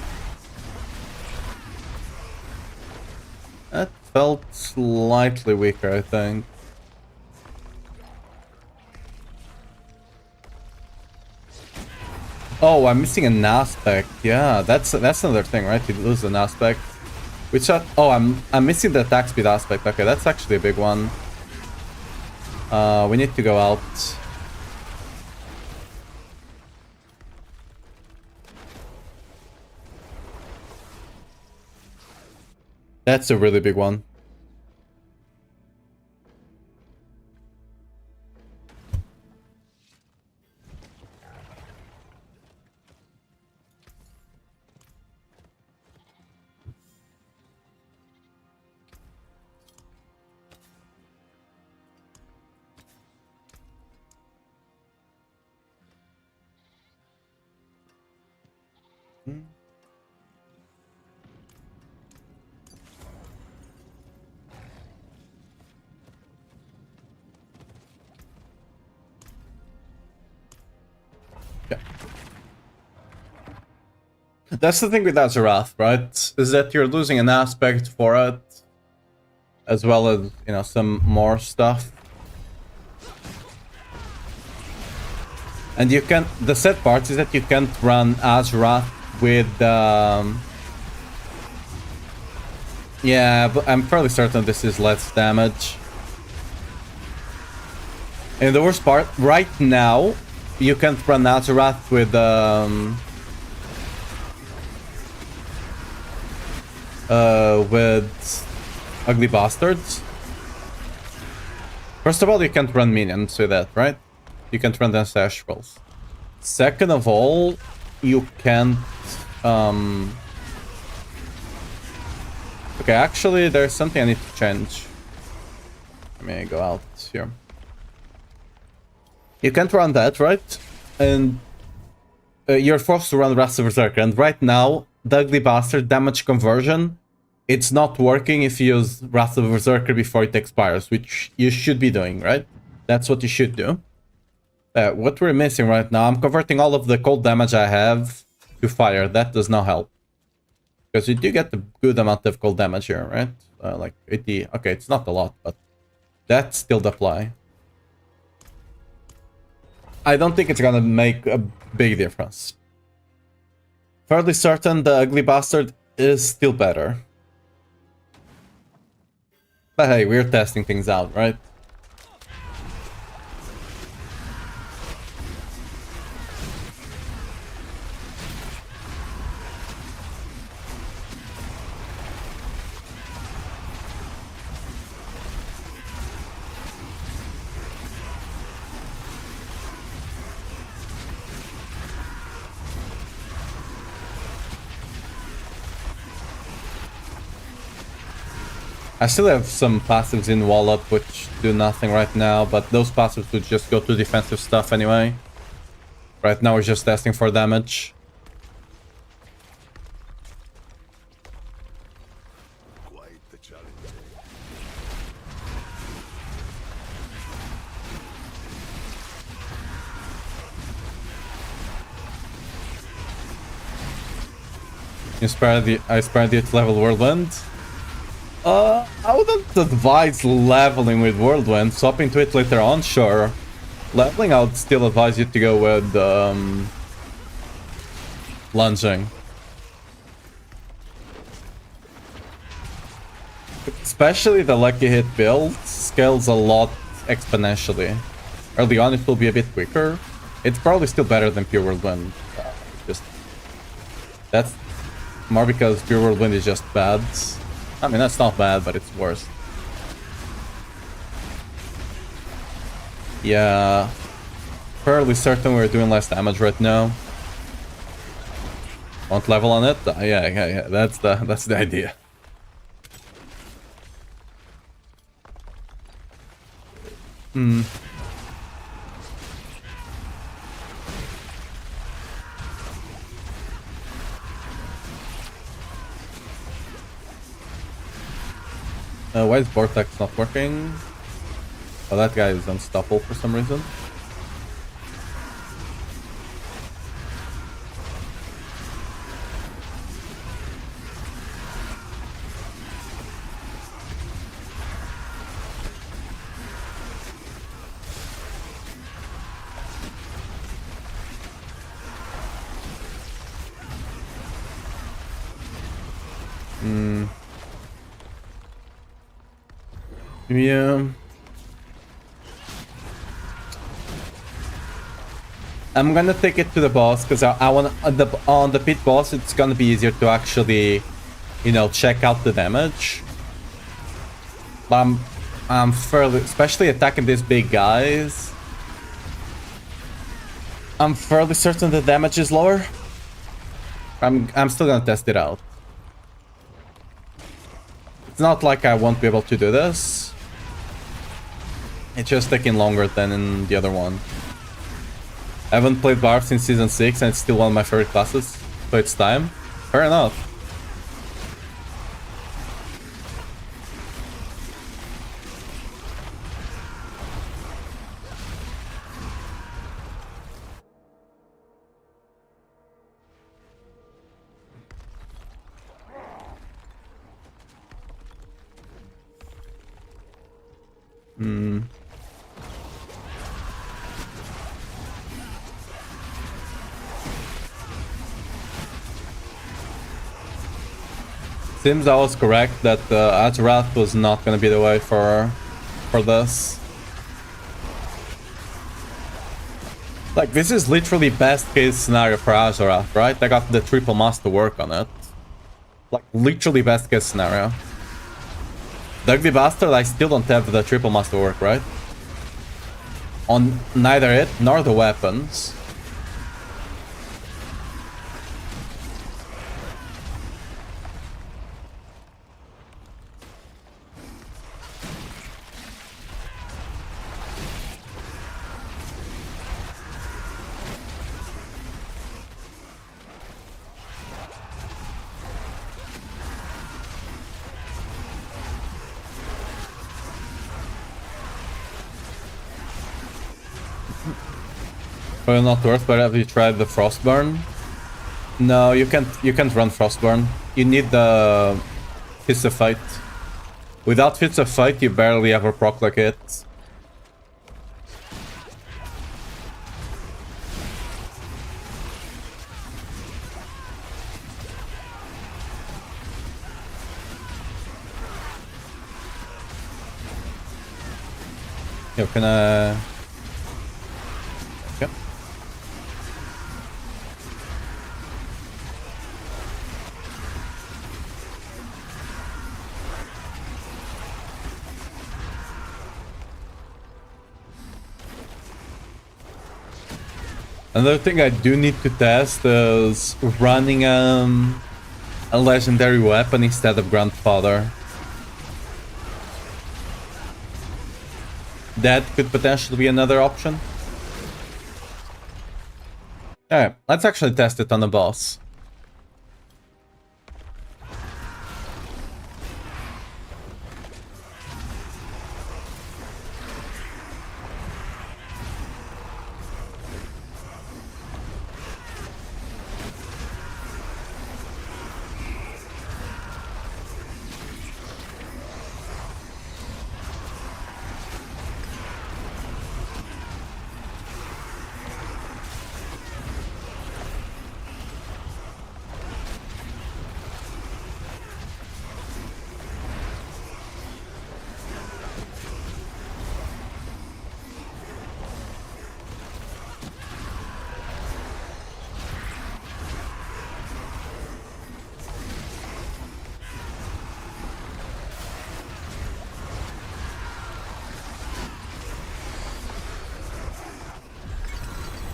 That felt slightly weaker, I think. Oh, I'm missing an aspect. Yeah, that's another thing, right? You lose an aspect. Which oh, I'm missing the attack speed aspect. Okay, that's actually a big one. We need to go out. That's a really big one. Yeah. That's the thing with Azurath, right? Is that you're losing an aspect for it, as well as, you know, some more stuff. And you can. The sad part is that you can't run Azurath with. Yeah, but I'm fairly certain this is less damage. And the worst part, right now, you can't run Azurath with Ugly Bastards. First of all, you can't run minions with that, right? You can't run the Ancestrals. Second of all, you can't... Okay, actually, there's something I need to change. Let me go out here. You can't run that, right? And you're forced to run Wrath of Berserker. And right now, the Ugly Bastard damage conversion, it's not working if you use Wrath of Berserker before it expires, which you should be doing, right? That's what you should do. What we're missing right now, I'm converting all of the cold damage I have to fire. That does not help. Because you do get a good amount of cold damage here, right? Like 80... Okay, it's not a lot, but that's still the apply. I don't think it's gonna make a big difference. Fairly certain the Ugly Bastard is still better. But hey, we're testing things out, right? I still have some passives in Wallop which do nothing right now, but those passives would just go to defensive stuff anyway. Right now we're just testing for damage. Quite the challenge. I spared the 8th level Whirlwind. I wouldn't advise leveling with Whirlwind. Swapping to it later on, sure. Leveling, I would still advise you to go with lunging. Especially the lucky hit build scales a lot exponentially. Early on, it will be a bit quicker. It's probably still better than pure Whirlwind. Just that's more because pure Whirlwind is just bad. I mean, that's not bad, but it's worse. Yeah. Fairly certain we're doing less damage right now. Want level on it? Yeah. That's the idea. Why is Vortex not working? Oh, that guy is unstoppable for some reason. Yeah. I'm gonna take it to the boss because I want on the pit boss. It's gonna be easier to actually, you know, check out the damage. But I'm fairly, especially attacking these big guys. I'm fairly certain the damage is lower. I'm still gonna test it out. It's not like I won't be able to do this. It's just taking longer than in the other one. I haven't played Barb since Season 6 and it's still one of my favorite classes. So it's time. Fair enough. Seems I was correct that Azurath was not going to be the way for this. Like, this is literally best case scenario for Azeroth, right? I got the triple mass to work on it. Like, literally best case scenario. The Ugly Bastard, I still don't have the triple mass to work, right? On neither it nor the weapons. Probably not worth, but have you tried the Frostburn? No, you can't run Frostburn. You need the Fist of Fight. Without Fist of Fight, you barely ever proc like it. Yo, can I... Yep. Another thing I do need to test is running a legendary weapon instead of Grandfather. That could potentially be another option. Alright, let's actually test it on the boss.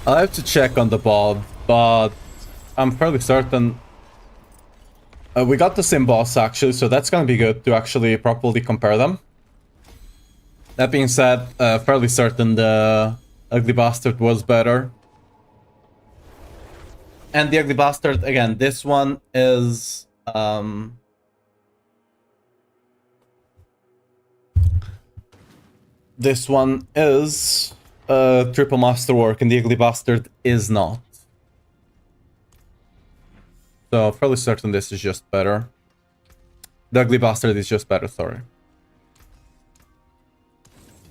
I'll have to check on the Bob, but I'm fairly certain we got the same boss actually, so that's gonna be good to actually properly compare them. That being said, fairly certain the Ugly Bastard was better. And the Ugly Bastard, again, this one is... this one is triple masterwork, and the Ugly Bastard is not. So, fairly certain this is just better. The Ugly Bastard is just better, sorry.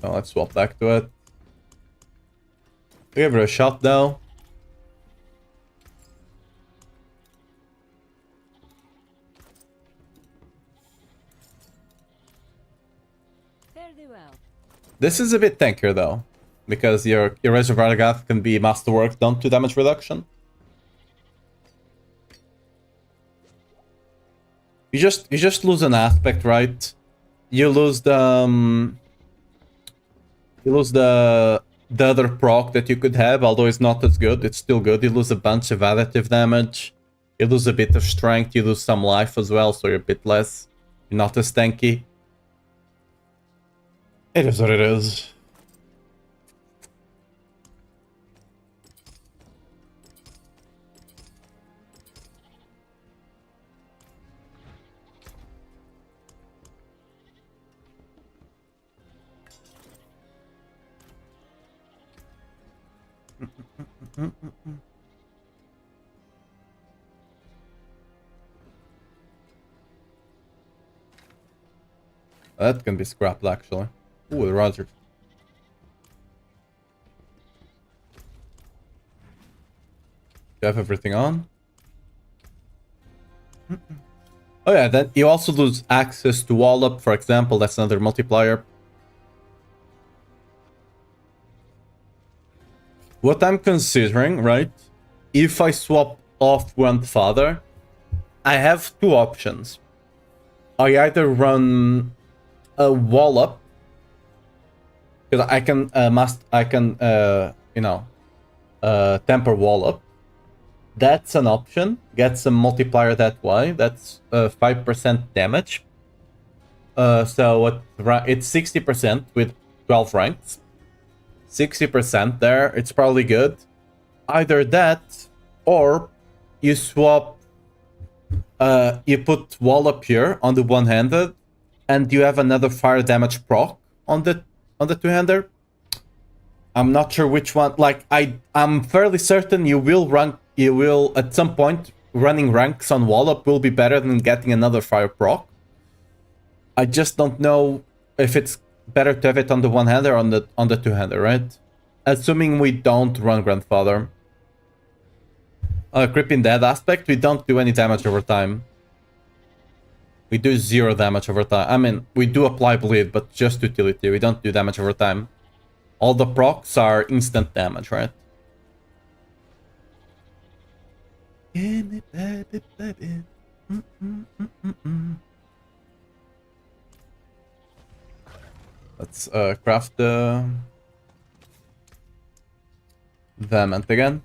So, let's swap back to it. Give it a shot, though. Fairly well. This is a bit tankier, though. Because your Reservoir Gath can be masterwork down to damage reduction. You just lose an aspect, right? You lose the the other proc that you could have, although it's not as good. It's still good. You lose a bunch of additive damage. You lose a bit of strength. You lose some life as well, so you're a bit less. You're not as tanky. It is what it is. That can be scrapped, actually. Ooh, the rods are... You have everything on? Oh yeah, then you also lose access to Wallop, for example. That's another multiplier. What I'm considering, right? If I swap off Grandfather, I have two options. I either run a Wallop, because I can temper Wallop. That's an option. Get some multiplier that way. That's 5% damage. So it's 60% with 12 ranks. 60% there. It's probably good. Either that, or you swap. You put Wallop here on the one-handed, and you have another fire damage proc on the two-hander. I'm not sure which one. Like I'm fairly certain you will at some point running ranks on Wallop will be better than getting another fire proc. I just don't know if it's better to have it on the one-hander or on the two-hander, right? Assuming we don't run Grandfather. Creeping Dead aspect, we don't do any damage over time. We do 0 damage over time. I mean, we do apply bleed, but just utility. We don't do damage over time. All the procs are instant damage, right? Give me baby, baby. Let's craft the Vehement again.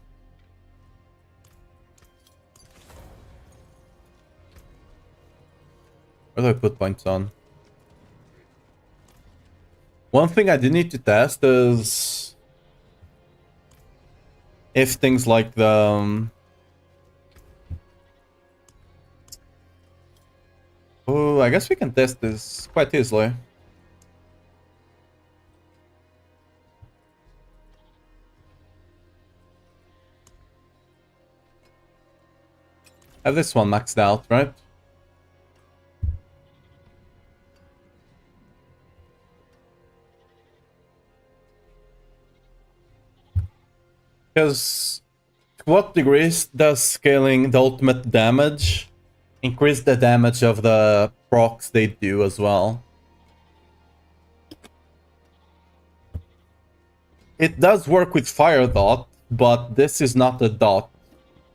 Where do I put points on? One thing I do need to test is if things like the oh, I guess we can test this quite easily. Have this one maxed out, right? Because to what degrees does scaling the ultimate damage increase the damage of the procs they do as well? It does work with Fire Dot, but this is not a dot.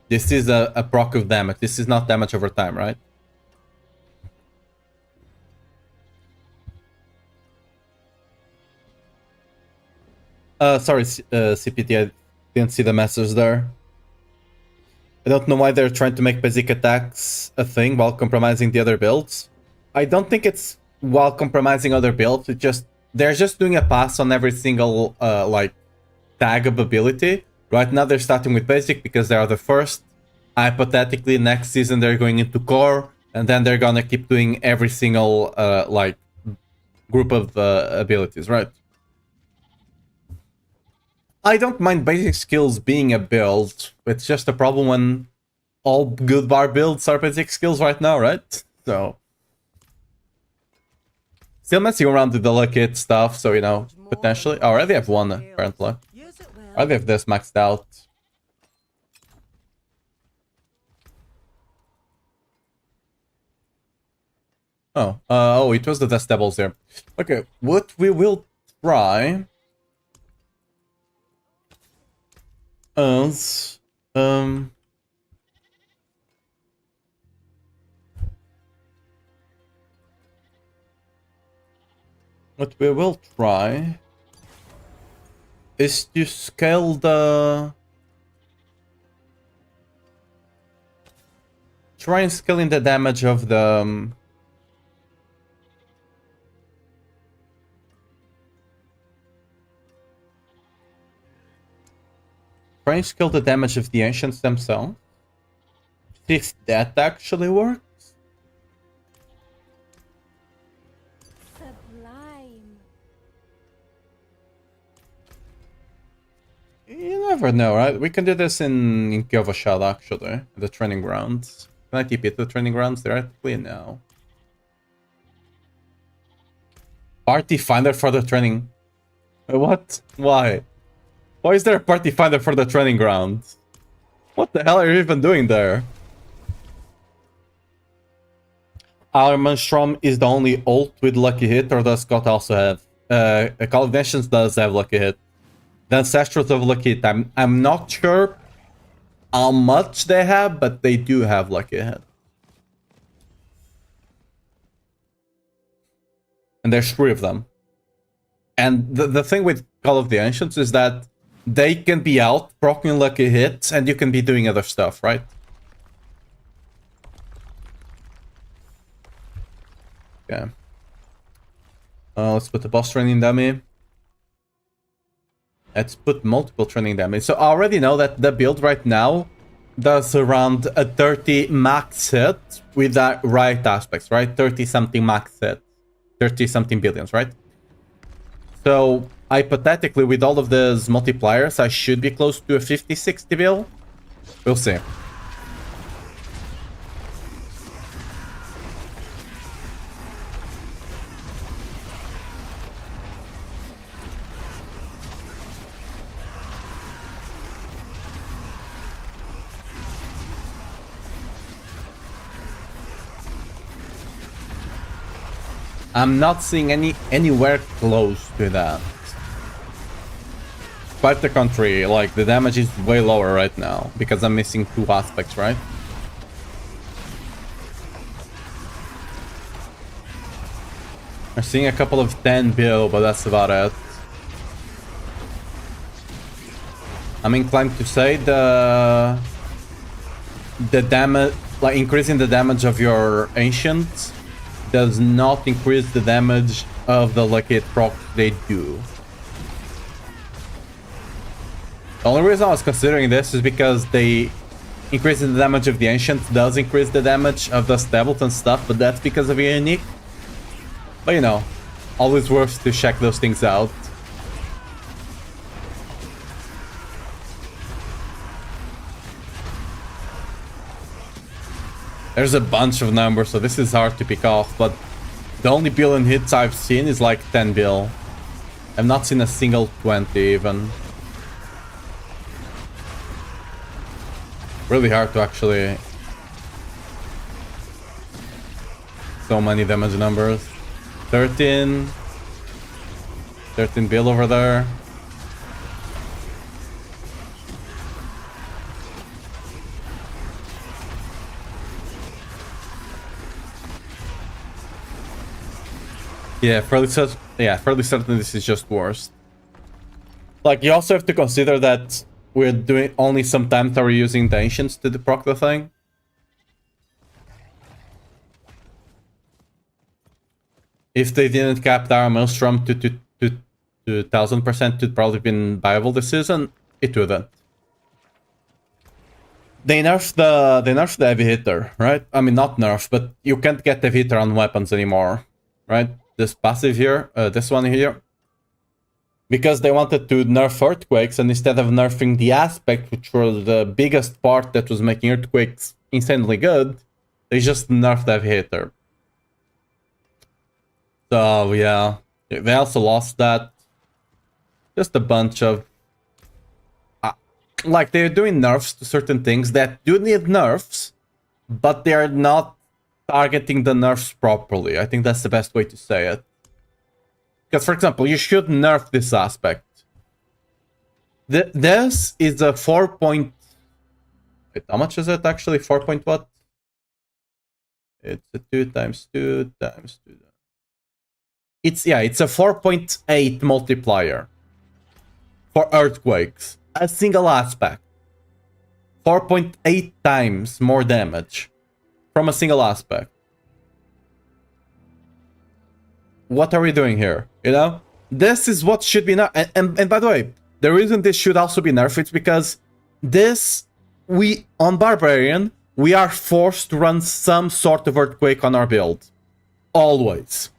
This is a proc of damage. This is not damage over time, right? Sorry, CPT, I didn't see the message there. I don't know why they're trying to make basic attacks a thing while compromising the other builds. I don't think it's while compromising other builds. They're just doing a pass on every single like tag of ability. Right now they're starting with basic because they are the first. Hypothetically, next season they're going into core, and then they're gonna keep doing every single like group of abilities, right? I don't mind basic skills being a build. It's just a problem when all good bar builds are basic skills right now, right? So still messing around with the lucky hit stuff, so you know, potentially. I already have one apparently. I already have this maxed out. Oh, it was the Death Devils here. Okay, what we will try is what we will try is to scale the try and scaling the damage of the try and scale the damage of the ancients themselves. See if that actually works. Sublime. You never know, right? We can do this in Kyovashad actually, the training grounds. Can I TP to the training grounds theoretically? No. Party finder for the training. What? Why? Why is there a party finder for the training ground? What the hell are you even doing there? Armenstrom is the only ult with lucky hit, or does Scott also have? Call of Nations does have lucky hit. The Ancestrals of Lucky Hit. I'm not sure how much they have, but they do have Lucky Hit. And there's 3 of them. And the thing with Call of the Ancients is that they can be out proccing Lucky Hits, and you can be doing other stuff, right? Okay. Let's put the boss training dummy. Let's put multiple training dummy. So I already know that the build right now does around a 30 max hit with the right aspects, right? 30 something max hit. 30 something billions, right? So hypothetically, with all of these multipliers, I should be close to a 50-60 bill. We'll see. I'm not seeing anywhere close to that. Quite the contrary, like the damage is way lower right now because I'm missing 2 aspects, right? I'm seeing a couple of 10 bill, but that's about it. I'm inclined to say the damage, like increasing the damage of your ancients does not increase the damage of the Lucky Hit proc they do. The only reason I was considering this is because they increasing the damage of the ancients does increase the damage of the stables and stuff, but that's because of a unique. But you know, always worth to check those things out. There's a bunch of numbers, so this is hard to pick off, but the only billion hits I've seen is like 10 bill. I've not seen a single 20 even. Really hard to actually... So many damage numbers. 13 bill over there. Yeah, fairly certain this is just worse. Like, you also have to consider that we're doing only sometimes are we using the ancients to proc the thing. If they didn't cap our Maelstrom to 1000%, it'd probably been viable this season. It wouldn't. They nerfed the heavy hitter, right? I mean, not nerf, but you can't get heavy hitter on weapons anymore, right? This passive here, this one here, because they wanted to nerf earthquakes, and instead of nerfing the aspect, which was the biggest part that was making earthquakes insanely good, they just nerfed the heavy hitter. So yeah, they also lost that. Just a bunch of like, they're doing nerfs to certain things that do need nerfs, but they are not targeting the nerfs properly. I think that's the best way to say it. Because, for example, you should nerf this aspect. This is a 4 point... Wait, how much is it actually? 4 point what? It's a 2 times 2 times 2. It's a 4.8 multiplier for earthquakes. A single aspect. 4.8 times more damage from a single aspect. What are we doing here? You know? This is what should be nerfed. And by the way, the reason this should also be nerfed is because this, on Barbarian, we are forced to run some sort of earthquake on our build. Always.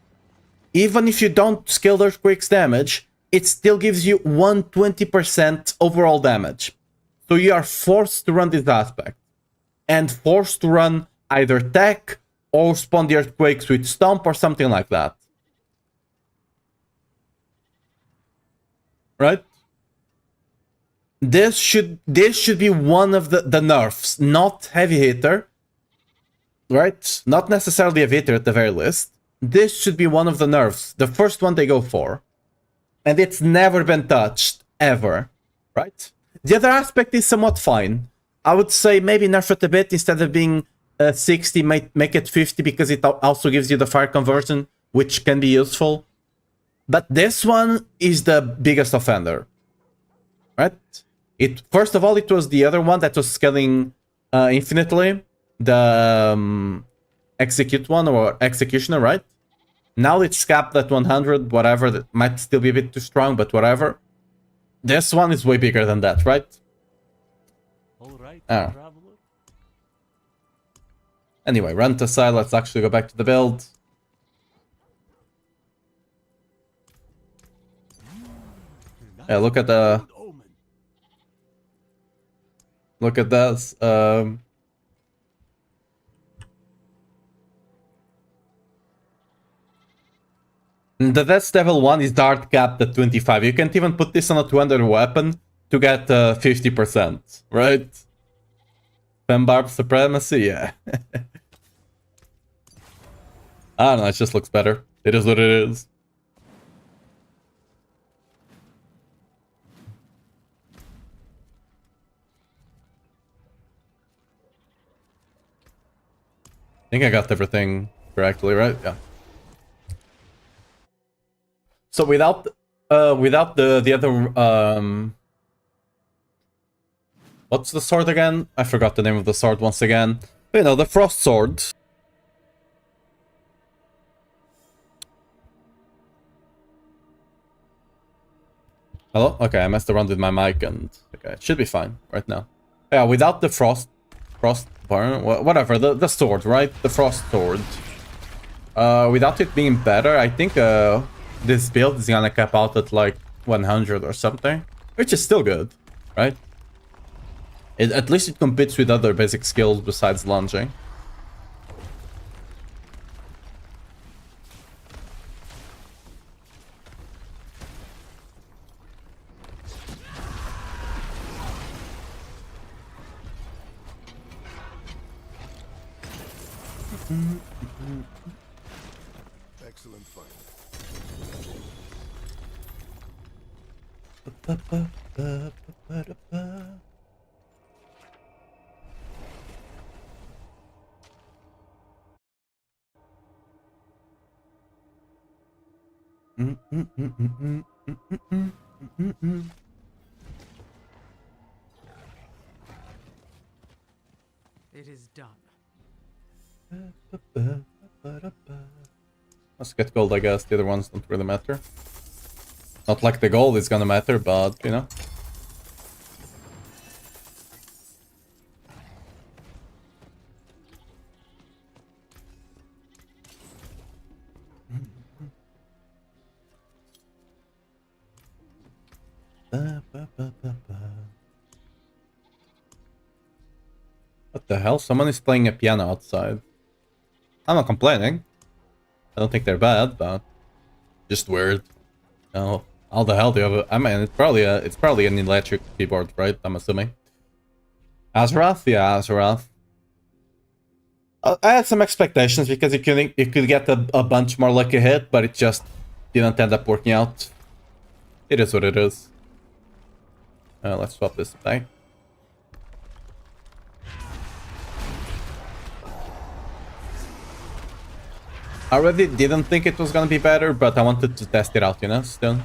Even if you don't scale the earthquake's damage, it still gives you 120% overall damage. So you are forced to run this aspect. And forced to run either tech or spawn the earthquakes with stomp or something like that. Right? This should be one of the nerfs, not heavy hitter. Right? Not necessarily a hitter at the very least. This should be one of the nerfs, the first one they go for. And it's never been touched, ever, right? The other aspect is somewhat fine. I would say maybe nerf it a bit. Instead of being 60, make it 50, because it also gives you the fire conversion, which can be useful. But this one is the biggest offender, right? First of all, it was the other one that was scaling infinitely, the execute one, or executioner, right? Now it's capped at 100, whatever. That might still be a bit too strong, but whatever. This one is way bigger than that, right? All right, Ah. traveler. Anyway, run to side. Let's actually go back to the build. Yeah, look at the... Good omen. Look at this. The Death Devil one is dart capped at 25. You can't even put this on a 200 weapon to get 50%, right? Whirlwind Barb supremacy, yeah. I don't know, it just looks better. It is what it is. I think I got everything correctly, right? Yeah. So without the other what's the sword again? I forgot the name of the sword once again. But, you know, the frost sword. Hello? Okay, I messed around with my mic and okay, it should be fine right now. Yeah, without the frost burn, whatever, the sword, right? The frost sword. Without it being better, I think this build is gonna cap out at like 100 or something, which is still good, right? At least it competes with other basic skills besides lunging. Excellent fight. It is done. Let's get gold, I guess. The other ones don't really matter. Not like the gold is gonna matter, but, you know. What the hell? Someone is playing a piano outside. I'm not complaining. I don't think they're bad, but just weird. No, how the hell do you have I mean, it's probably an electric keyboard, right? I'm assuming. Azarath? Yeah, Azarath. I had some expectations because you could get a bunch more lucky hit, but it just didn't end up working out. It is what it is. Let's swap this back. I already didn't think it was gonna be better, but I wanted to test it out, you know, still.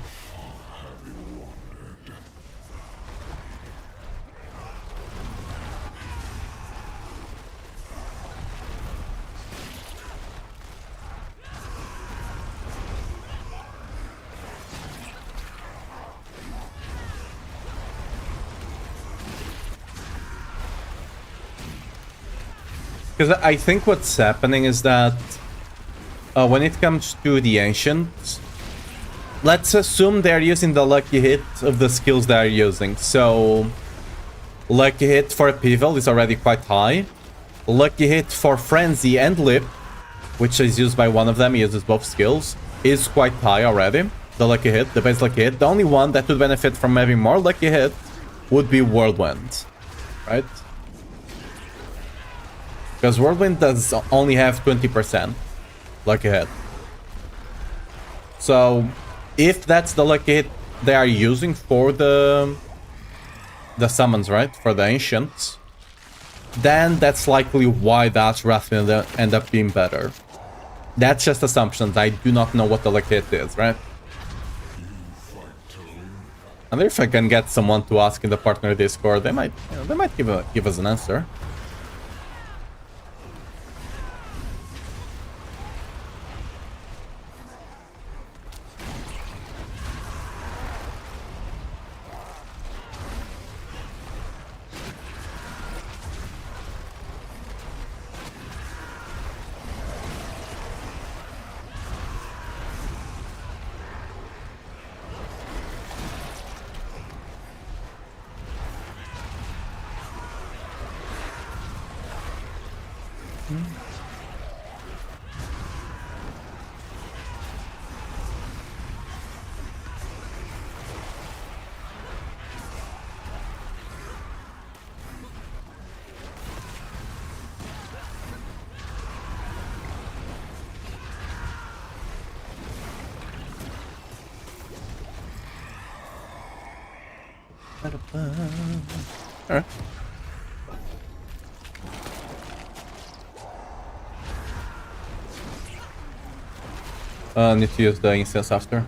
Because I think what's happening is that when it comes to the Ancients, let's assume they're using the lucky hit of the skills they're using. So, lucky hit for Upheaval is already quite high. Lucky hit for Frenzy and Lip, which is used by one of them, uses both skills, is quite high already. The lucky hit, the base lucky hit. The only one that would benefit from having more lucky hit would be Whirlwind, right? Because Whirlwind does only have 20% lucky hit. So, if that's the lucky hit they are using for the summons, right? For the ancients, then that's likely why that Wrath will end up being better. That's just assumptions. I do not know what the hit is, right? I wonder if I can get someone to ask in the partner Discord. They might, they might give us an answer. Alright. Need to use the incense after.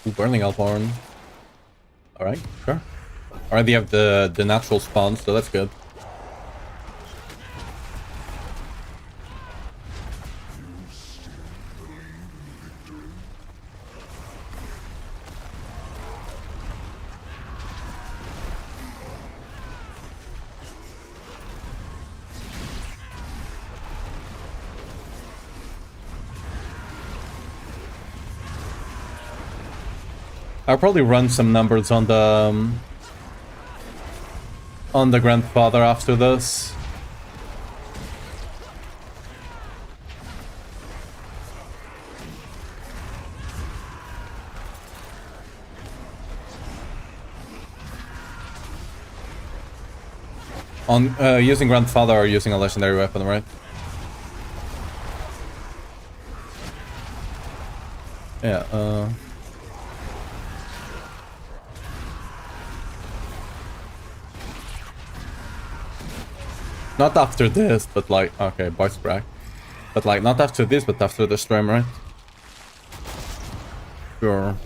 Ooh, Burning Althorn. Alright, sure. Already have the natural spawn, so that's good. I'll probably run some numbers on the grandfather after this. On using grandfather or using a legendary weapon, right? Yeah. Not after this, but like, okay, voice crack. But like, not after this, but after the stream, right? Sure.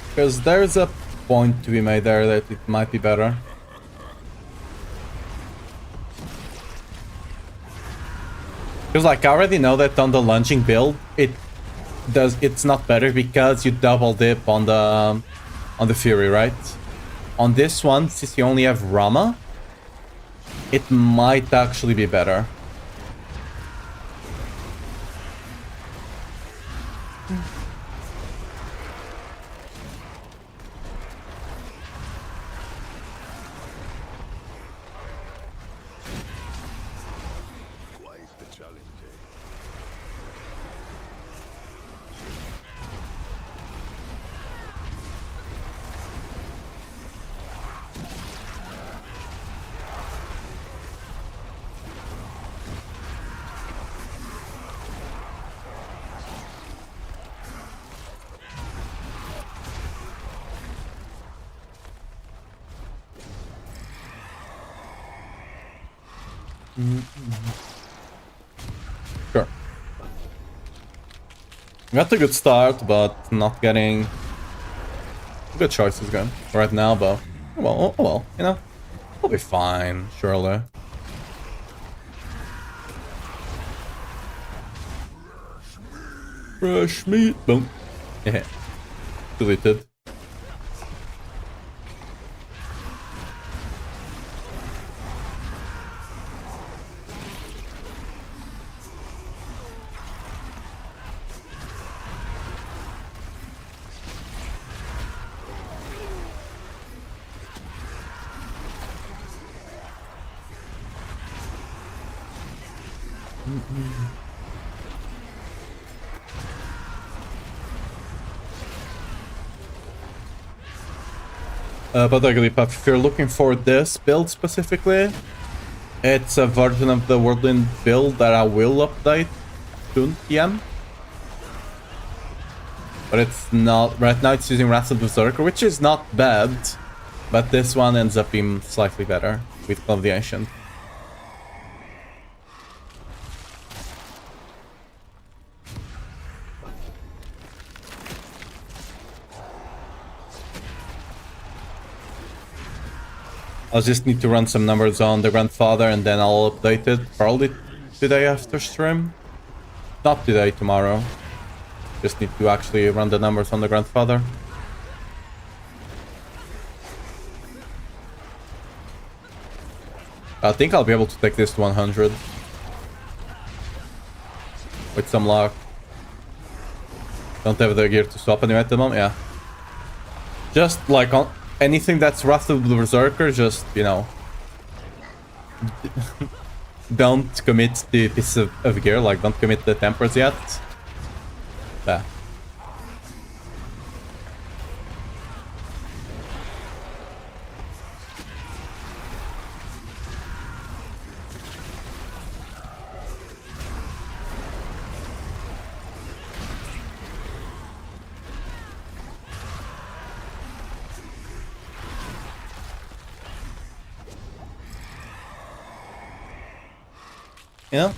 Because there's a point to be made there that it might be better. Because like, I already know that on the launching build, it's not better because you double dip on the Fury, right? On this one, since you only have Rama, it might actually be better. Quite the challenge, eh? Sure. Got a good start, but not getting good choices going right now, but well, you know, we'll be fine, surely. Fresh meat, boom. Yeah. Deleted. But ugly puff, if you're looking for this build specifically, it's a version of the Whirlwind build that I will update soon, PM. But it's not, right now it's using Wrath of the Berserker, which is not bad, but this one ends up being slightly better with Club of the Ancient. I'll just need to run some numbers on the Grandfather and then I'll update it probably today after stream. Not today, tomorrow. Just need to actually run the numbers on the Grandfather. I think I'll be able to take this to 100. With some luck. Don't have the gear to swap anyway at the moment, yeah. Just like on anything that's Wrath of the Berserker, just, you know, don't commit the piece of gear, like don't commit the tempers yet. Yeah. Yeah.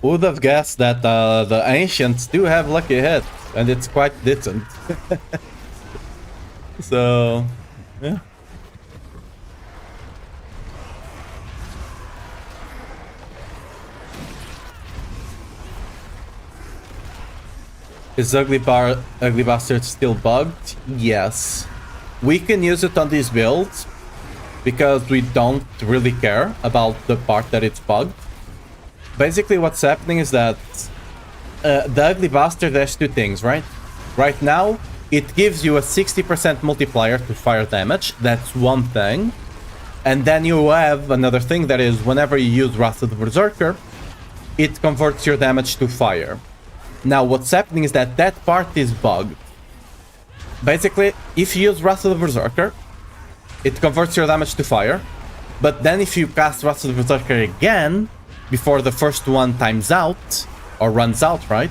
Who would have guessed that the Ancients do have lucky hits, and it's quite decent. So, yeah. Is Ugly Bastard still bugged? Yes. We can use it on these builds because we don't really care about the part that it's bugged. Basically, what's happening is that the Ugly Bastard has two things, right? Right now, it gives you a 60% multiplier to fire damage. That's one thing. And then you have another thing that is whenever you use Wrath of the Berserker, it converts your damage to fire. Now, what's happening is that that part is bugged. Basically, if you use Wrath of the Berserker, it converts your damage to fire. But then if you cast Wrath of the Berserker again, before the first one times out, or runs out, right?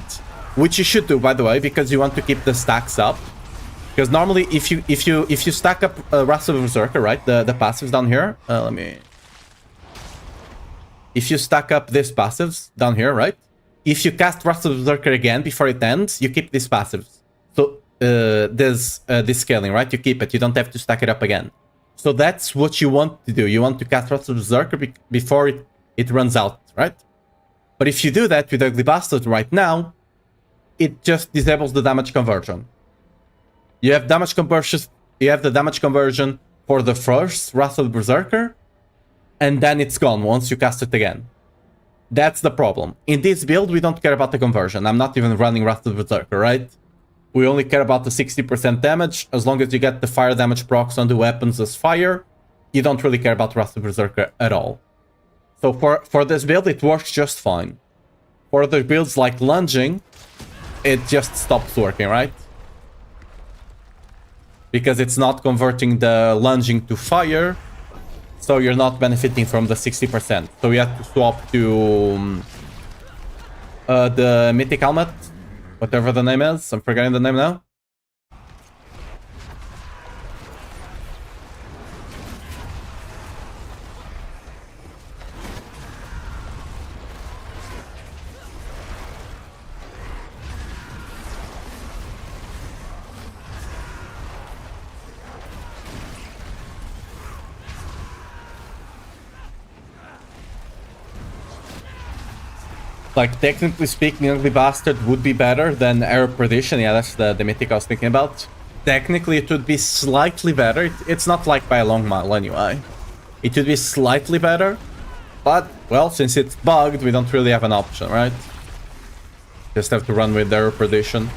Which you should do, by the way, because you want to keep the stacks up. Because normally, if you stack up Wrath of the Berserker, right, the passives down here, if you stack up these passives down here, right? If you cast Wrath of the Berserker again before it ends, you keep these passives. So there's this scaling, right? You keep it. You don't have to stack it up again. So that's what you want to do. You want to cast Wrath of the Berserker before it runs out, right? But if you do that with Ugly Bastard right now, it just disables the damage conversion. You have damage conversion. You have the damage conversion for the first Wrath of the Berserker, and then it's gone once you cast it again. That's the problem. In this build, we don't care about the conversion. I'm not even running Wrath of the Berserker, right? We only care about the 60% damage. As long as you get the fire damage procs on the weapons as fire, you don't really care about Wrath of the Berserker at all. So for this build, it works just fine. For other builds like lunging, it just stops working, right? Because it's not converting the lunging to fire, so you're not benefiting from the 60%. So you have to swap to the Mythic Helmet, whatever the name is. I'm forgetting the name now. Like, technically speaking, Ugly Bastard would be better than Error Perdition. Yeah, that's the mythic I was thinking about. Technically, it would be slightly better. It's not like by a long mile anyway. It would be slightly better. But, well, since it's bugged, we don't really have an option, right? Just have to run with Error Perdition.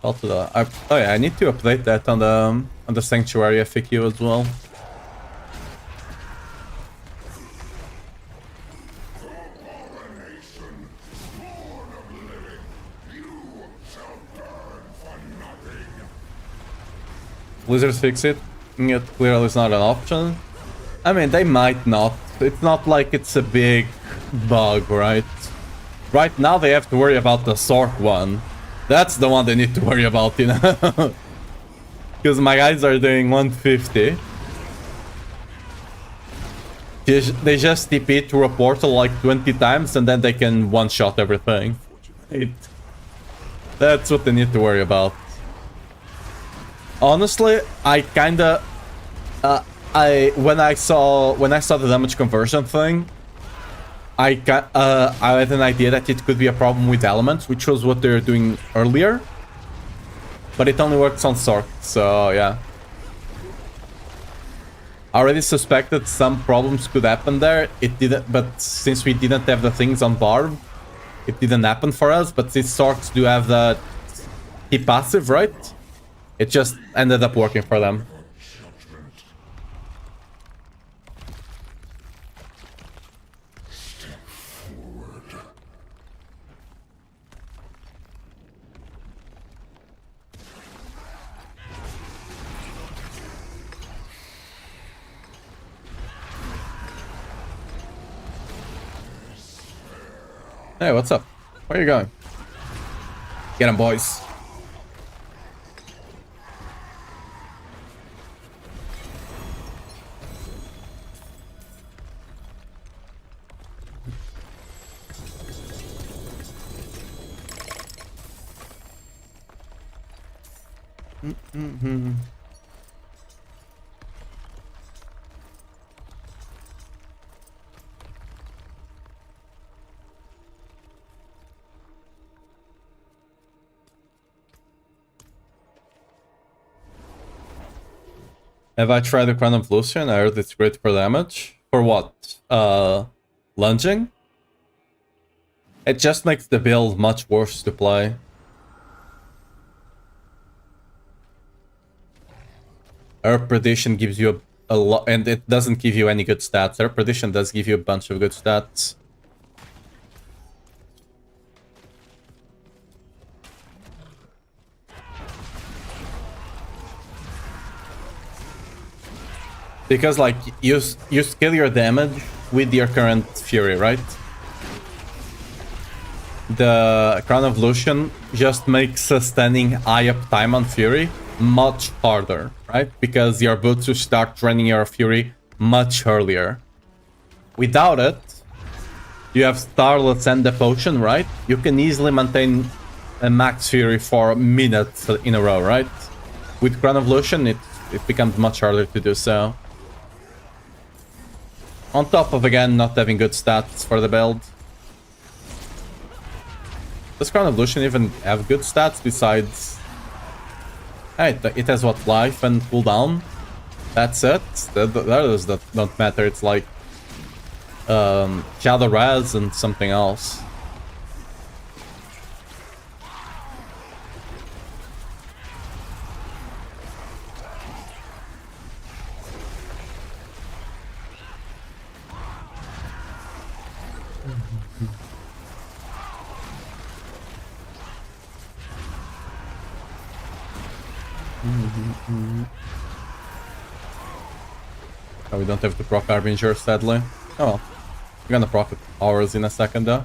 Also, oh yeah, I need to update that on the Sanctuary FAQ as well. Blizzard fix it? It clearly is not an option. I mean, they might not. It's not like it's a big bug, right? Right now they have to worry about the Sork one. That's the one they need to worry about, you know? Because my guys are doing 150. They just TP through a portal like 20 times and then they can one-shot everything. That's what they need to worry about. Honestly, I kinda... when I saw the damage conversion thing, I had an idea that it could be a problem with elements, which was what they were doing earlier. But it only works on Sork, so yeah. I already suspected some problems could happen there. It didn't, but since we didn't have the things on Barb, it didn't happen for us. But since Sorks do have the key passive, right? It just ended up working for them. Hey, what's up? Where are you going? Get him, boys. Have I tried the Crown of Lucian? I heard it's great for damage. For what? Lunging? It just makes the build much worse to play. Herb Perdition gives you a lot, and it doesn't give you any good stats. Herb Perdition does give you a bunch of good stats. Because, like, you scale your damage with your current Fury, right? The Crown of Lucian just makes sustaining high up time on Fury much harder, right? Because you're able to start training your Fury much earlier. Without it, you have Starlets and the Potion, right? You can easily maintain a max Fury for minutes in a row, right? With Crown of Lucian, it becomes much harder to do so. On top of, again, not having good stats for the build. Does Crown of Lucian even have good stats besides... Hey, it has what, life and cooldown? That's it? That don't matter, it's like... Shadow Raz and something else. Oh, we don't have to proc Harbinger, sadly. Oh well. We're gonna proc ours in a second, though.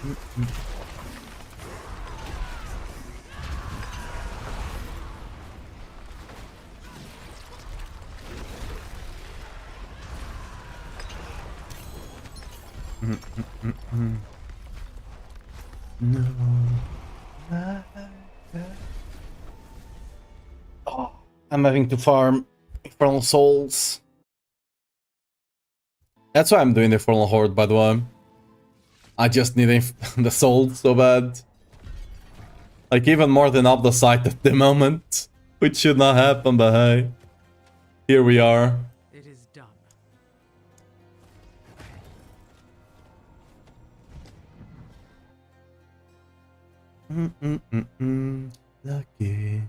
No. Oh, I'm having to farm Infernal Souls. That's why I'm doing the Infernal Horde, by the way. I just need the souls so bad. Like, even more than up the site at the moment. Which should not happen, but hey. Here we are. It is done. Lucky.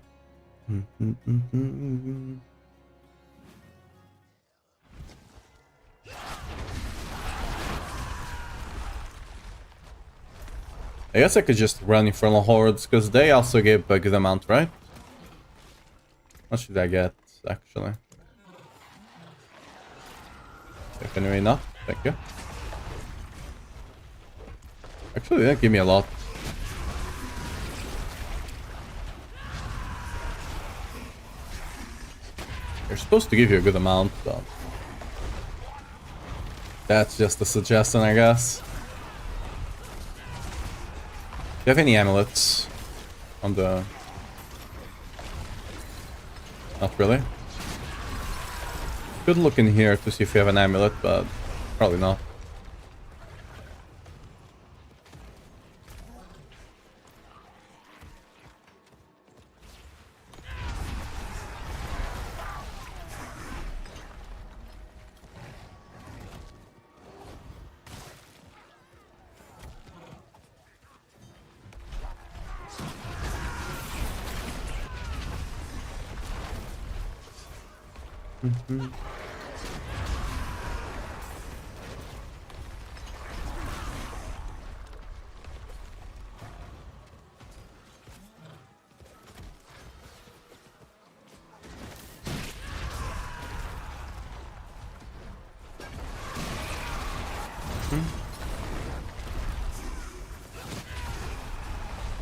I guess I could just run Infernal Hordes, because they also give a good amount, right? What should I get, actually? If anyway not, thank you. Actually, they didn't give me a lot. They're supposed to give you a good amount, but... that's just a suggestion, I guess. Do you have any amulets on the... not really? Could look in here to see if you have an amulet, but probably not.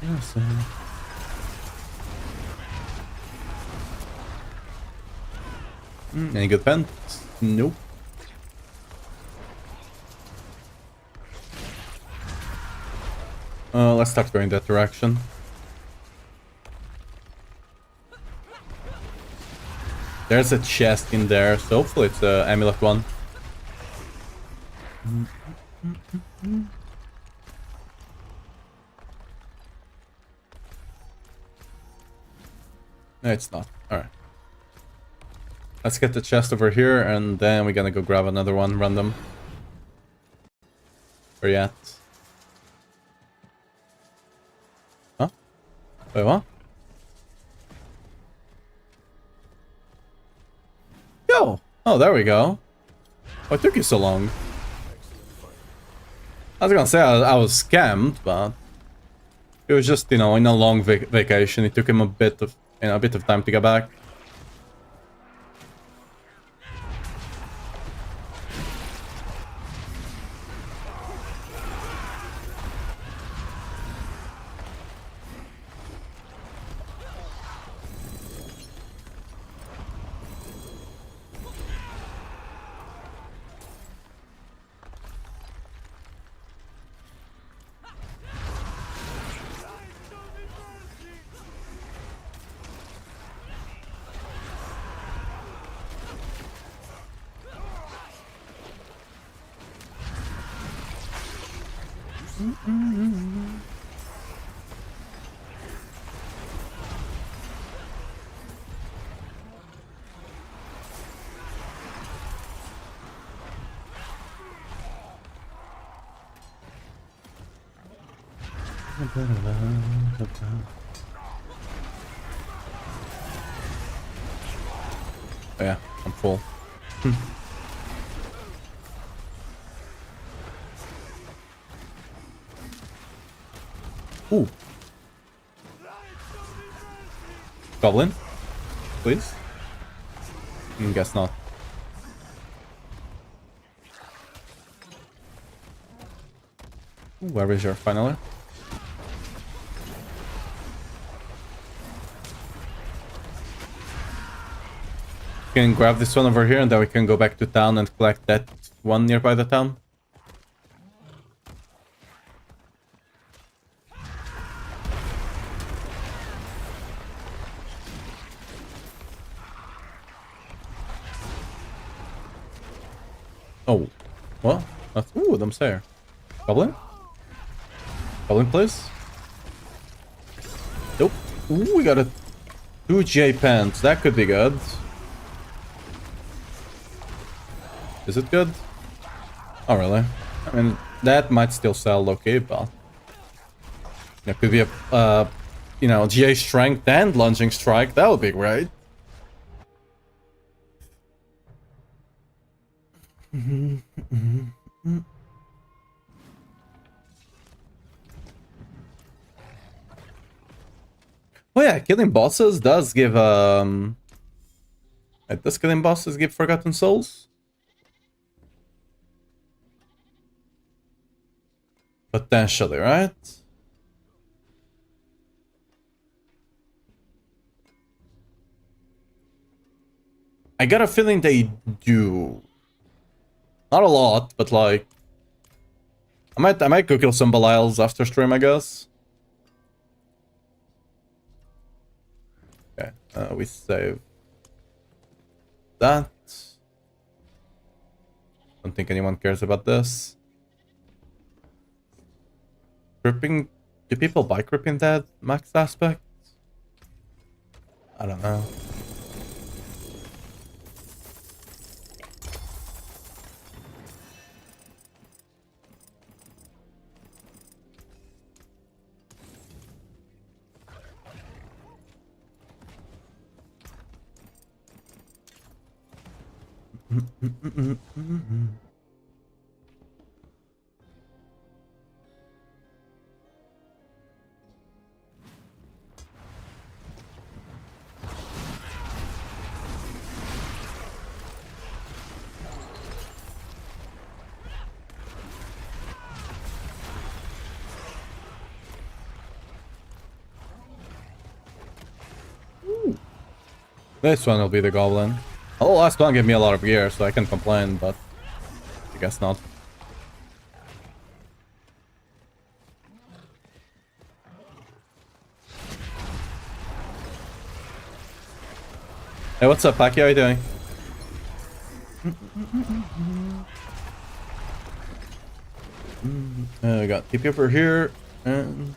Yes, any good pens? Nope. Let's start going that direction. There's a chest in there, so hopefully it's a amulet one. No, it's not. Alright. Let's get the chest over here, and then we're gonna go grab another one random. Where you at? Huh? Wait, what? Yo! Oh, there we go. Why took you so long? I was gonna say I was scammed, but... it was just, you know, in a long vacation. It took him a bit of time to get back. Oh yeah, I'm full. Ooh. Goblin? Please? Guess not. Ooh. Where is your finaler? We can grab this one over here and then we can go back to town and collect that one nearby the town. Oh, what? Ooh, them there. Goblin? Goblin, please? Nope. Ooh, we got a 2 J pants. That could be good. Is it good? Oh, really? I mean, that might still sell okay, but... There could be a, you know, GA strength and lunging strike. That would be great. Oh yeah, killing bosses does give does killing bosses give Forgotten Souls? Potentially, right? I got a feeling they do. Not a lot, but like I might go kill some Belials after stream, I guess. Okay, we save that. Don't think anyone cares about this. Gripping? Do people buy gripping that max aspect? I don't know. This one will be the goblin. Oh, the last one gave me a lot of gear, so I can complain, but I guess not. Hey, what's up, Paki? How you doing? I got TP over here, and...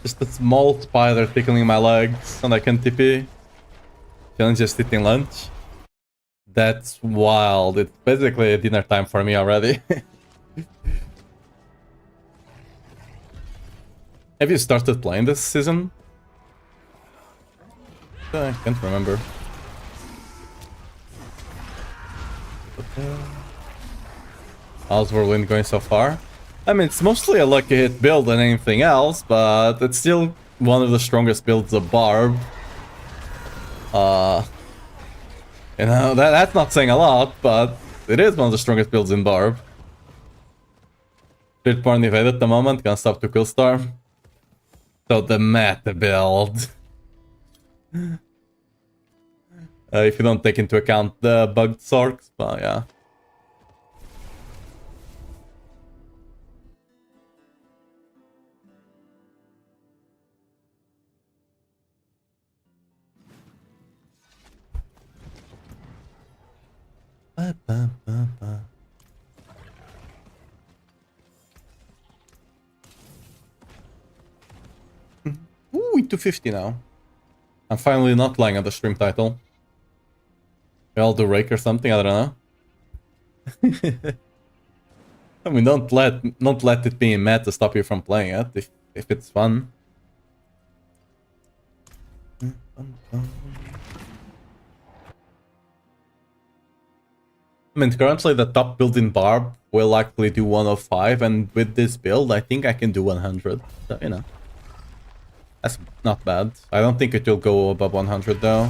Just a small spider tickling my legs, and I can TP. Challenge just eating lunch. That's wild. It's basically dinner time for me already. Have you started playing this season? I can't remember. How's Whirlwind going so far? I mean, it's mostly a lucky hit build than anything else, but it's still one of the strongest builds of Barb. You know, that's not saying a lot, but it is one of the strongest builds in Barb. Third party evade at the moment, can't stop to Killstorm. So the meta build. If you don't take into account the bugged Sorks, but yeah. Ooh, 250 now. I'm finally not lying on the stream title. I'll do rake or something, I don't know. I mean, don't let it be mad to stop you from playing it if it's fun. I mean, currently the top build in Barb will likely do 105, and with this build, I think I can do 100. So, you know. That's not bad. I don't think it will go above 100, though.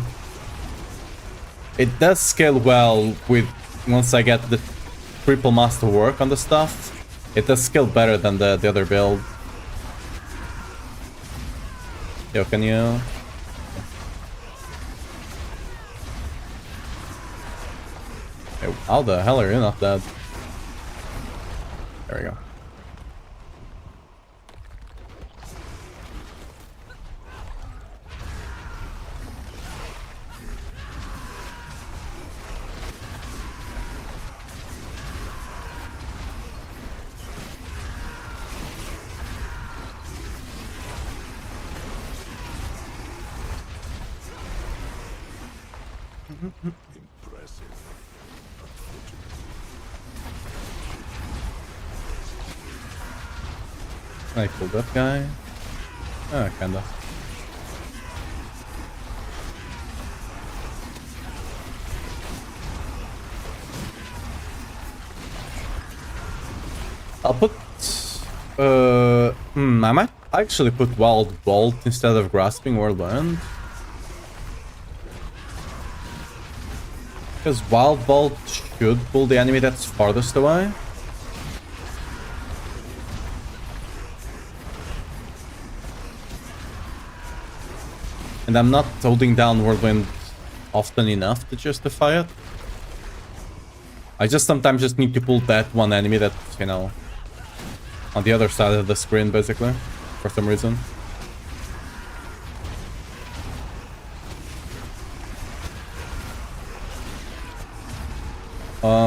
It does scale well with once I get the triple master work on the stuff. It does scale better than the other build. Yo, can you? Hey, how the hell are you not dead? There we go. Impressive. I killed that guy. Ah, kinda. I'll put... I might actually put Wild Bolt instead of Grasping Whirlwind. Because Wild Bolt should pull the enemy that's farthest away. And I'm not holding down Whirlwind often enough to justify it. I just sometimes just need to pull that one enemy that's, you know, on the other side of the screen, basically, for some reason.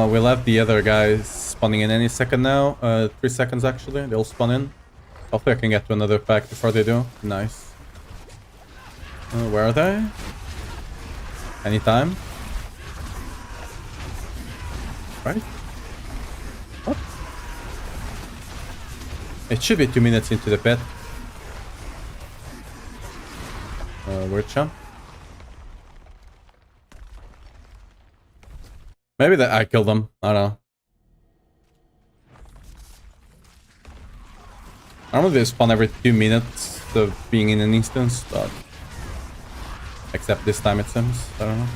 We'll have the other guys spawning in any second now. 3 seconds actually, they'll spawn in. Hopefully I can get to another pack before they do. Nice. Where are they? Anytime? Right? What? It should be 2 minutes into the pit. Weird champ. Maybe that I killed them. I don't know. Normally they spawn every 2 minutes of being in an instance, but except this time it seems. I don't know.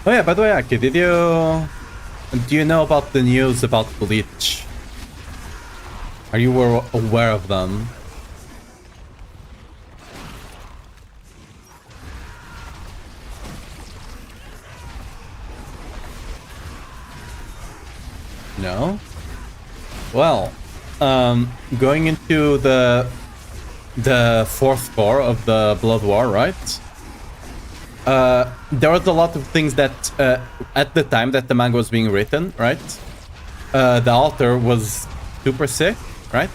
Oh yeah, by the way, Aki, do you know about the news about Bleach? Are you aware of them? No? Well, going into the fourth core of the Blood War, right? There was a lot of things that, at the time that the manga was being written, right? The author was super sick, right?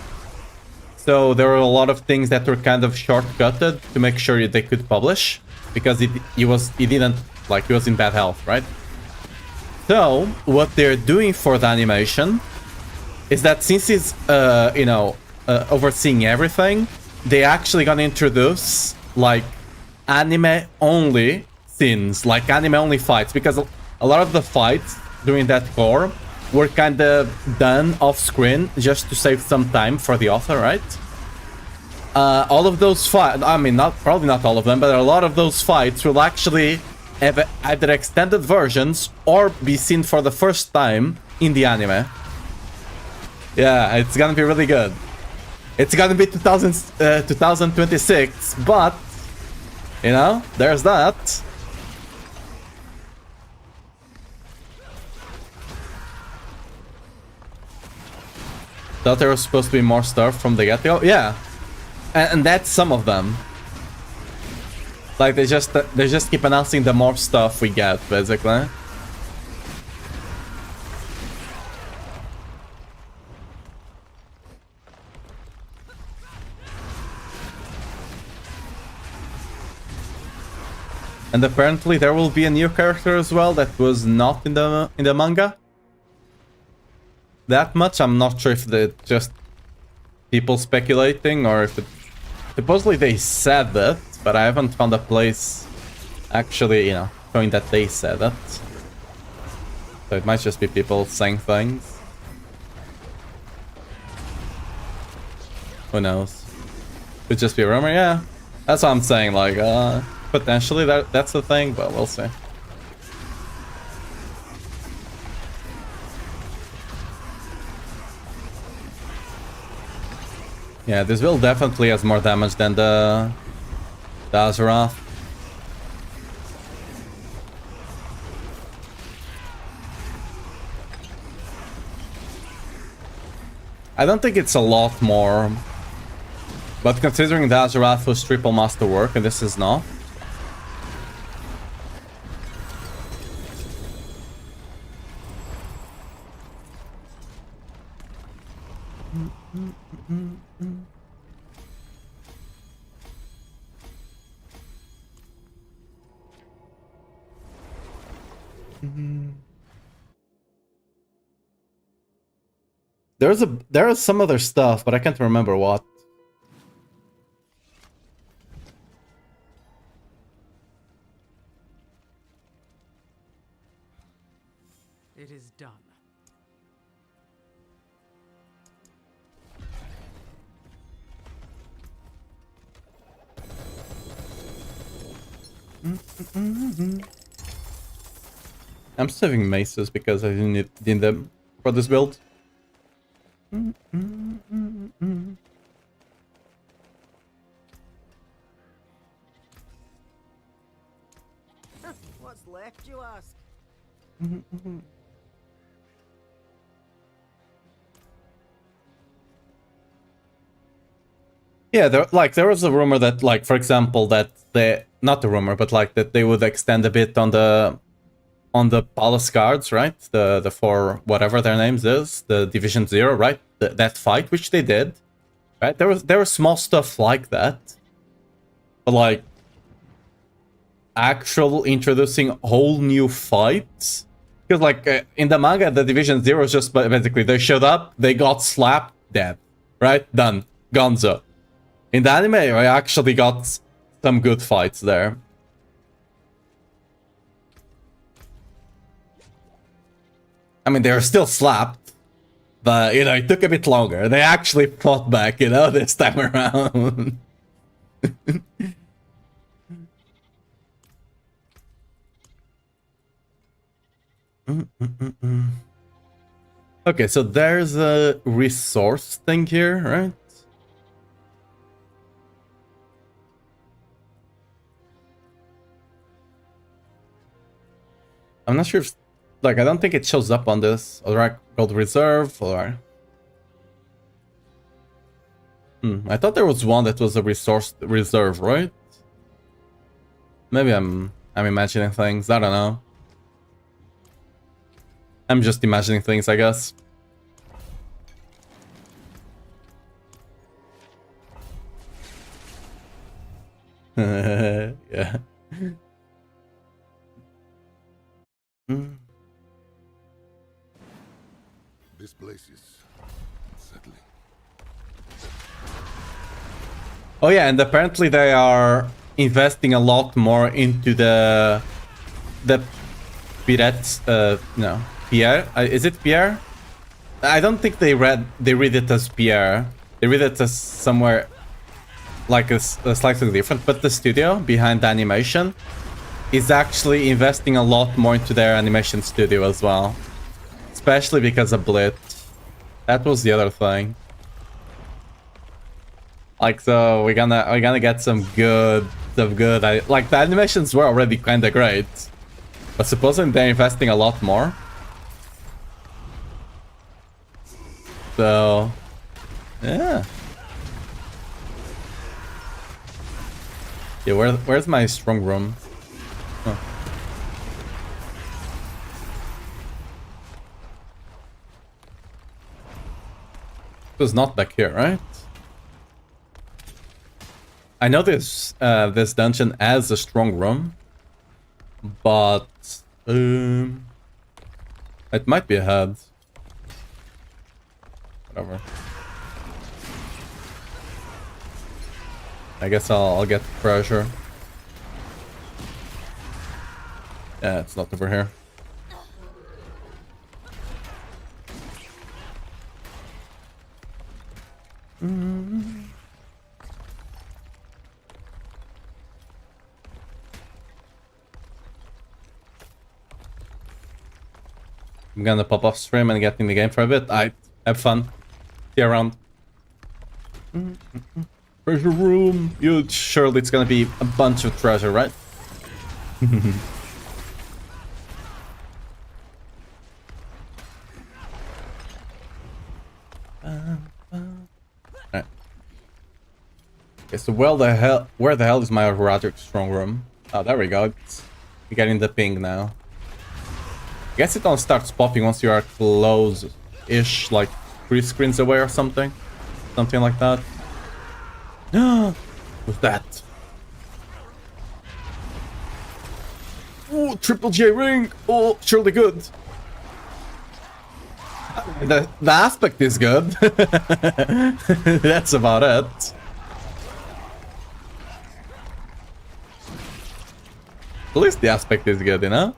So there were a lot of things that were kind of shortcutted to make sure they could publish, because he was in bad health, right? So what they're doing for the animation is that since he's, overseeing everything, they actually gonna introduce like anime-only scenes, like anime-only fights, because a lot of the fights during that core were kind of done off-screen just to save some time for the author, right? All of those fights, I mean, probably not all of them, but a lot of those fights will actually have either extended versions or be seen for the first time in the anime. Yeah, it's gonna be really good. It's gonna be 2026, but you know, there's that. Thought there was supposed to be more stuff from the get-go. Yeah, and that's some of them. Like they just keep announcing the more stuff we get, basically. And apparently there will be a new character as well that was not in the manga. That much I'm not sure if it's just people speculating or if it... Supposedly they said that, but I haven't found a place actually, you know, showing that they said that. So it might just be people saying things. Who knows? Could just be a rumor, yeah. That's what I'm saying, like, potentially that's the thing, but we'll see. Yeah, this build definitely has more damage than the Azeroth. I don't think it's a lot more, but considering the Azeroth was triple masterwork and this is not. There is some other stuff, but I can't remember what. It is done. I'm saving maces because I didn't need them for this build. What's left, you ask? Yeah, there was a rumor that, like, for example, that they, not a rumor, but like that they would extend a bit on the palace guards, right? The four, whatever their names is, the Division 0, right? That fight, which they did, right? There was small stuff like that, but like actual introducing whole new fights, because like in the manga, the Division 0 is just basically they showed up, they got slapped, dead, right? Done, gonzo. In the anime, I actually got some good fights there. I mean, they were still slapped, but, you know, it took a bit longer. They actually fought back, you know, this time around. Okay, so there's a resource thing here, right? I'm not sure if, like, I don't think it shows up on this. Or Gold Reserve, or... I thought there was one that was a resource reserve, right? Maybe I'm imagining things, I don't know. I'm just imagining things, I guess. Yeah. This place is unsettling. Oh yeah, and apparently they are investing a lot more into the Pirate, no, Pierre. Is it Pierre? I don't think they read it as Pierre. They read it as somewhere like a slightly different. But the studio behind the animation is actually investing a lot more into their animation studio as well, especially because of Blitz. That was the other thing. Like, so we're gonna get some good. Like, the animations were already kind of great, but supposedly they're investing a lot more. So, yeah. Yeah, where's my strong room? Oh. It was not back here, right? I know this dungeon has a strong room, but it might be ahead. Whatever. I guess I'll get pressure. Yeah, it's not over here. I'm gonna pop off stream and get in the game for a bit. I have fun. See you around. Treasure room. Surely it's gonna be a bunch of treasure, right? Right. Okay, so where the hell is my Roderick strong room? Oh, there we go. We're getting the ping now. I guess it don't starts popping once you are close-ish, like 3 screens away or something. Something like that. What's that? Oh, triple J ring! Oh, surely good. The aspect is good. That's about it. At least the aspect is good, you know?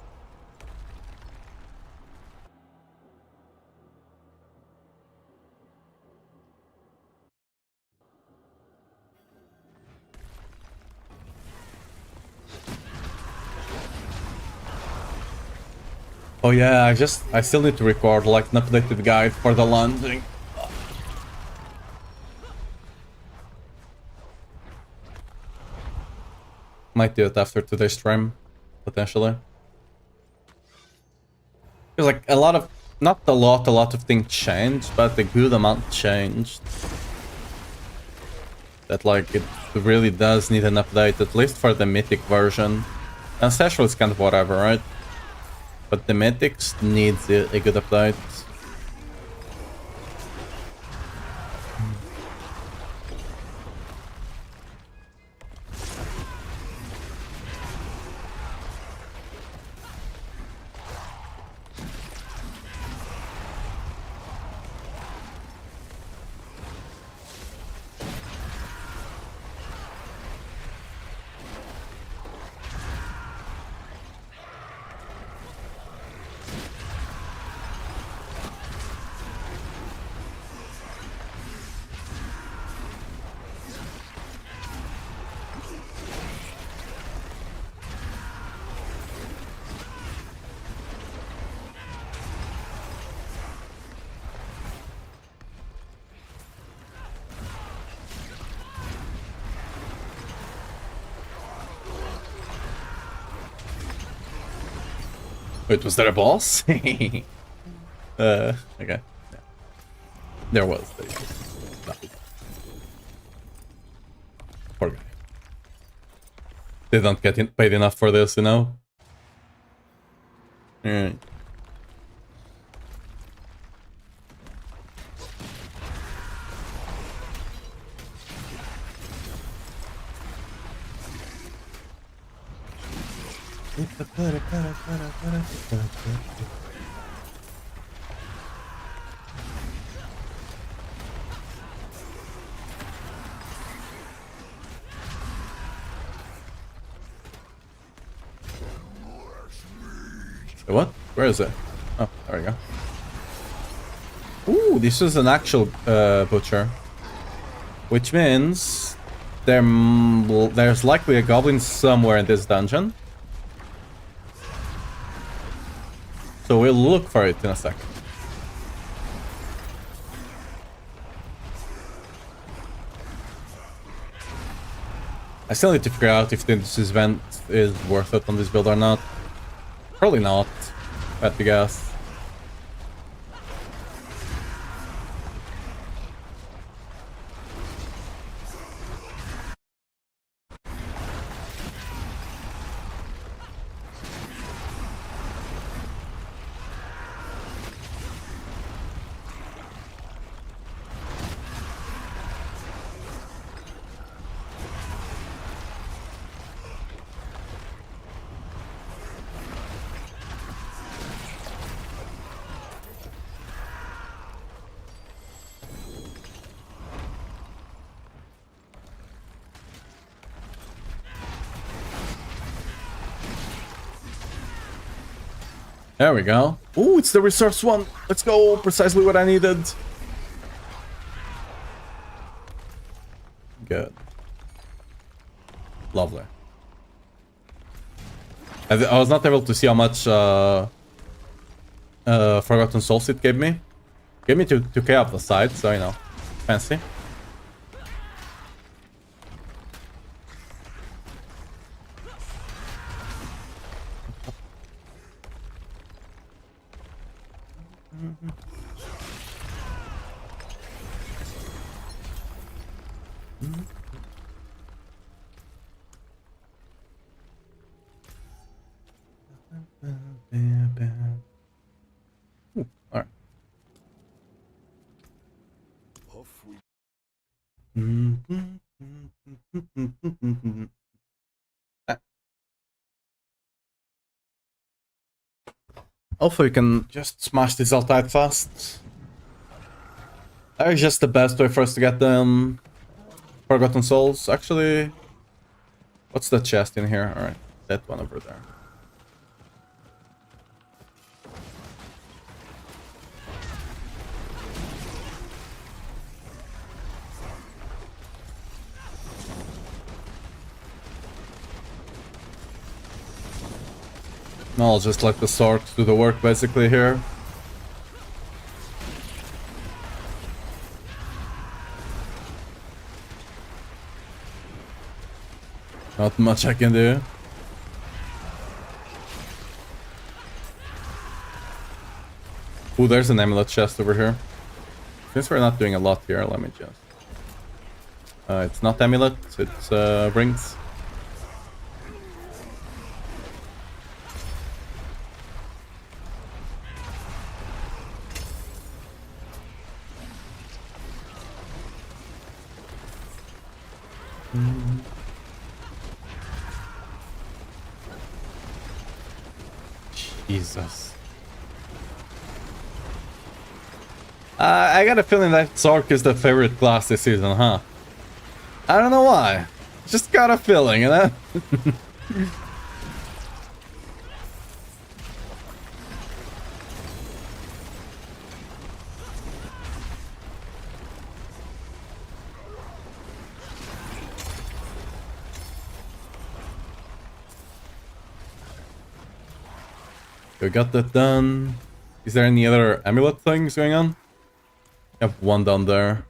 Oh yeah, I still need to record like an updated guide for the landing. Might do it after today's stream, potentially. Because like not a lot of things changed, but a good amount changed. That like it really does need an update, at least for the mythic version. Ancestral is kind of whatever, right? But the mythics needs a good update. Wait, was there a boss? Okay. Yeah. There was. Nothing. Poor guy. They don't get paid enough for this, you know? Alright. What? Where is it? Oh, there we go. Ooh, this is an actual butcher. Which means there's likely a goblin somewhere in this dungeon. So we'll look for it in a second. I still need to figure out if this event is worth it on this build or not. Probably not, at the guess. There we go. Ooh, it's the resource one. Let's go. Precisely what I needed. Good. Lovely. I was not able to see how much Forgotten Souls it gave me. Gave me 2k off the side, so you know, fancy. Ooh, all right. Off we Ah. Hopefully we can just smash this outside fast. That is just the best way for us to get them Forgotten Souls. Actually, what's the chest in here? Alright, that one over there. I'll just let the sword do the work basically here. Not much I can do. Ooh, there's an amulet chest over here. Since we're not doing a lot here, let me just... it's not amulet, it's rings. Jesus. I got a feeling that Zork is the favorite class this season, huh? I don't know why. Just got a feeling, you know? We got that done. Is there any other amulet things going on? I have one down there.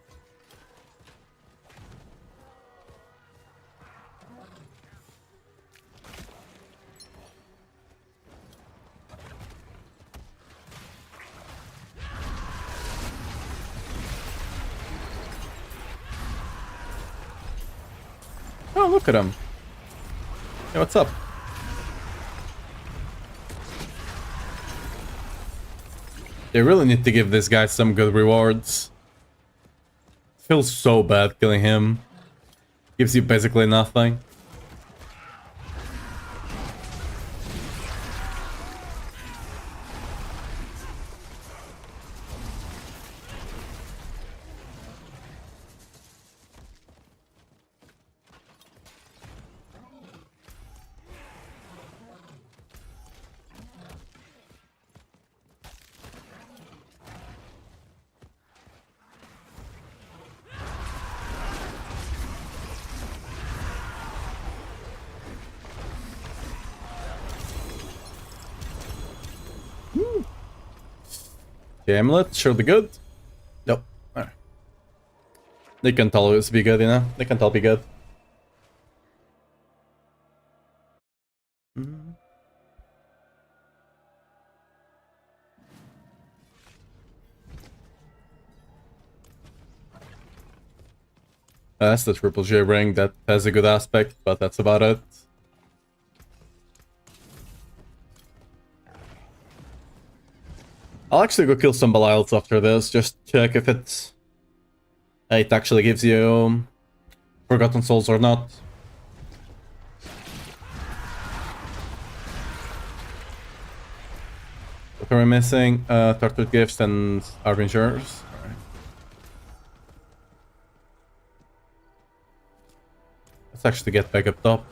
Oh, look at him. Hey, what's up? They really need to give this guy some good rewards. Feels so bad killing him. Gives you basically nothing. The amulet, surely good. Nope. Alright. They can tell us be good, you know? They can tell be good. That's the Triple J ring that has a good aspect, but that's about it. I'll actually go kill some Belials after this, just check if it actually gives you Forgotten Souls or not. What are we missing? Tortured Gifts and Harbingers. Alright. Let's actually get back up top.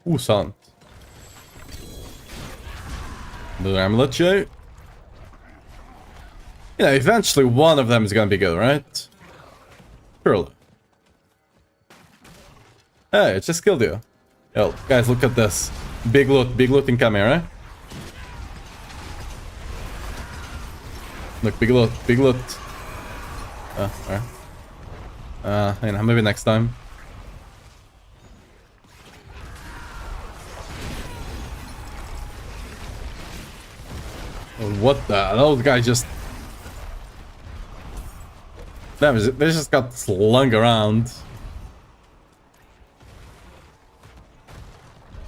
Ooh, silent. The amulet show. Yeah, eventually one of them is gonna be good, right? Surely. Hey, it just killed you. Yo, guys, look at this. Big loot incoming, right? Look, big loot, big loot. Alright. You know, maybe next time. What the? Those guys just... They just got slung around.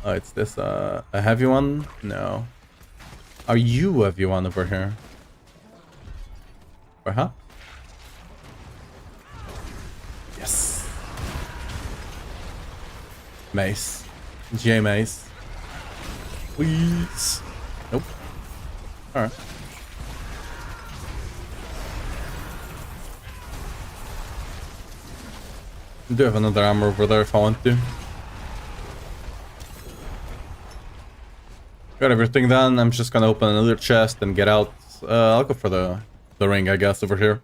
Oh, it's this, a heavy one? No. Are you a heavy one over here? Perhaps? Yes. Mace. J Mace. Please. Nope. Alright. I do have another armor over there if I want to. Got everything done. I'm just gonna open another chest and get out. I'll go for the ring, I guess, over here.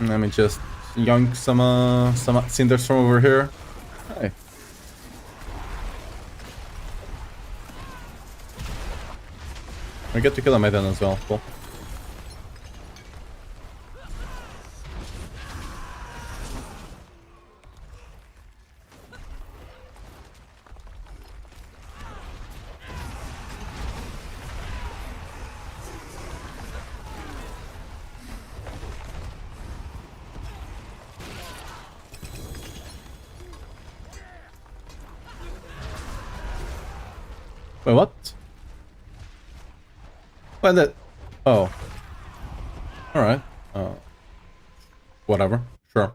Let me just yoink some cinders from over here. Hey. I get to kill him then as well. Cool. Wait, what? When did... Oh. Alright. Whatever. Sure.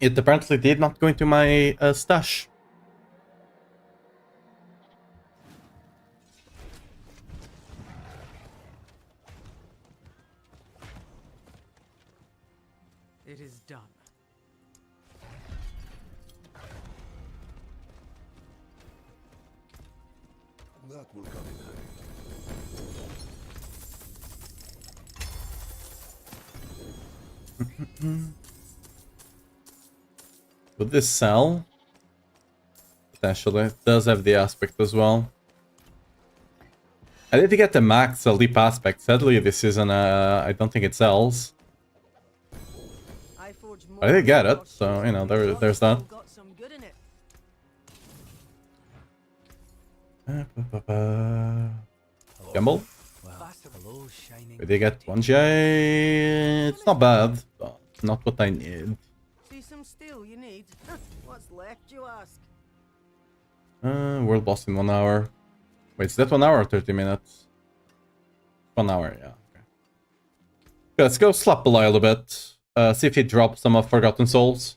It apparently did not go into my stash. It is done. That will come in handy. Would this sell? Potentially. It does have the aspect as well. I did get the max leap aspect. Sadly, this isn't I don't think it sells. I did get it, so, you know, there's that. Gamble? Hello, shining. We did get 1J. It's not bad, but not what I need. See some steel you need? What's left, you ask? World boss in 1 hour. Wait, is that 1 hour or 30 minutes? 1 hour, yeah. Okay. Let's go slap a little bit. See if he drops some of Forgotten Souls.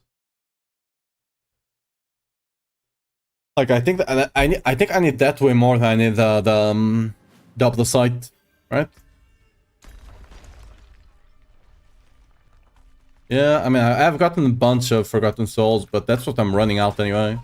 Like, I think that I think I need that way more than I need the double sight, right? Yeah, I mean, I've gotten a bunch of Forgotten Souls, but that's what I'm running out anyway.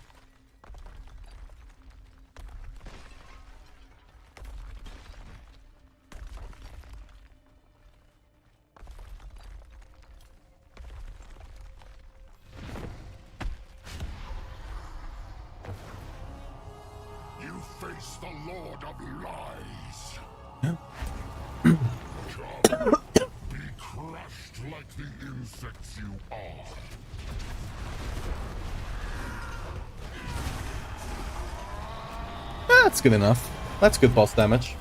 You face the Lord of Lies. Be crushed like the insects you are. That's good enough. That's good boss damage.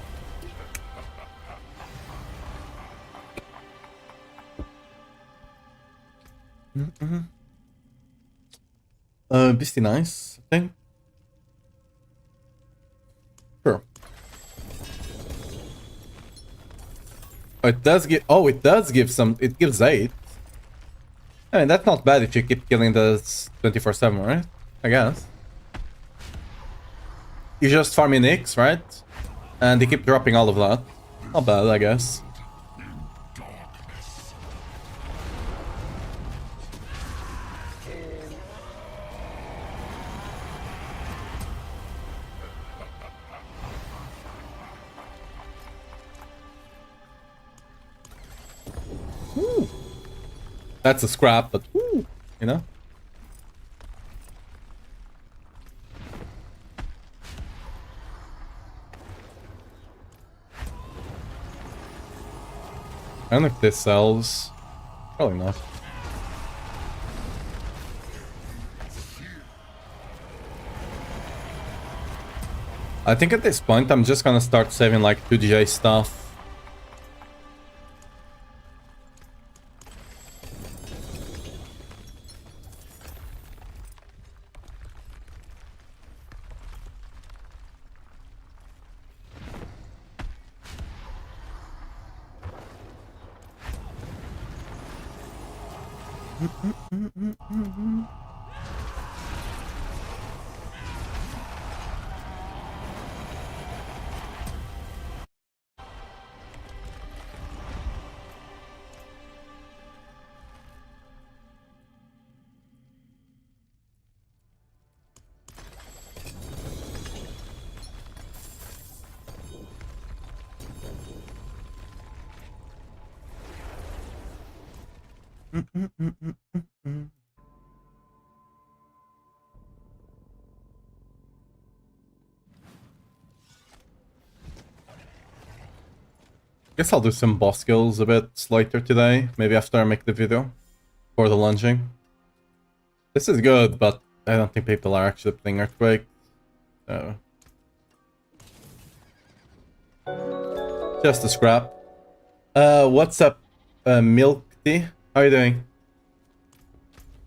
Beastie nice, I think. Sure. Oh, it does give. Oh, it does give some. It gives 8. I mean, that's not bad if you keep killing the 24/7, right? I guess. You just farming X, right? And they keep dropping all of that. Not bad, I guess. Ooh. That's a scrap, but woo, you know? I don't know if this sells. Probably not. I think at this point I'm just gonna start saving like 2DJ stuff. Guess I'll do some boss kills a bit later today, maybe after I make the video for the lunging. This is good, but I don't think people are actually playing Earthquake. So. Just a scrap. What's up, Milk Tea? How are you doing?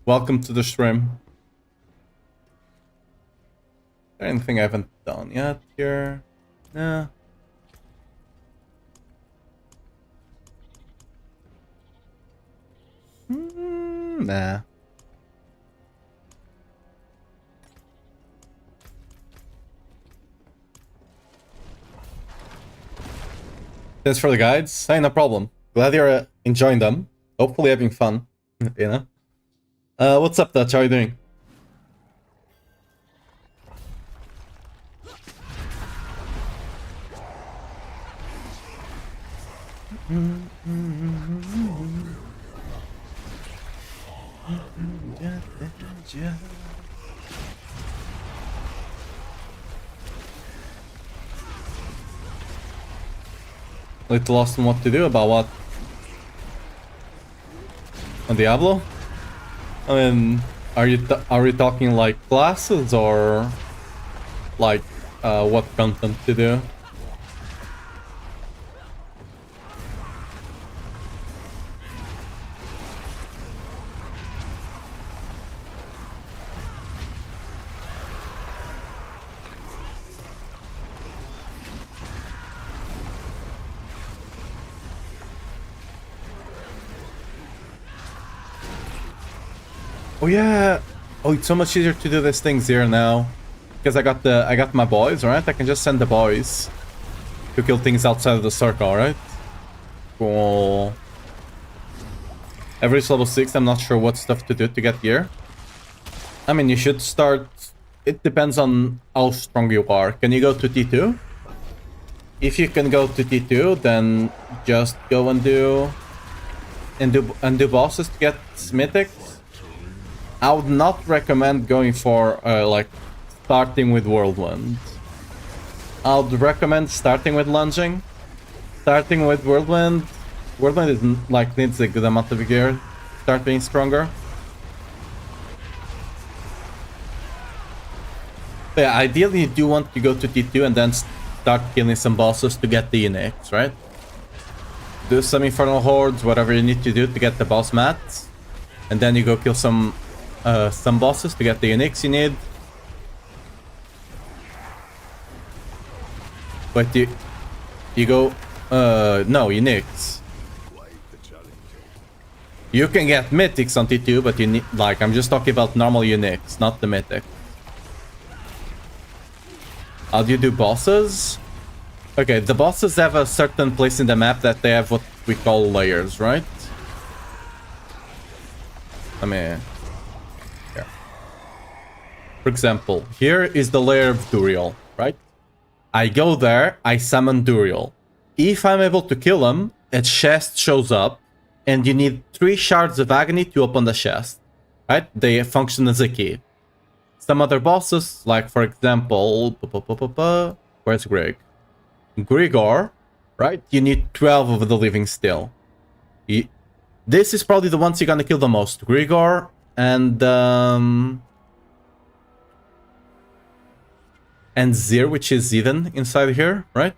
Welcome to the stream. Is there anything I haven't done yet here? Nah. Nah. Thanks for the guides. Hey, no problem. Glad you're enjoying them. Hopefully having fun. You know? What's up, Dutch? How are you doing? Little lost on what to do about what? On Diablo? I mean, are you talking like classes or like what content to do? Oh yeah. Oh, it's so much easier to do these things here now. Because I got my boys, right? I can just send the boys to kill things outside of the circle, right? Cool. Average level 6, I'm not sure what stuff to do to get here. I mean, you should start... It depends on how strong you are. Can you go to T2? If you can go to T2, then just go and do bosses to get mythics. I would not recommend going for like starting with Whirlwind. I would recommend starting with lunging. Starting with Whirlwind. Whirlwind is like needs a good amount of gear to start being stronger. But yeah, ideally you do want to go to T2 and then start killing some bosses to get the uniques, right? Do some infernal hordes, whatever you need to do to get the boss mats, and then you go kill some bosses to get the uniques you need. But you go no uniques. You can get mythics on T2, but you need, like, I'm just talking about normal uniques, not the mythic. How do you do bosses? Okay, the bosses have a certain place in the map that they have what we call layers, right? I mean, here. For example, here is the layer of Duriel, right? I go there, I summon Duriel. If I'm able to kill him, a chest shows up, and you need 3 shards of agony to open the chest, right? They function as a key. Some other bosses, like for example, where's Greg? Grigor, right? You need 12 of the living still. This is probably the ones you're gonna kill the most. Grigor and Zir, which is Eden inside here, right?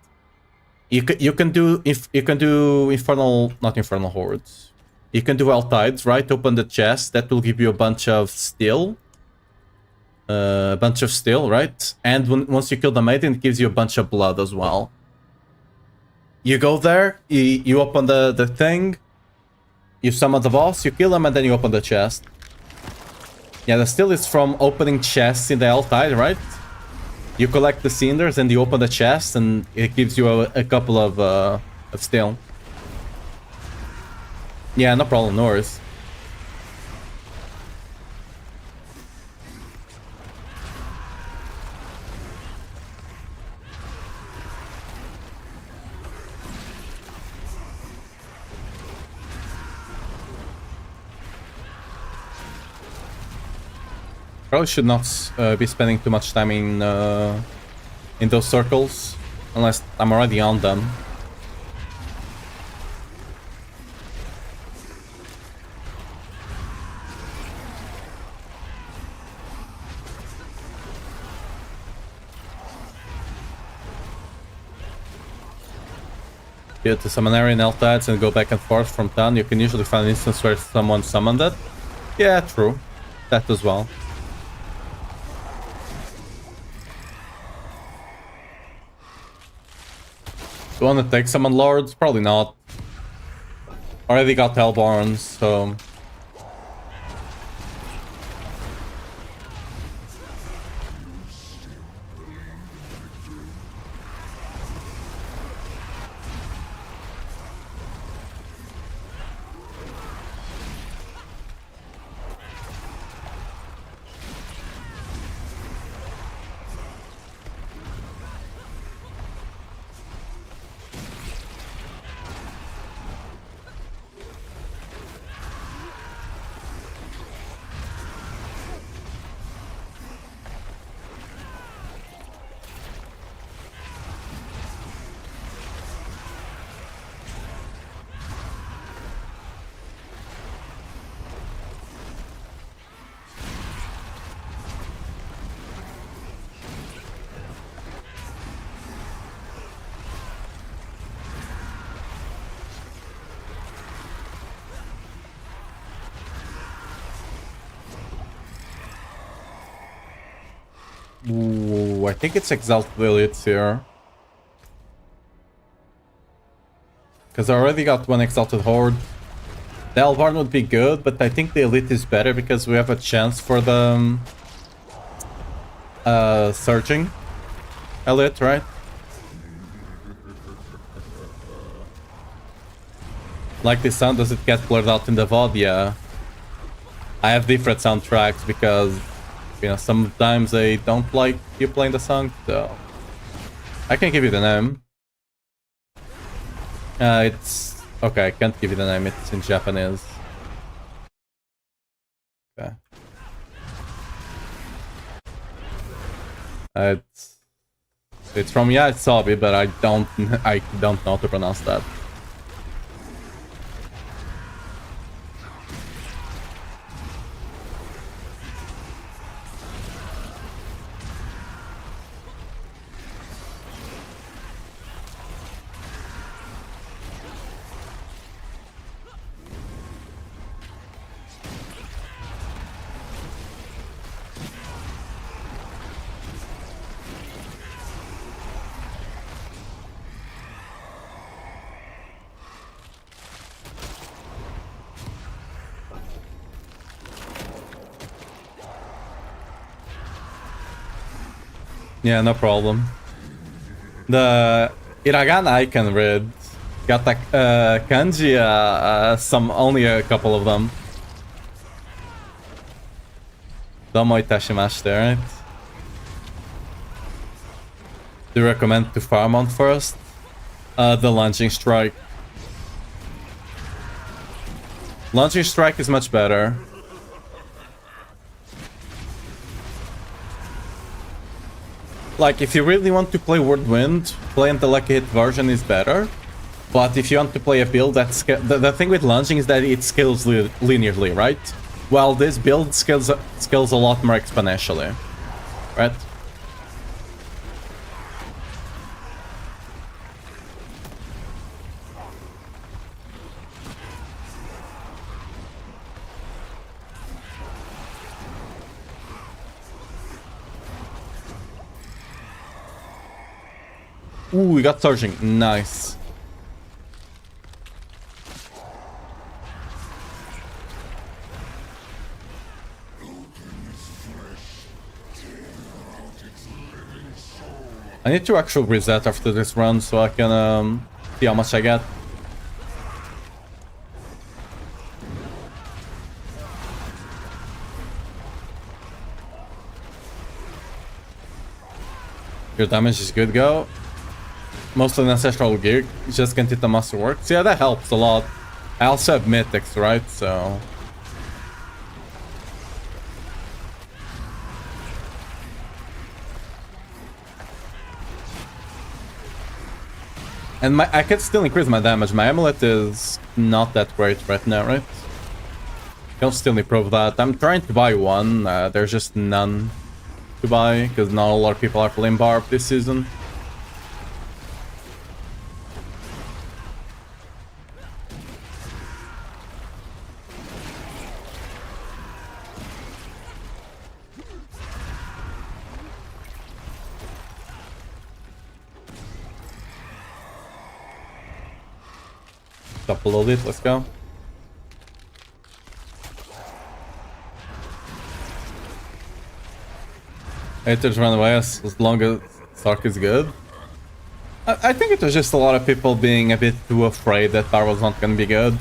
You can do infernal, not infernal hordes. You can do Tides, right? Open the chest. That will give you a bunch of steel. Right? And once you kill the maiden, it gives you a bunch of blood as well. You go there, you open the thing, you summon the boss, you kill him, and then you open the chest. Yeah, the steel is from opening chests in the Tide, right? You collect the cinders and you open the chest, and it gives you a couple of steel. Yeah, no problem, no worries. Probably should not be spending too much time in those circles, unless I'm already on them. Get to summon area in Eltides and go back and forth from town. You can usually find an instance where someone summoned it. Yeah, true. That as well. Do you want to take summon lords? Probably not. Already got Hellborns, so... Ooh, I think it's Exalt Village here. Because I already got one Exalted Horde. The Elvarn would be good, but I think the Elite is better because we have a chance for the Surging Elite, right? Like this sound, does it get blurred out in the VOD? Yeah. I have different soundtracks because, you know, sometimes I don't like you playing the song, so... I can give you the name. It's... Okay, I can't give you the name, it's in Japanese. Okay. It's from Yasobi, but I don't know how to pronounce that. Yeah, no problem. Hiragana I can read. Got like kanji, some only a couple of them. Domo itashimasu, right? Do you recommend to farm on first? The launching strike. Launching strike is much better. Like, if you really want to play Whirlwind, playing the lucky hit version is better. But if you want to play a build that's... The thing with launching is that it scales linearly, right? While this build scales a lot more exponentially. Right? Ooh, we got surging. Nice. I need to actually reset after this run so I can see how much I get. Your damage is good, go. Mostly an ancestral gear, just can't hit the masterworks. Yeah, that helps a lot. I also have mythics, right? So and I can still increase my damage. My amulet is not that great right now, right? Can still improve that. I'm trying to buy one. There's just none to buy because not a lot of people are playing Barb this season. Up a little bit, let's go. Haters run away as long as Sark is good. I think it was just a lot of people being a bit too afraid that Bar was not gonna be good.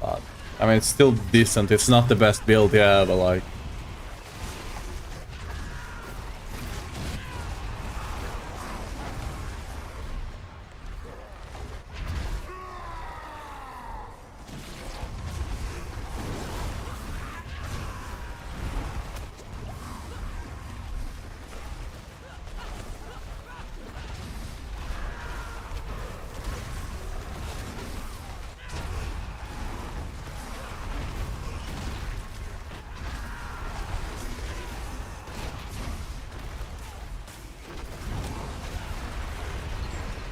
But, I mean, it's still decent. It's not the best build, yeah, but like...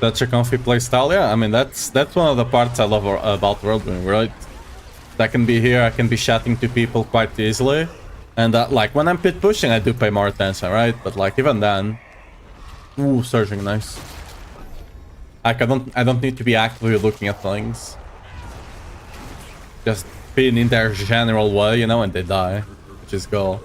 That's a comfy playstyle, yeah. I mean, that's one of the parts I love about Whirlwind, right? I can be here, I can be chatting to people quite easily, and like when I'm pit pushing, I do pay more attention, right? But like even then, ooh, surging, nice. Like I don't need to be actively looking at things, just being in their general way, you know, and they die, which is goal.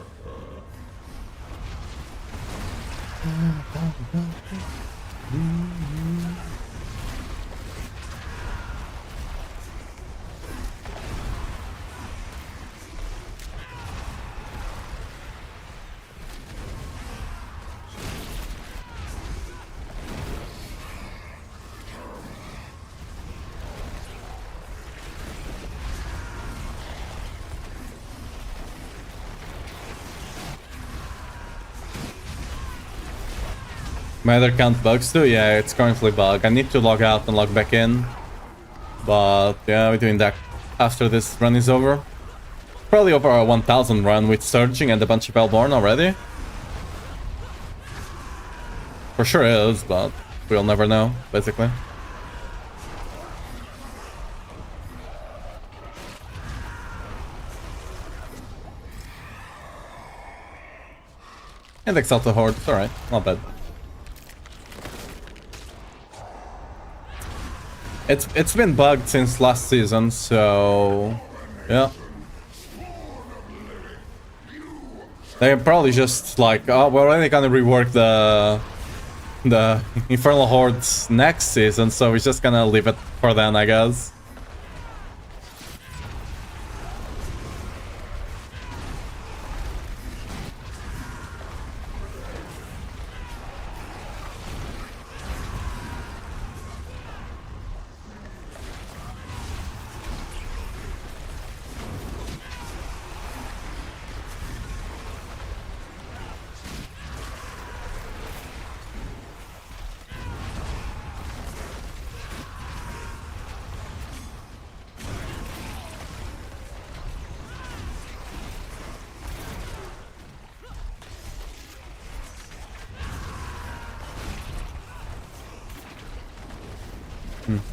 My other account bugs too? Yeah, it's currently bugged. I need to log out and log back in. But yeah, we're doing that after this run is over. Probably over a 1000 run with Surging and a bunch of Hellborn already. For sure is, but we'll never know, basically. And Exalt the Horde, it's alright, not bad. It's been bugged since last season, so yeah. They're probably just like, oh, we're already gonna rework the Infernal Hordes next season, so we're just gonna leave it for then, I guess.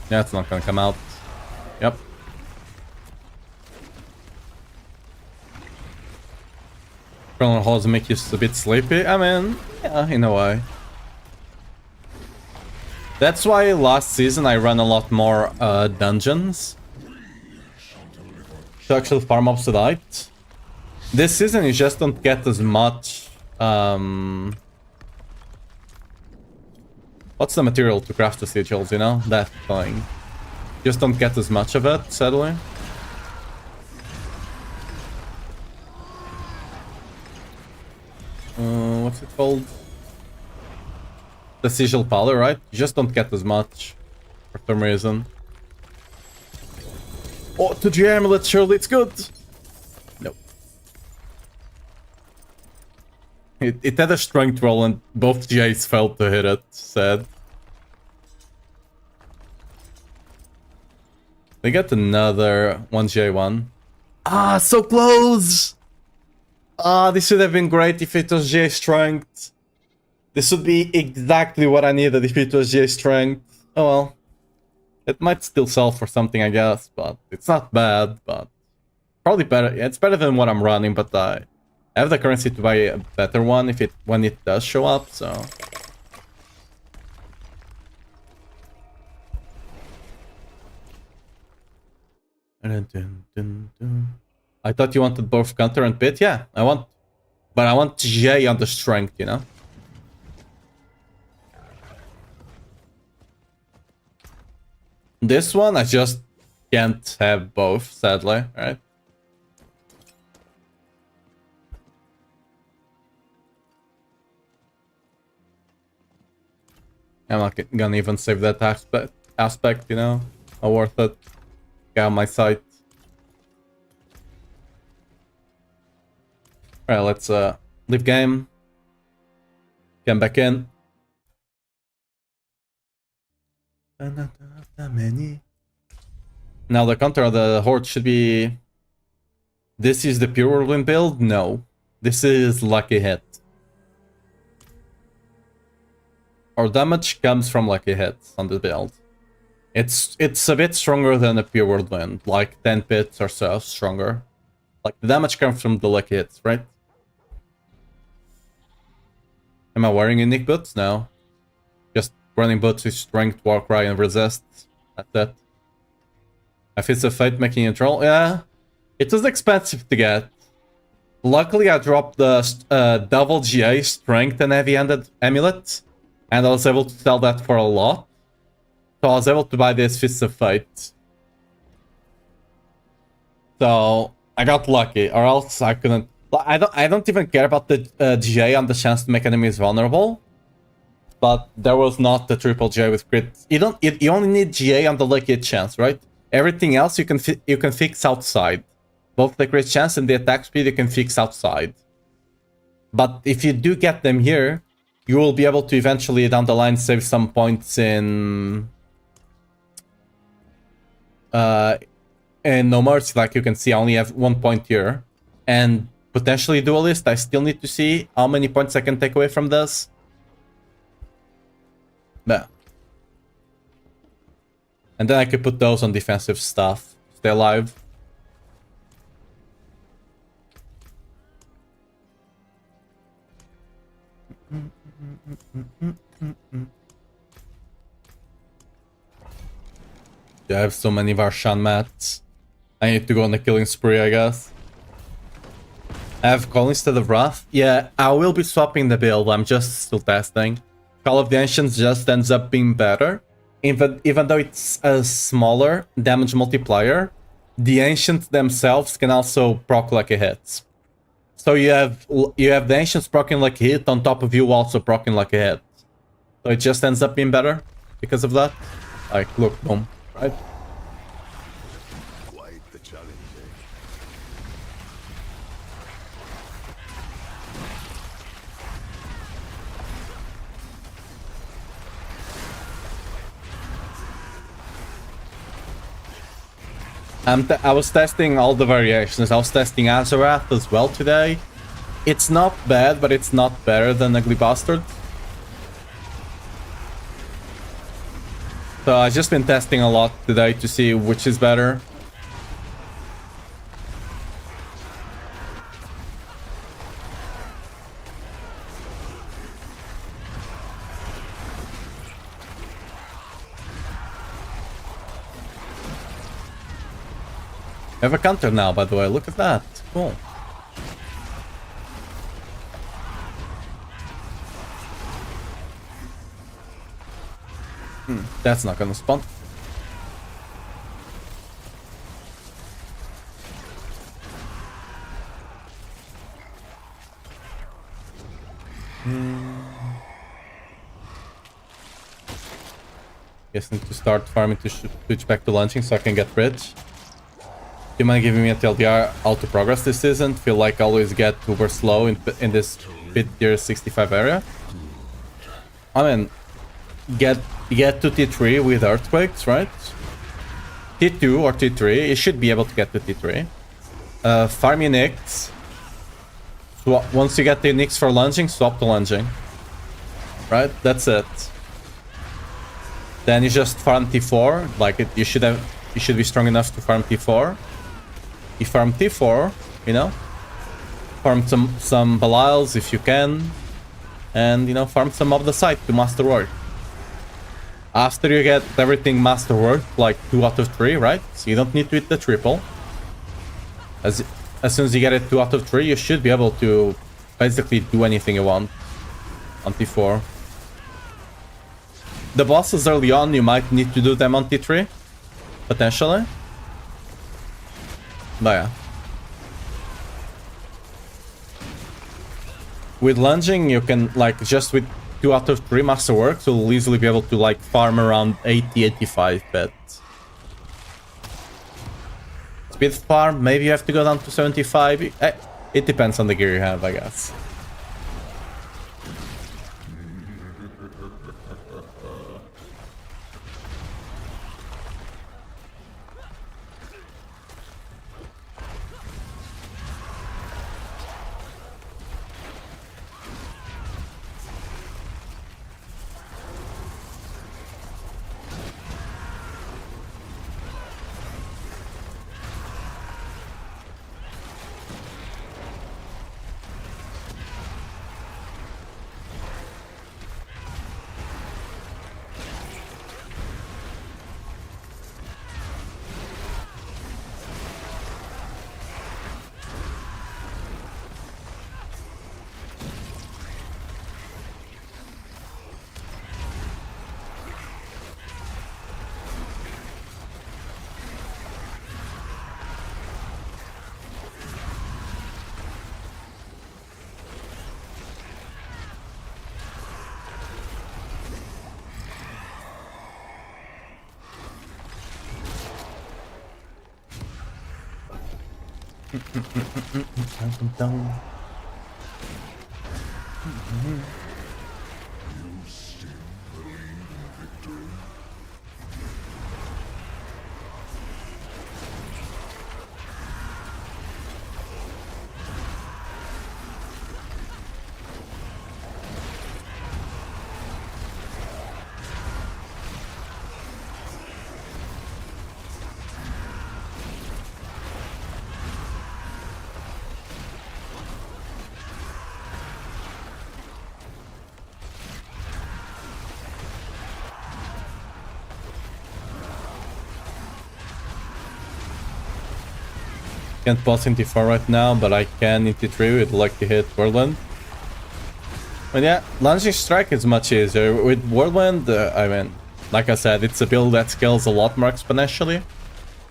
Yeah, it's not gonna come out. Yep. Infernal Hordes make you a bit sleepy. I mean, yeah, in a way. That's why last season I ran a lot more dungeons to actually farm up Sedite. This season you just don't get as much. What's the material to craft the sigils, you know? That thing. Just don't get as much of it, sadly. What's it called? The sigil powder, right? You just don't get as much for some reason. Oh, to G amulet, surely it's good. Nope. It had a strength roll and both GAs failed to hit it. Sad. They got another 1GA1. Ah, so close! Ah, this would have been great if it was GA strength. This would be exactly what I needed if it was GA strength. Oh well. It might still sell for something, I guess, but it's not bad, but probably better. Yeah, it's better than what I'm running, but I have the currency to buy a better one when it does show up, so. I thought you wanted both counter and pit. Yeah, I want, but I want J on the strength, you know. This one I just can't have both, sadly, right? I'm not gonna even save that aspect, you know? Not worth it. Get on my site. Alright, let's leave game. Come back in. Now the counter of the horde should be... This is the pure Whirlwind build? No. This is lucky hit. Our damage comes from lucky hits on the build. It's a bit stronger than a pure Whirlwind, like 10 pits or so stronger. Like the damage comes from the lucky hits, right? Am I wearing unique boots? No. Just running boots with strength, warcry, and resist. That's it. If it's a fate making a troll, yeah. It was expensive to get. Luckily, I dropped the double GA strength and heavy-handed amulet, and I was able to sell that for a lot. So I was able to buy this Fists of Fate. So I got lucky, or else I couldn't. I don't even care about the GA on the chance to make enemies vulnerable. But there was not the triple GA with crit. You only need GA on the lucky hit chance, right? Everything else you can fix outside. Both the crit chance and the attack speed you can fix outside. But if you do get them here, you will be able to eventually down the line save some points in No Mercy. Like you can see, I only have 1 point here, and potentially Duelist. I still need to see how many points I can take away from this. Yeah. And then I could put those on defensive stuff. Stay alive. Yeah, I have so many Varshan mats. I need to go on a killing spree, I guess. I have Call instead of Wrath. Yeah, I will be swapping the build. I'm just still testing. Call of the Ancients just ends up being better. Even though it's a smaller damage multiplier, the Ancients themselves can also proc like a hit. So you have the Ancients proccing like a hit on top of you also proccing like a hit. So it just ends up being better because of that. Like, look, boom, right? Quite the challenge, eh? I was testing all the variations. I was testing Azarath as well today. It's not bad, but it's not better than Ugly Bastard. So I've just been testing a lot today to see which is better. I have a counter now, by the way. Look at that. Cool. That's not gonna spawn. Guess I need to start farming to switch back to launching so I can get rich. Do you mind giving me a TLDR auto progress this season? Feel like I always get uber slow in this pit tier 65 area. I mean, get to T3 with earthquakes, right? T2 or T3, you should be able to get to T3. Farm your nicks. Once you get the nicks for lunging, swap to lunging. Right? That's it. Then you just farm T4. Like you should be strong enough to farm T4. You farm T4, you know. Farm some Belials if you can. And, you know, farm some of the side to masterwork. After you get everything masterwork, like 2 out of 3, right? So you don't need to hit the triple. As soon as you get it 2 out of 3, you should be able to basically do anything you want on T4. The bosses early on, you might need to do them on T3, potentially. But yeah. With lunging, you can, like, just with 2 out of 3 masterworks, you'll easily be able to, like, farm around 80-85 bets. Speed farm, maybe you have to go down to 75. It depends on the gear you have, I guess. Can't pulse in T4 right now, but I can in T3 with like to hit Whirlwind. But yeah, Lunging Strike is much easier. With Whirlwind, I mean, like I said, it's a build that scales a lot more exponentially.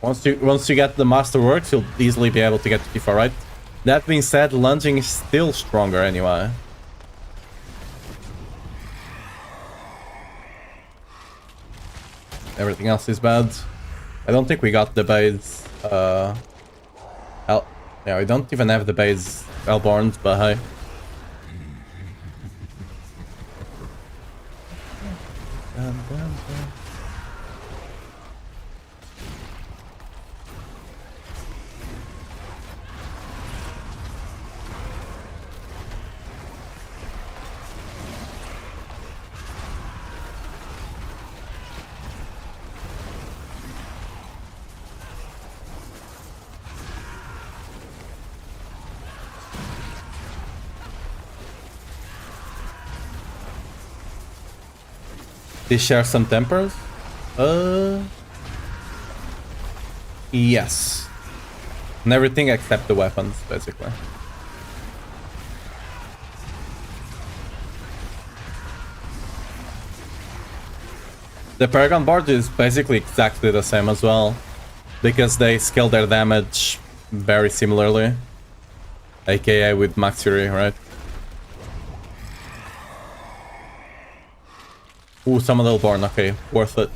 Once you get the Master Works, you'll easily be able to get to Tifa, right? That being said, Lunging is still stronger anyway. Everything else is bad. I don't think we got the base. Yeah, we don't even have the base Elborns, but hey. They share some tempers? Yes. And everything except the weapons, basically. The Paragon Barge is basically exactly the same as well, because they scale their damage very similarly. AKA with Max Fury, right? Ooh, Summon Hellborn, okay, worth it.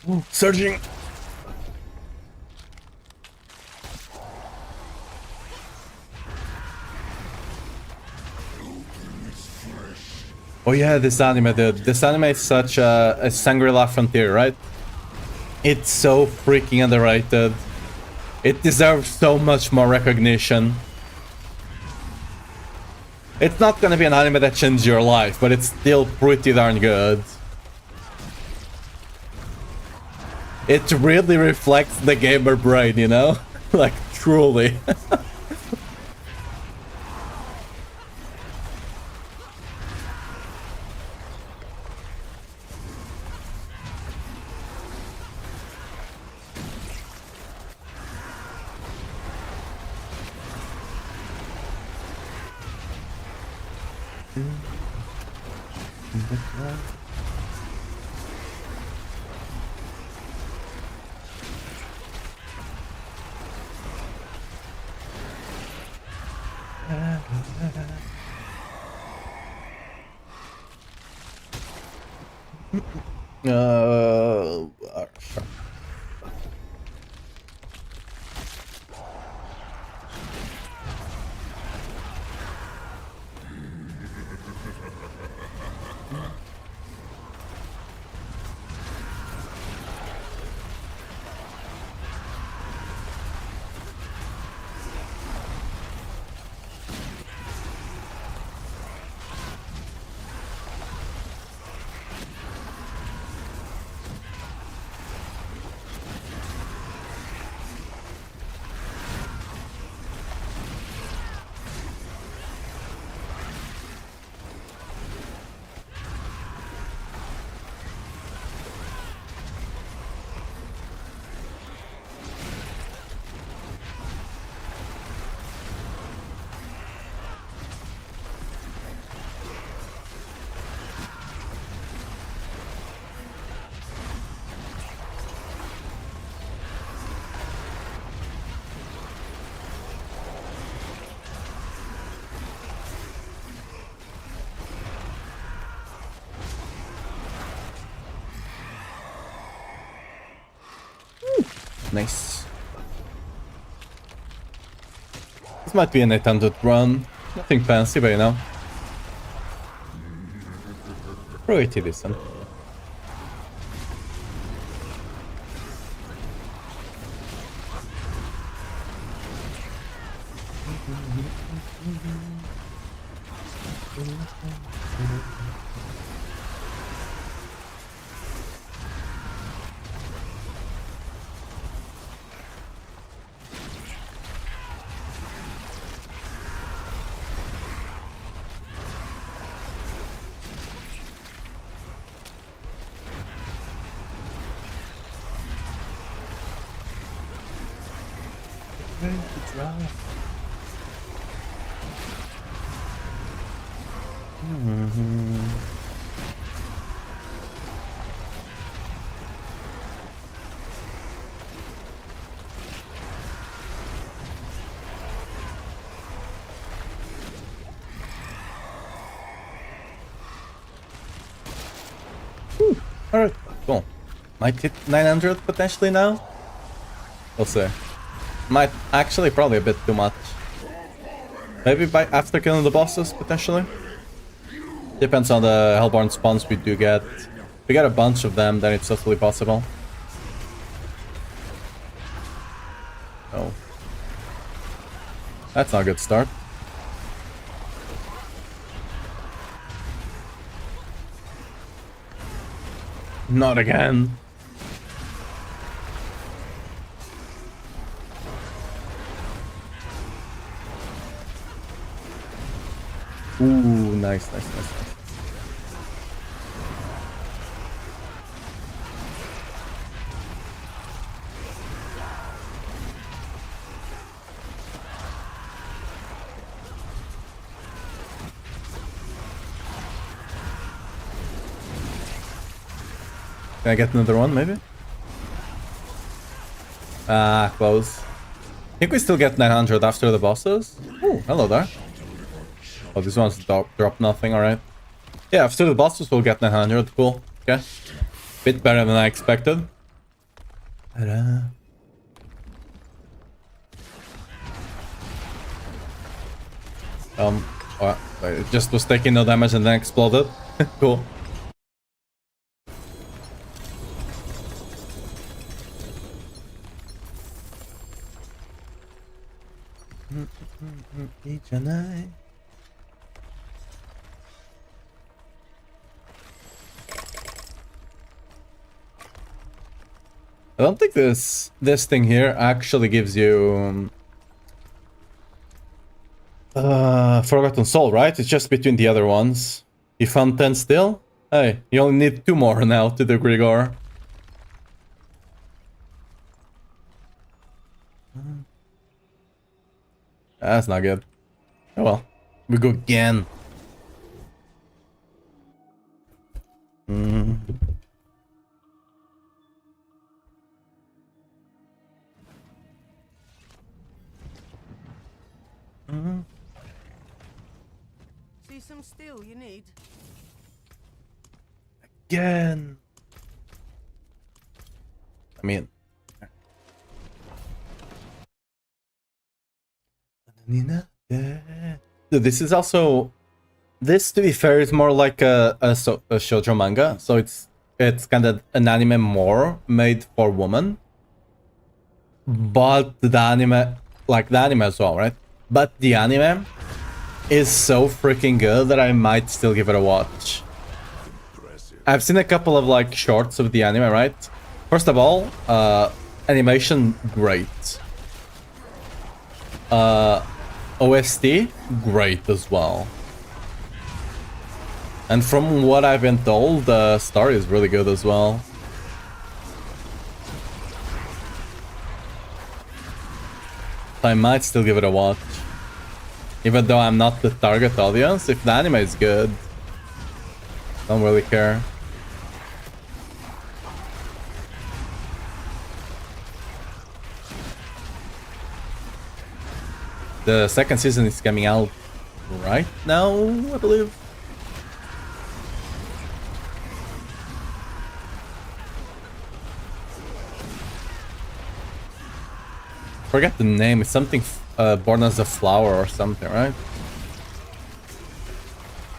Ooh, surging. Oh yeah, this anime, dude. This anime is such a Shangri-La frontier, right? It's so freaking underrated. It deserves so much more recognition. It's not gonna be an anime that changes your life, but it's still pretty darn good. It really reflects the gamer brain, you know? Like, truly. Sure. Nice. This might be an 800 run. Nothing fancy, but you know. Pretty decent. Alright, cool. Might hit 900 potentially now? We'll see. Might actually probably a bit too much. Maybe by after killing the bosses, potentially? Depends on the Hellborn spawns we do get. If we get a bunch of them, then it's totally possible. Oh. That's not a good start. Not again. Ooh, nice, nice, nice, nice. Can I get another one, maybe? Ah, close. I think we still get 900 after the bosses. Ooh, hello there. Oh, this one's drop nothing, alright. Yeah, after the bosses we'll get 900, cool. Okay. Bit better than I expected. Ta-da. Oh, it just was taking no damage and then exploded. Cool. Each and I. I don't think this thing here actually gives you Forgotten Soul, right? It's just between the other ones. You found 10 still? Hey, you only need 2 more now to do Grigor. That's not good. Oh well. We go again. See some steel you need? Again. I mean... Dude, this is also... This, to be fair, is more like a shoujo manga. So it's kind of an anime more made for women. But the anime... Like the anime as well, right? But the anime is so freaking good that I might still give it a watch. I've seen a couple of like shorts of the anime, right? First of all, animation great. OST great as well. And from what I've been told, the story is really good as well. I might still give it a watch. Even though I'm not the target audience, if the anime is good, don't really care. The second season is coming out right now, I believe. Forget the name. It's something born as a flower or something, right?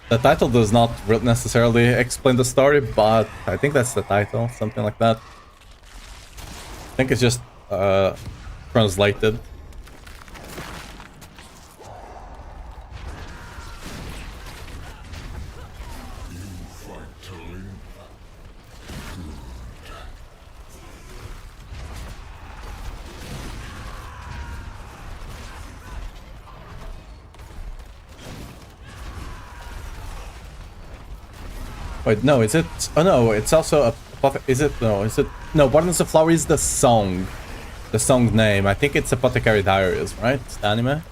The title does not necessarily explain the story, but I think that's the title, something like that. I think it's just translated. Wait, no, is it? Oh no, it's also a. Is it? No, is it? No, Borderlands of Flower is the song. The song name. I think it's Apothecary Diaries, right? It's the anime.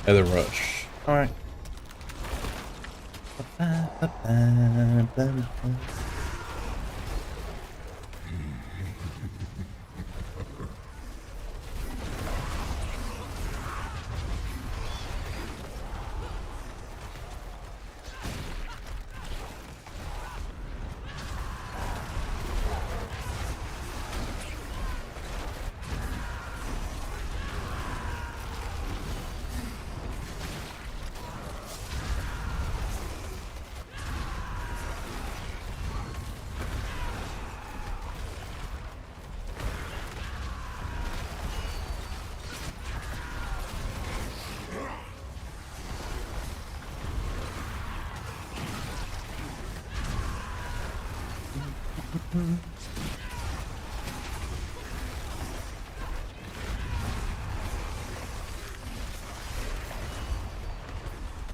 The rush. All right.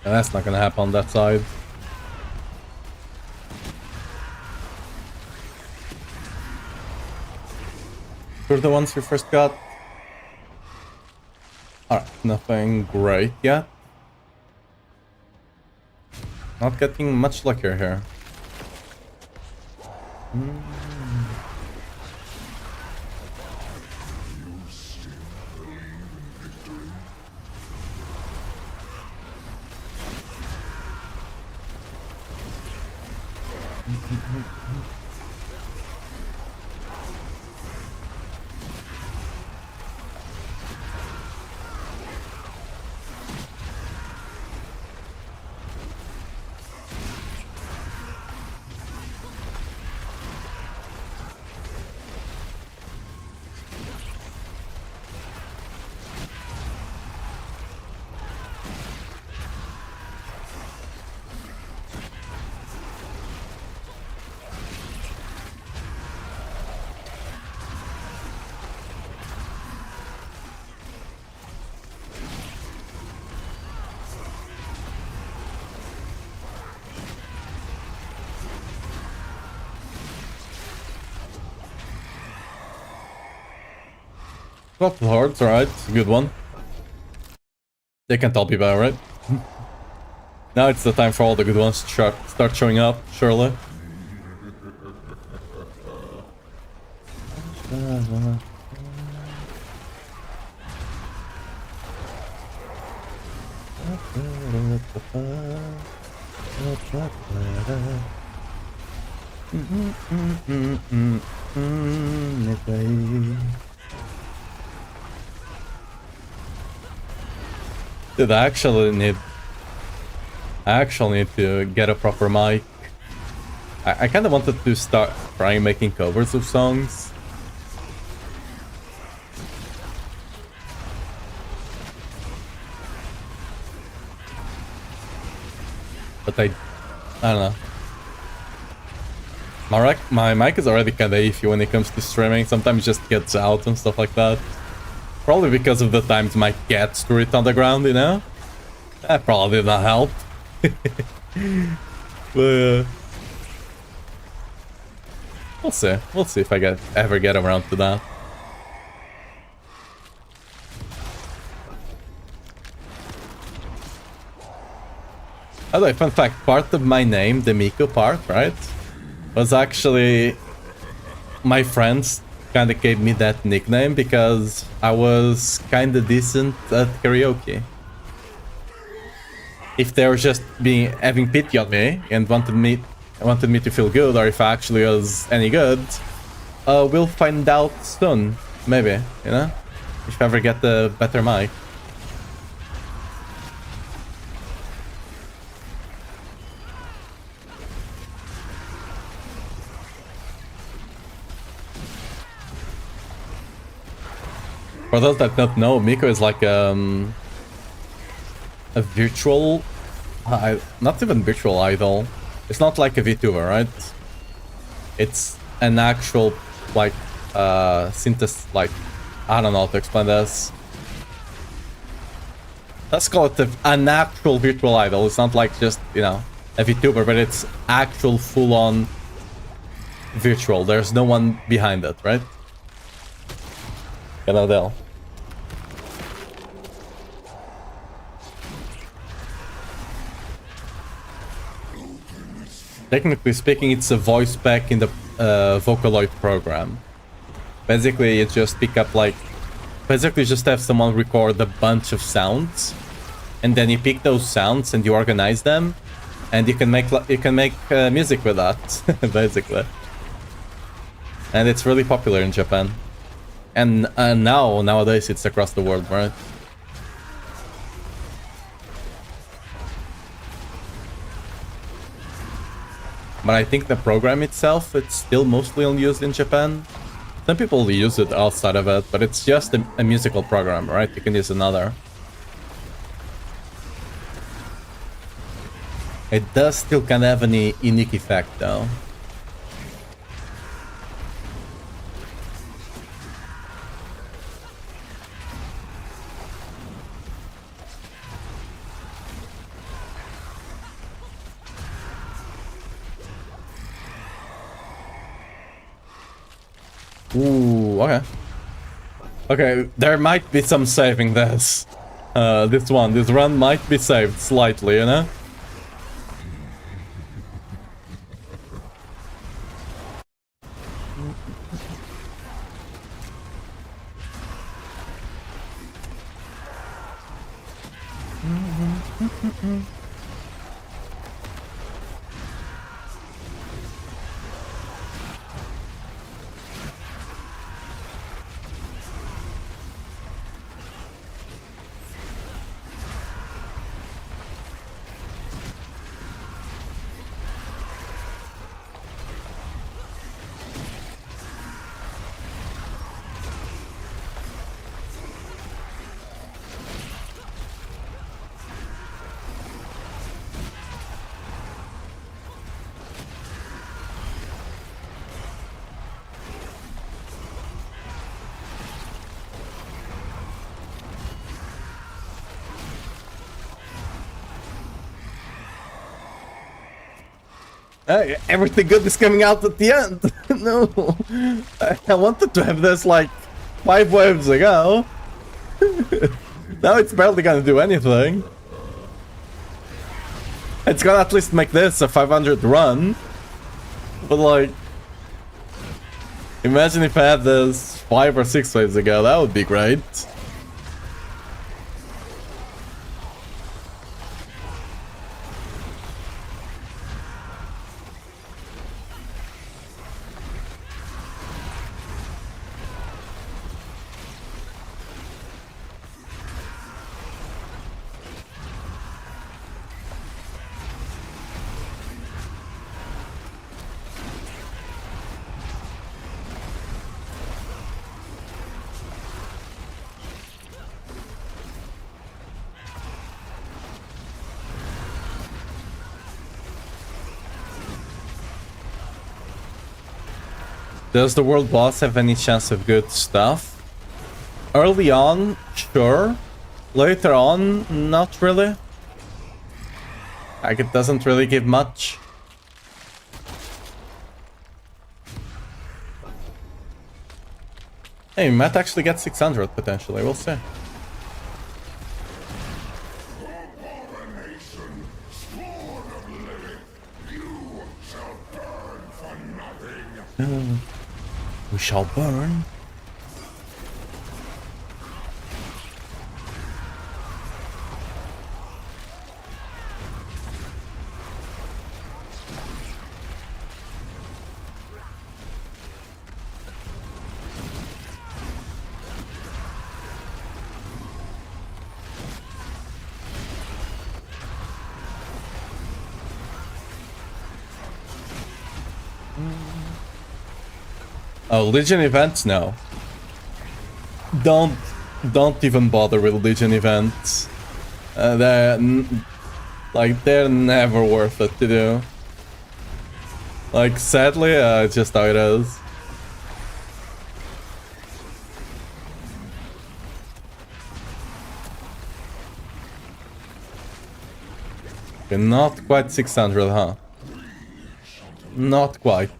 And that's not gonna happen on that side. Who are the ones you first got? Alright, nothing great yet. Not getting much luckier here. Not hard, alright, good one. They can't all be bad, right? Now it's the time for all the good ones to start showing up, surely. Dude, I actually need to get a proper mic. I kind of wanted to start trying making covers of songs. But I don't know. My mic is already kind of iffy when it comes to streaming. Sometimes it just gets out and stuff like that. Probably because of the times my cat threw it on the ground, you know? That probably did not help. But, we'll see. We'll see if I ever get around to that. By the way, fun fact, part of my name, the Miko part, right, was actually my friends kind of gave me that nickname because I was kind of decent at karaoke. If they were just having pity on me and wanted me to feel good, or if I actually was any good, we'll find out soon, maybe, you know, if I ever get the better mic. For those that don't know, Miko is like a virtual, not even virtual idol. It's not like a VTuber, right? It's an actual, like, like, I don't know how to explain this. Let's call it an actual virtual idol. It's not like just, you know, a VTuber, but it's actual full-on virtual. There's no one behind it, right? Canadell. Technically speaking, it's a voice pack in the Vocaloid program. Basically, you just pick up like... Basically, just have someone record a bunch of sounds, and then you pick those sounds and you organize them, and you can make music with that, basically. And it's really popular in Japan. And nowadays it's across the world, right? But I think the program itself, it's still mostly only used in Japan. Some people use it outside of it, but it's just a musical program, right? You can use another. It does still kind of have an unique effect, though. Ooh, okay. Okay, there might be some saving this. This run might be saved slightly, you know? Everything good is coming out at the end. No, I wanted to have this like 5 waves ago. Now it's barely gonna do anything. It's gonna at least make this a 500 run. But like, imagine if I had this 5 or 6 waves ago. That would be great. Does the world boss have any chance of good stuff? Early on, sure. Later on, not really. Like, it doesn't really give much. Hey, we might actually get 600 potentially. We'll see. Abomination, spawn of living, you shall burn for nothing. We shall burn. Oh, Legion events? No. Don't even bother with Legion events. They're never worth it to do. Like, sadly, it's just how it is. Okay, not quite 600, huh? Not quite.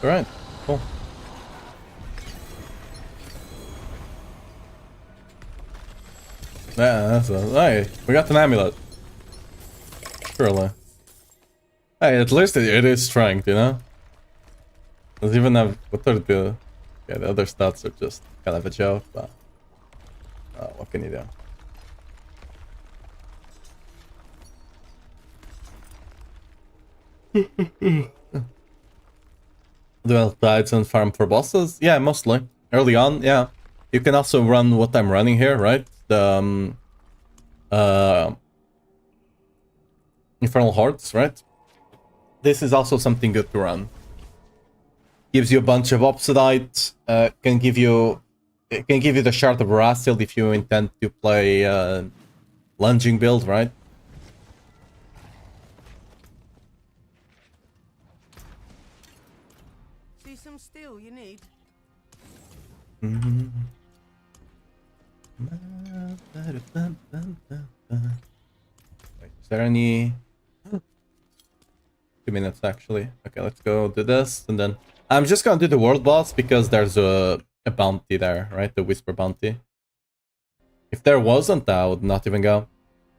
Alright, cool. Yeah, that's a... Hey, we got an amulet. Surely. Hey, at least it is strength, you know? Doesn't even have... What are the... Yeah, the other stats are just kind of a joke, but... what can you do? Dual tides and farm for bosses? Yeah, mostly. Early on, yeah. You can also run what I'm running here, right? The Infernal Hordes, right? This is also something good to run. Gives you a bunch of Obsidite, can give you the Shard of Rasil if you intend to play lunging build, right? See some steel you need? Wait, is there any... 2 minutes actually. Okay, let's go do this and then... I'm just gonna do the world boss because there's a bounty there, right? The Whisper bounty. If there wasn't, I would not even go.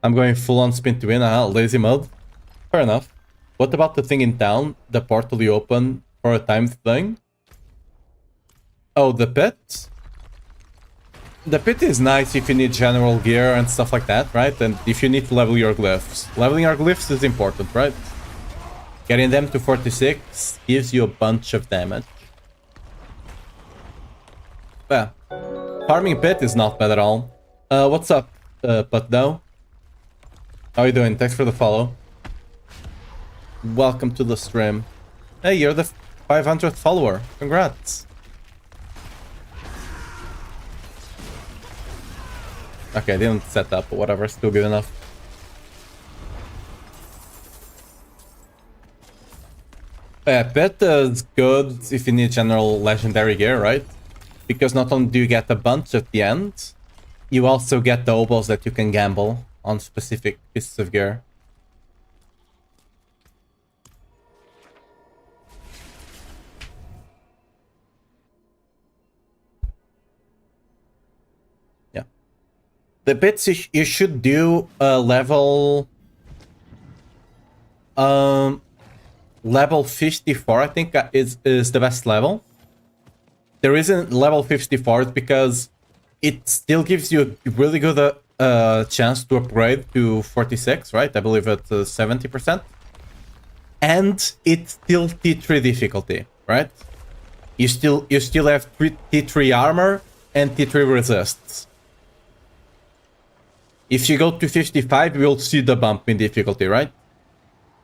I'm going full on spin to win, lazy mode. Fair enough. What about the thing in town? The portal you open for a time thing? Oh, the pit? The pit is nice if you need general gear and stuff like that, right? And if you need to level your glyphs. Leveling your glyphs is important, right? Getting them to 46 gives you a bunch of damage. Yeah. Farming pit is not bad at all. What's up, Putdo? How are you doing? Thanks for the follow. Welcome to the stream. Hey, you're the 500th follower. Congrats. Okay, didn't set up, but whatever, still good enough. Yeah, pit is good if you need general legendary gear, right? Because not only do you get a bunch at the end, you also get the oboes that you can gamble on specific pieces of gear. Yeah. The bits you should do level... level 54, I think, is the best level. The reason level 54 is because it still gives you a really good chance to upgrade to 46, right? I believe it's 70%. And it's still T3 difficulty, right? You still have T3 armor and T3 resists. If you go to 55, you will see the bump in difficulty, right?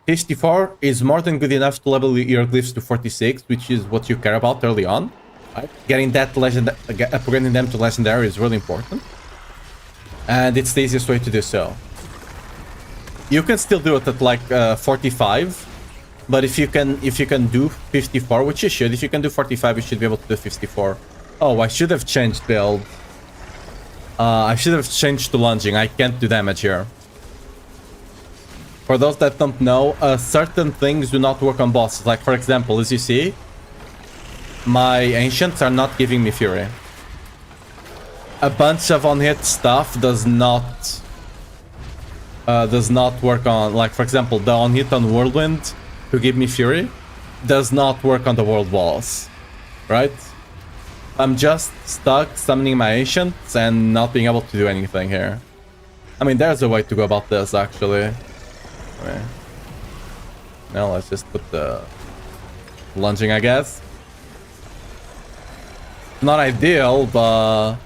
54 is more than good enough to level your glyphs to 46, which is what you care about early on. Right? Getting that upgrading them to legendary is really important. And it's the easiest way to do so. You can still do it at like 45, but if you can do 54, which you should, if you can do 45, you should be able to do 54. Oh, I should have changed build. I should have changed to lunging. I can't do damage here. For those that don't know, certain things do not work on bosses. Like, for example, as you see, my ancients are not giving me fury. A bunch of on-hit stuff does not work on, like, for example, the on-hit on Whirlwind to give me fury does not work on the world boss, right? I'm just stuck summoning my ancients and not being able to do anything here. I mean, there's a way to go about this, actually. Okay. Now let's just put the lunging, I guess. Not ideal, but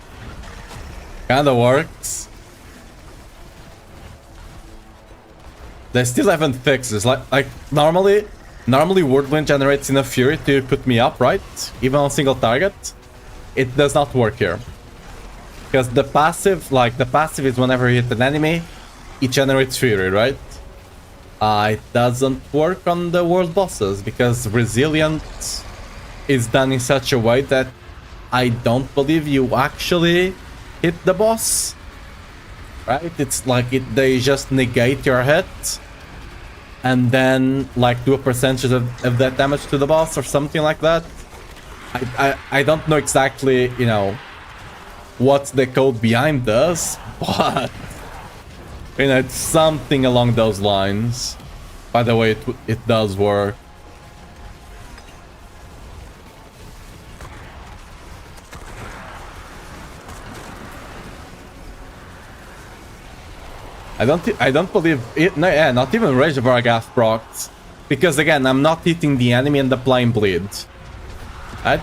kinda works. They still haven't fixed this. Like normally Whirlwind generates enough fury to put me up, right? Even on single target. It does not work here. Because the passive is whenever you hit an enemy, it generates fury, right? It doesn't work on the world bosses because Resilient is done in such a way that I don't believe you actually hit the boss. Right? It's like they just negate your hit and then like do a percentage of that damage to the boss or something like that. I don't know exactly, you know, what's the code behind this, but you know, it's something along those lines. By the way, it does work. I don't believe it. No, yeah, not even Rage of Argath procs, because again, I'm not hitting the enemy and applying bleed. Right?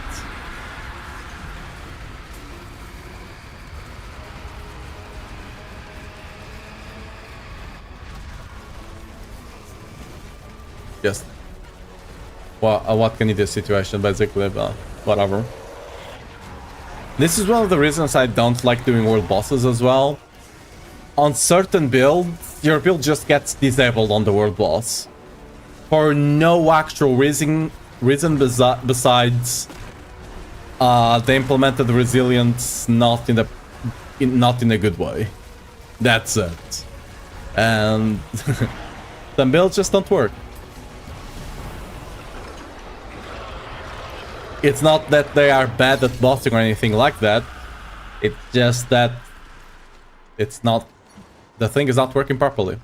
Just what can you do situation basically, but whatever. This is one of the reasons I don't like doing world bosses as well. On certain builds, your build just gets disabled on the world boss for no actual reason besides they implemented resilience not in a good way. That's it. And some builds just don't work. It's not that they are bad at bossing or anything like that. It's just that it's not, the thing is not working properly.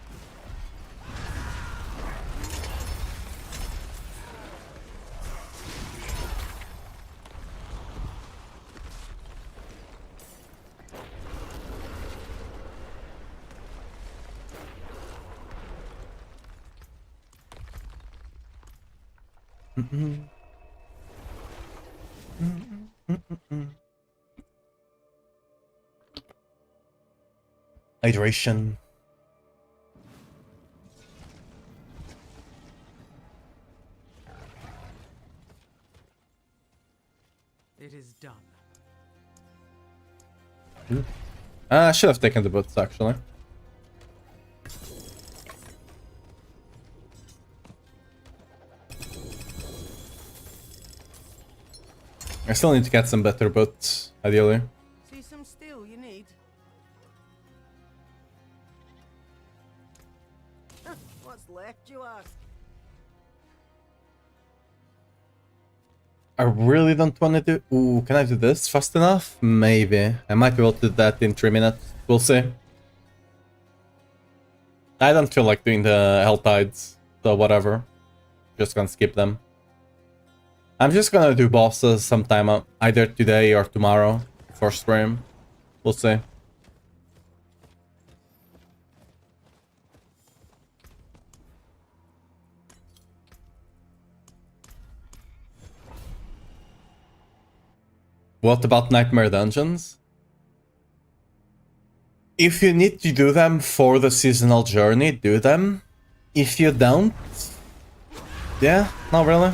Hydration. It is done. I should have taken the boots actually. I still need to get some better boots, ideally. See some steel you need? What's left, you ask? I really don't want to do... Ooh, can I do this fast enough? Maybe. I might be able to do that in 3 minutes. We'll see. I don't feel like doing the Hell Tides, so whatever. Just gonna skip them. I'm just gonna do bosses sometime, either today or tomorrow, for stream. We'll see. What about Nightmare Dungeons? If you need to do them for the seasonal journey, do them. If you don't, yeah, not really.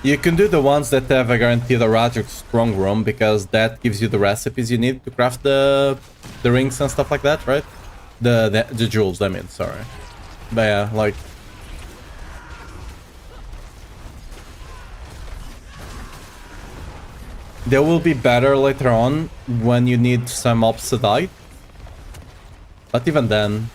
You can do the ones that have a guaranteed Rajuk strong room, because that gives you the recipes you need to craft the rings and stuff like that, right? The jewels, I mean, sorry. But yeah, like... They will be better later on when you need some obsidian. But even then...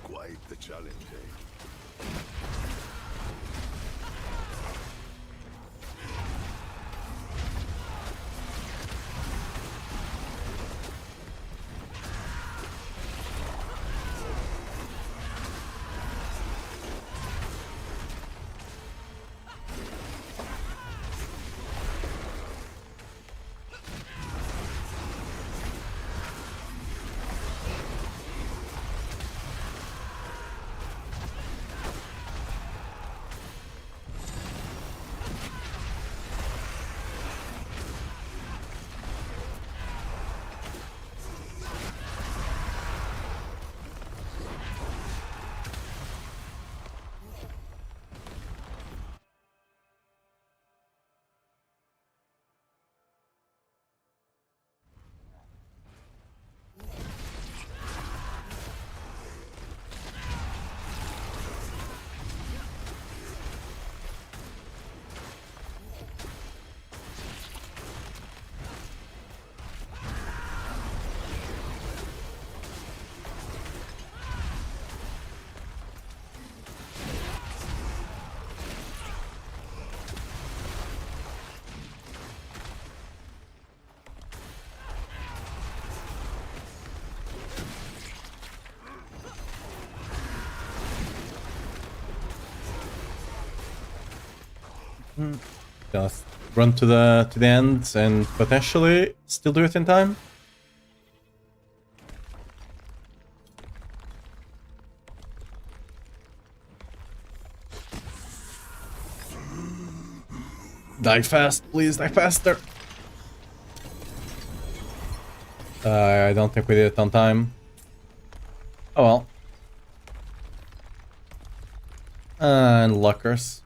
Quite the challenge, eh? Just run to the end and potentially still do it in time. Die fast, please, die faster. I don't think we did it on time. Oh well. And Luckers.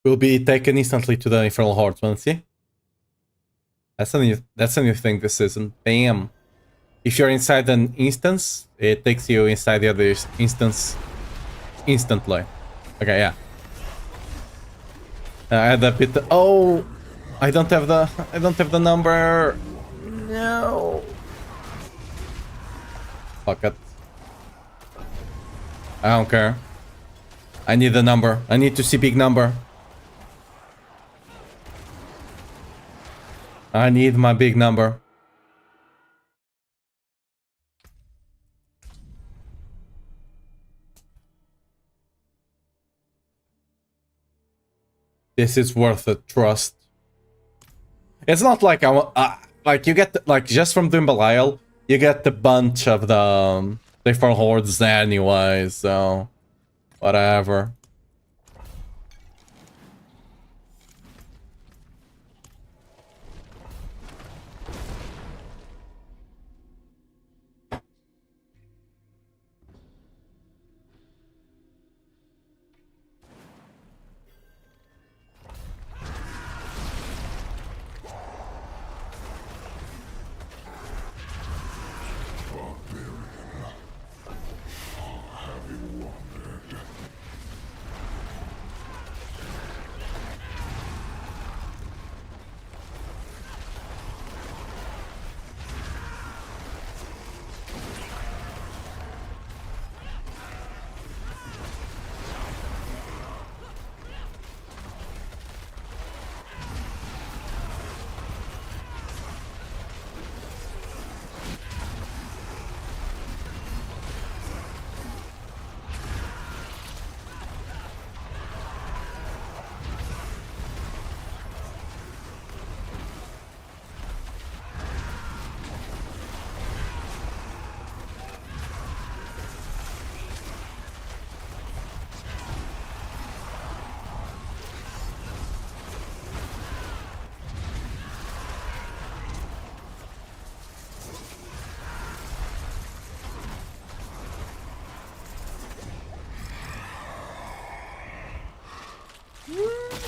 Will be taken instantly to the Infernal Hordes, won't see? That's a new thing this season. Bam. If you're inside an instance, it takes you inside the other instance instantly. Okay, yeah. I had a bit. Oh, I don't have the number. No. Fuck it. I don't care. I need the number. I need to see big number. I need my big number. This is worth it, trust. It's not like like you get like just from doing Belial, you get a bunch of the different hordes anyway, so whatever.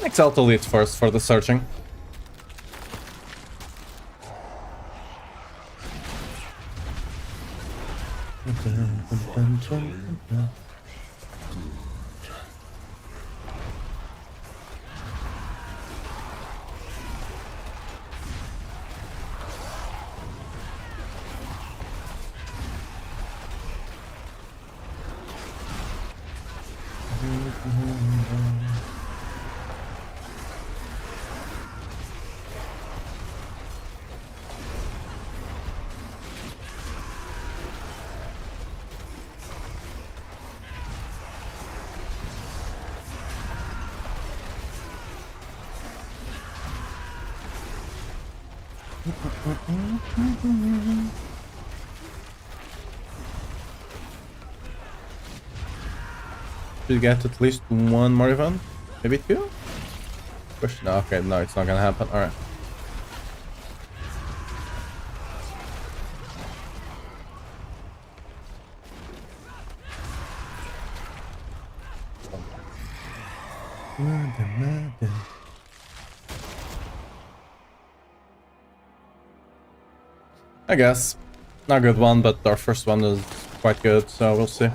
Excel to lead first for the searching. Should get at least one more event, maybe two? Question. Okay, no, it's not gonna happen. All right. I guess. Not a good one, but our first one is quite good, so we'll see.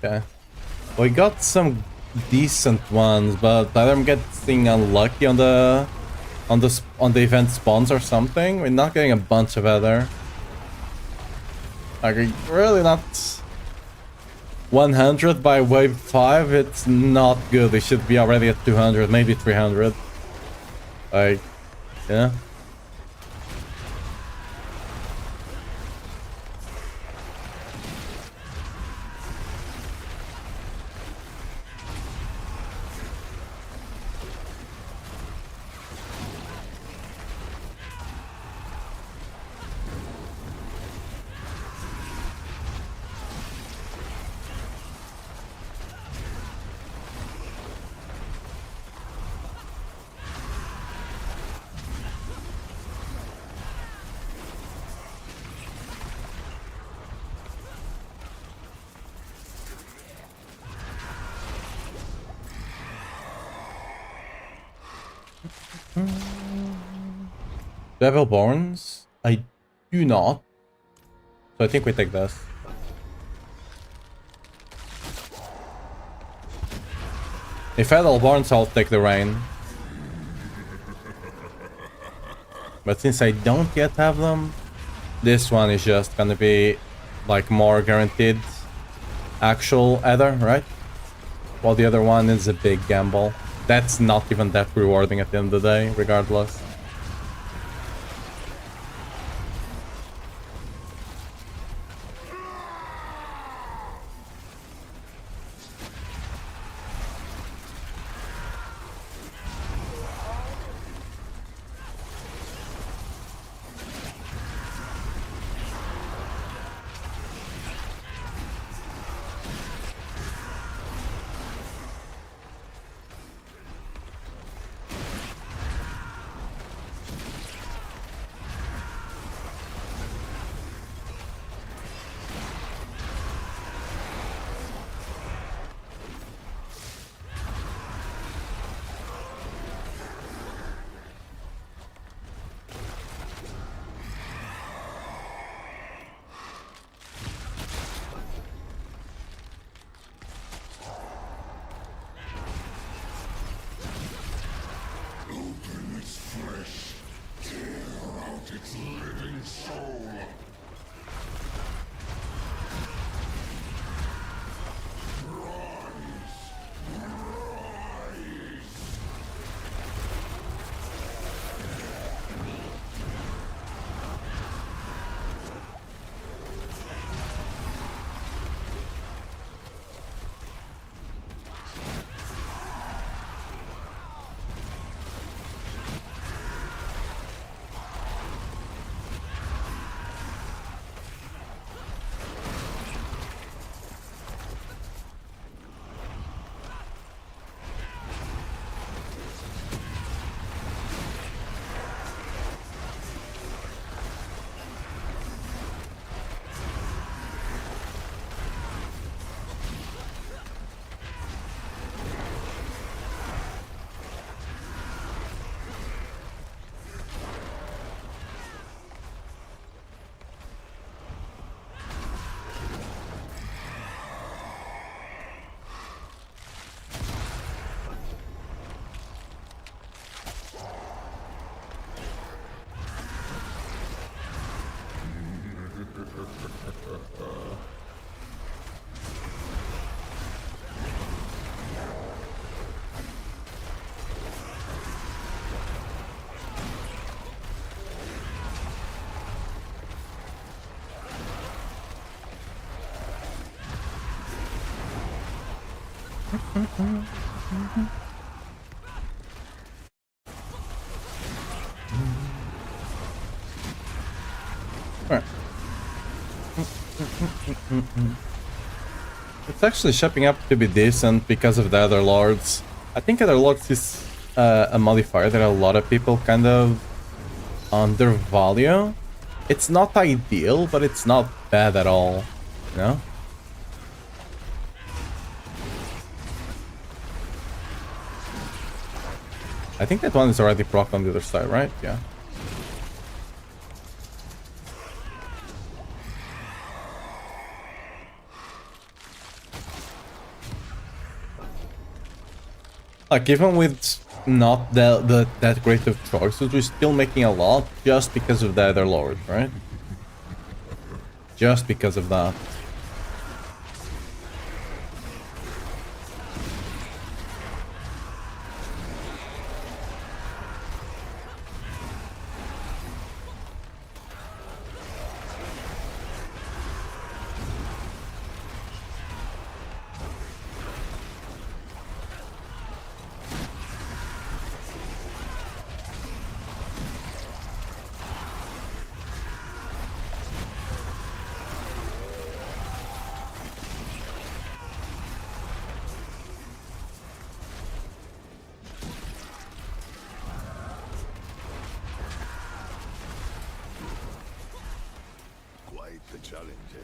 Okay. We got some decent ones, but I'm getting unlucky on the event spawns or something. We're not getting a bunch of other. Like, really not 100 by wave 5. It's not good. It should be already at 200, maybe 300. Like, yeah. Devil Borns? I do not. So I think we take this. If I had all Borns, I'll take the rain. But since I don't yet have them, this one is just gonna be like more guaranteed actual Ether, right? While the other one is a big gamble. That's not even that rewarding at the end of the day, regardless. Open its flesh. Tear out its living soul. Alright. It's actually shaping up to be decent because of the other lords. I think other lords is a modifier that a lot of people kind of undervalue. It's not ideal, but it's not bad at all, you know? I think that one is already proc on the other side, right? Yeah. Like, even with not that great of choices, we're still making a lot just because of the other lord, right? Just because of that. Quite the challenge, eh?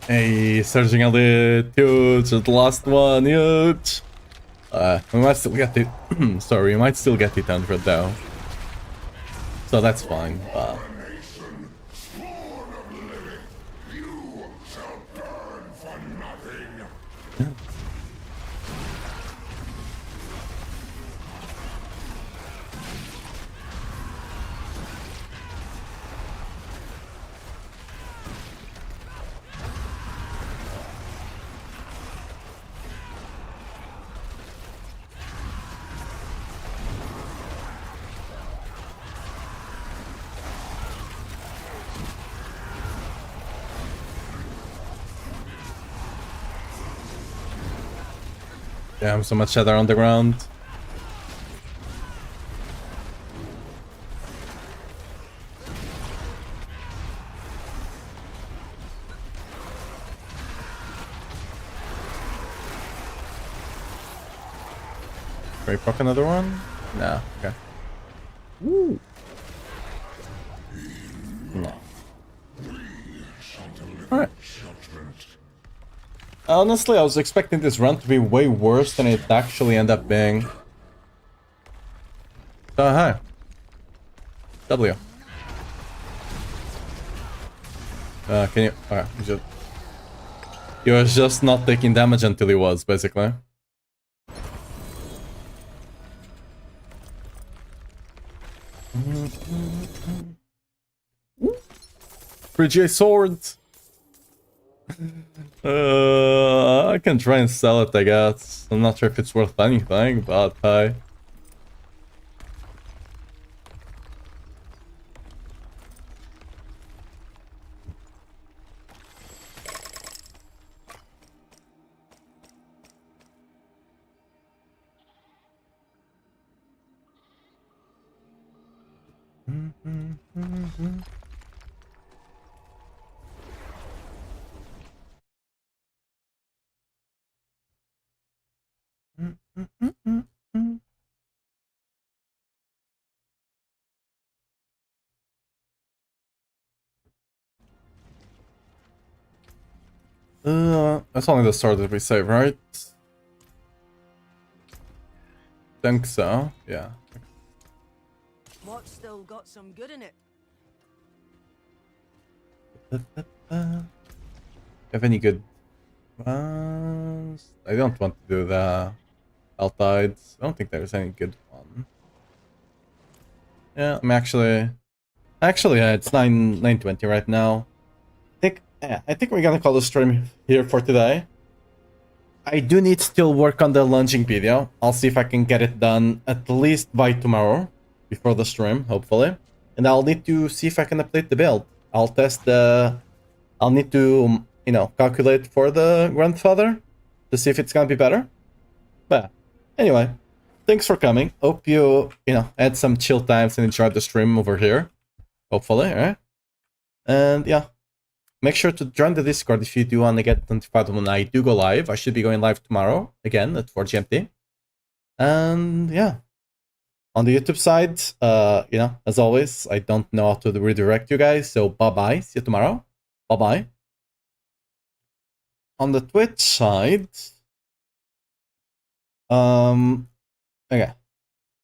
Hey, surging elite, huge, the last one, huge. We might still get it. Sorry, we might still get it 100 though. So that's fine. Damn, so much shadow on the ground. Can we proc another one? No, okay. Woo. No. Alright. Honestly, I was expecting this run to be way worse than it actually ended up being. So, hi. W. Can you... Alright, he was just not taking damage until he was, basically. 3GA sword! I can try and sell it, I guess. I'm not sure if it's worth anything, but hi. That's only the start that we save, right? Think so, yeah. What's still got some good in it? Have any good ones? I don't want to do the Altides. I don't think there's any good one. Yeah, I'm actually yeah, it's 9:20 right now. I think we're gonna call the stream here for today. I do need to still work on the lunging video. I'll see if I can get it done at least by tomorrow, before the stream, hopefully. And I'll need to see if I can update the build. I'll test the... I'll need to, you know, calculate for the grandfather to see if it's gonna be better. But anyway, thanks for coming. Hope you, had some chill times and enjoyed the stream over here. Hopefully, alright? And yeah. Make sure to join the Discord if you do want to get notified when I do go live. I should be going live tomorrow, again, at 4 GMT. And yeah. On the YouTube side, as always, I don't know how to redirect you guys, so bye-bye. See you tomorrow. Bye-bye. On the Twitch side... Okay.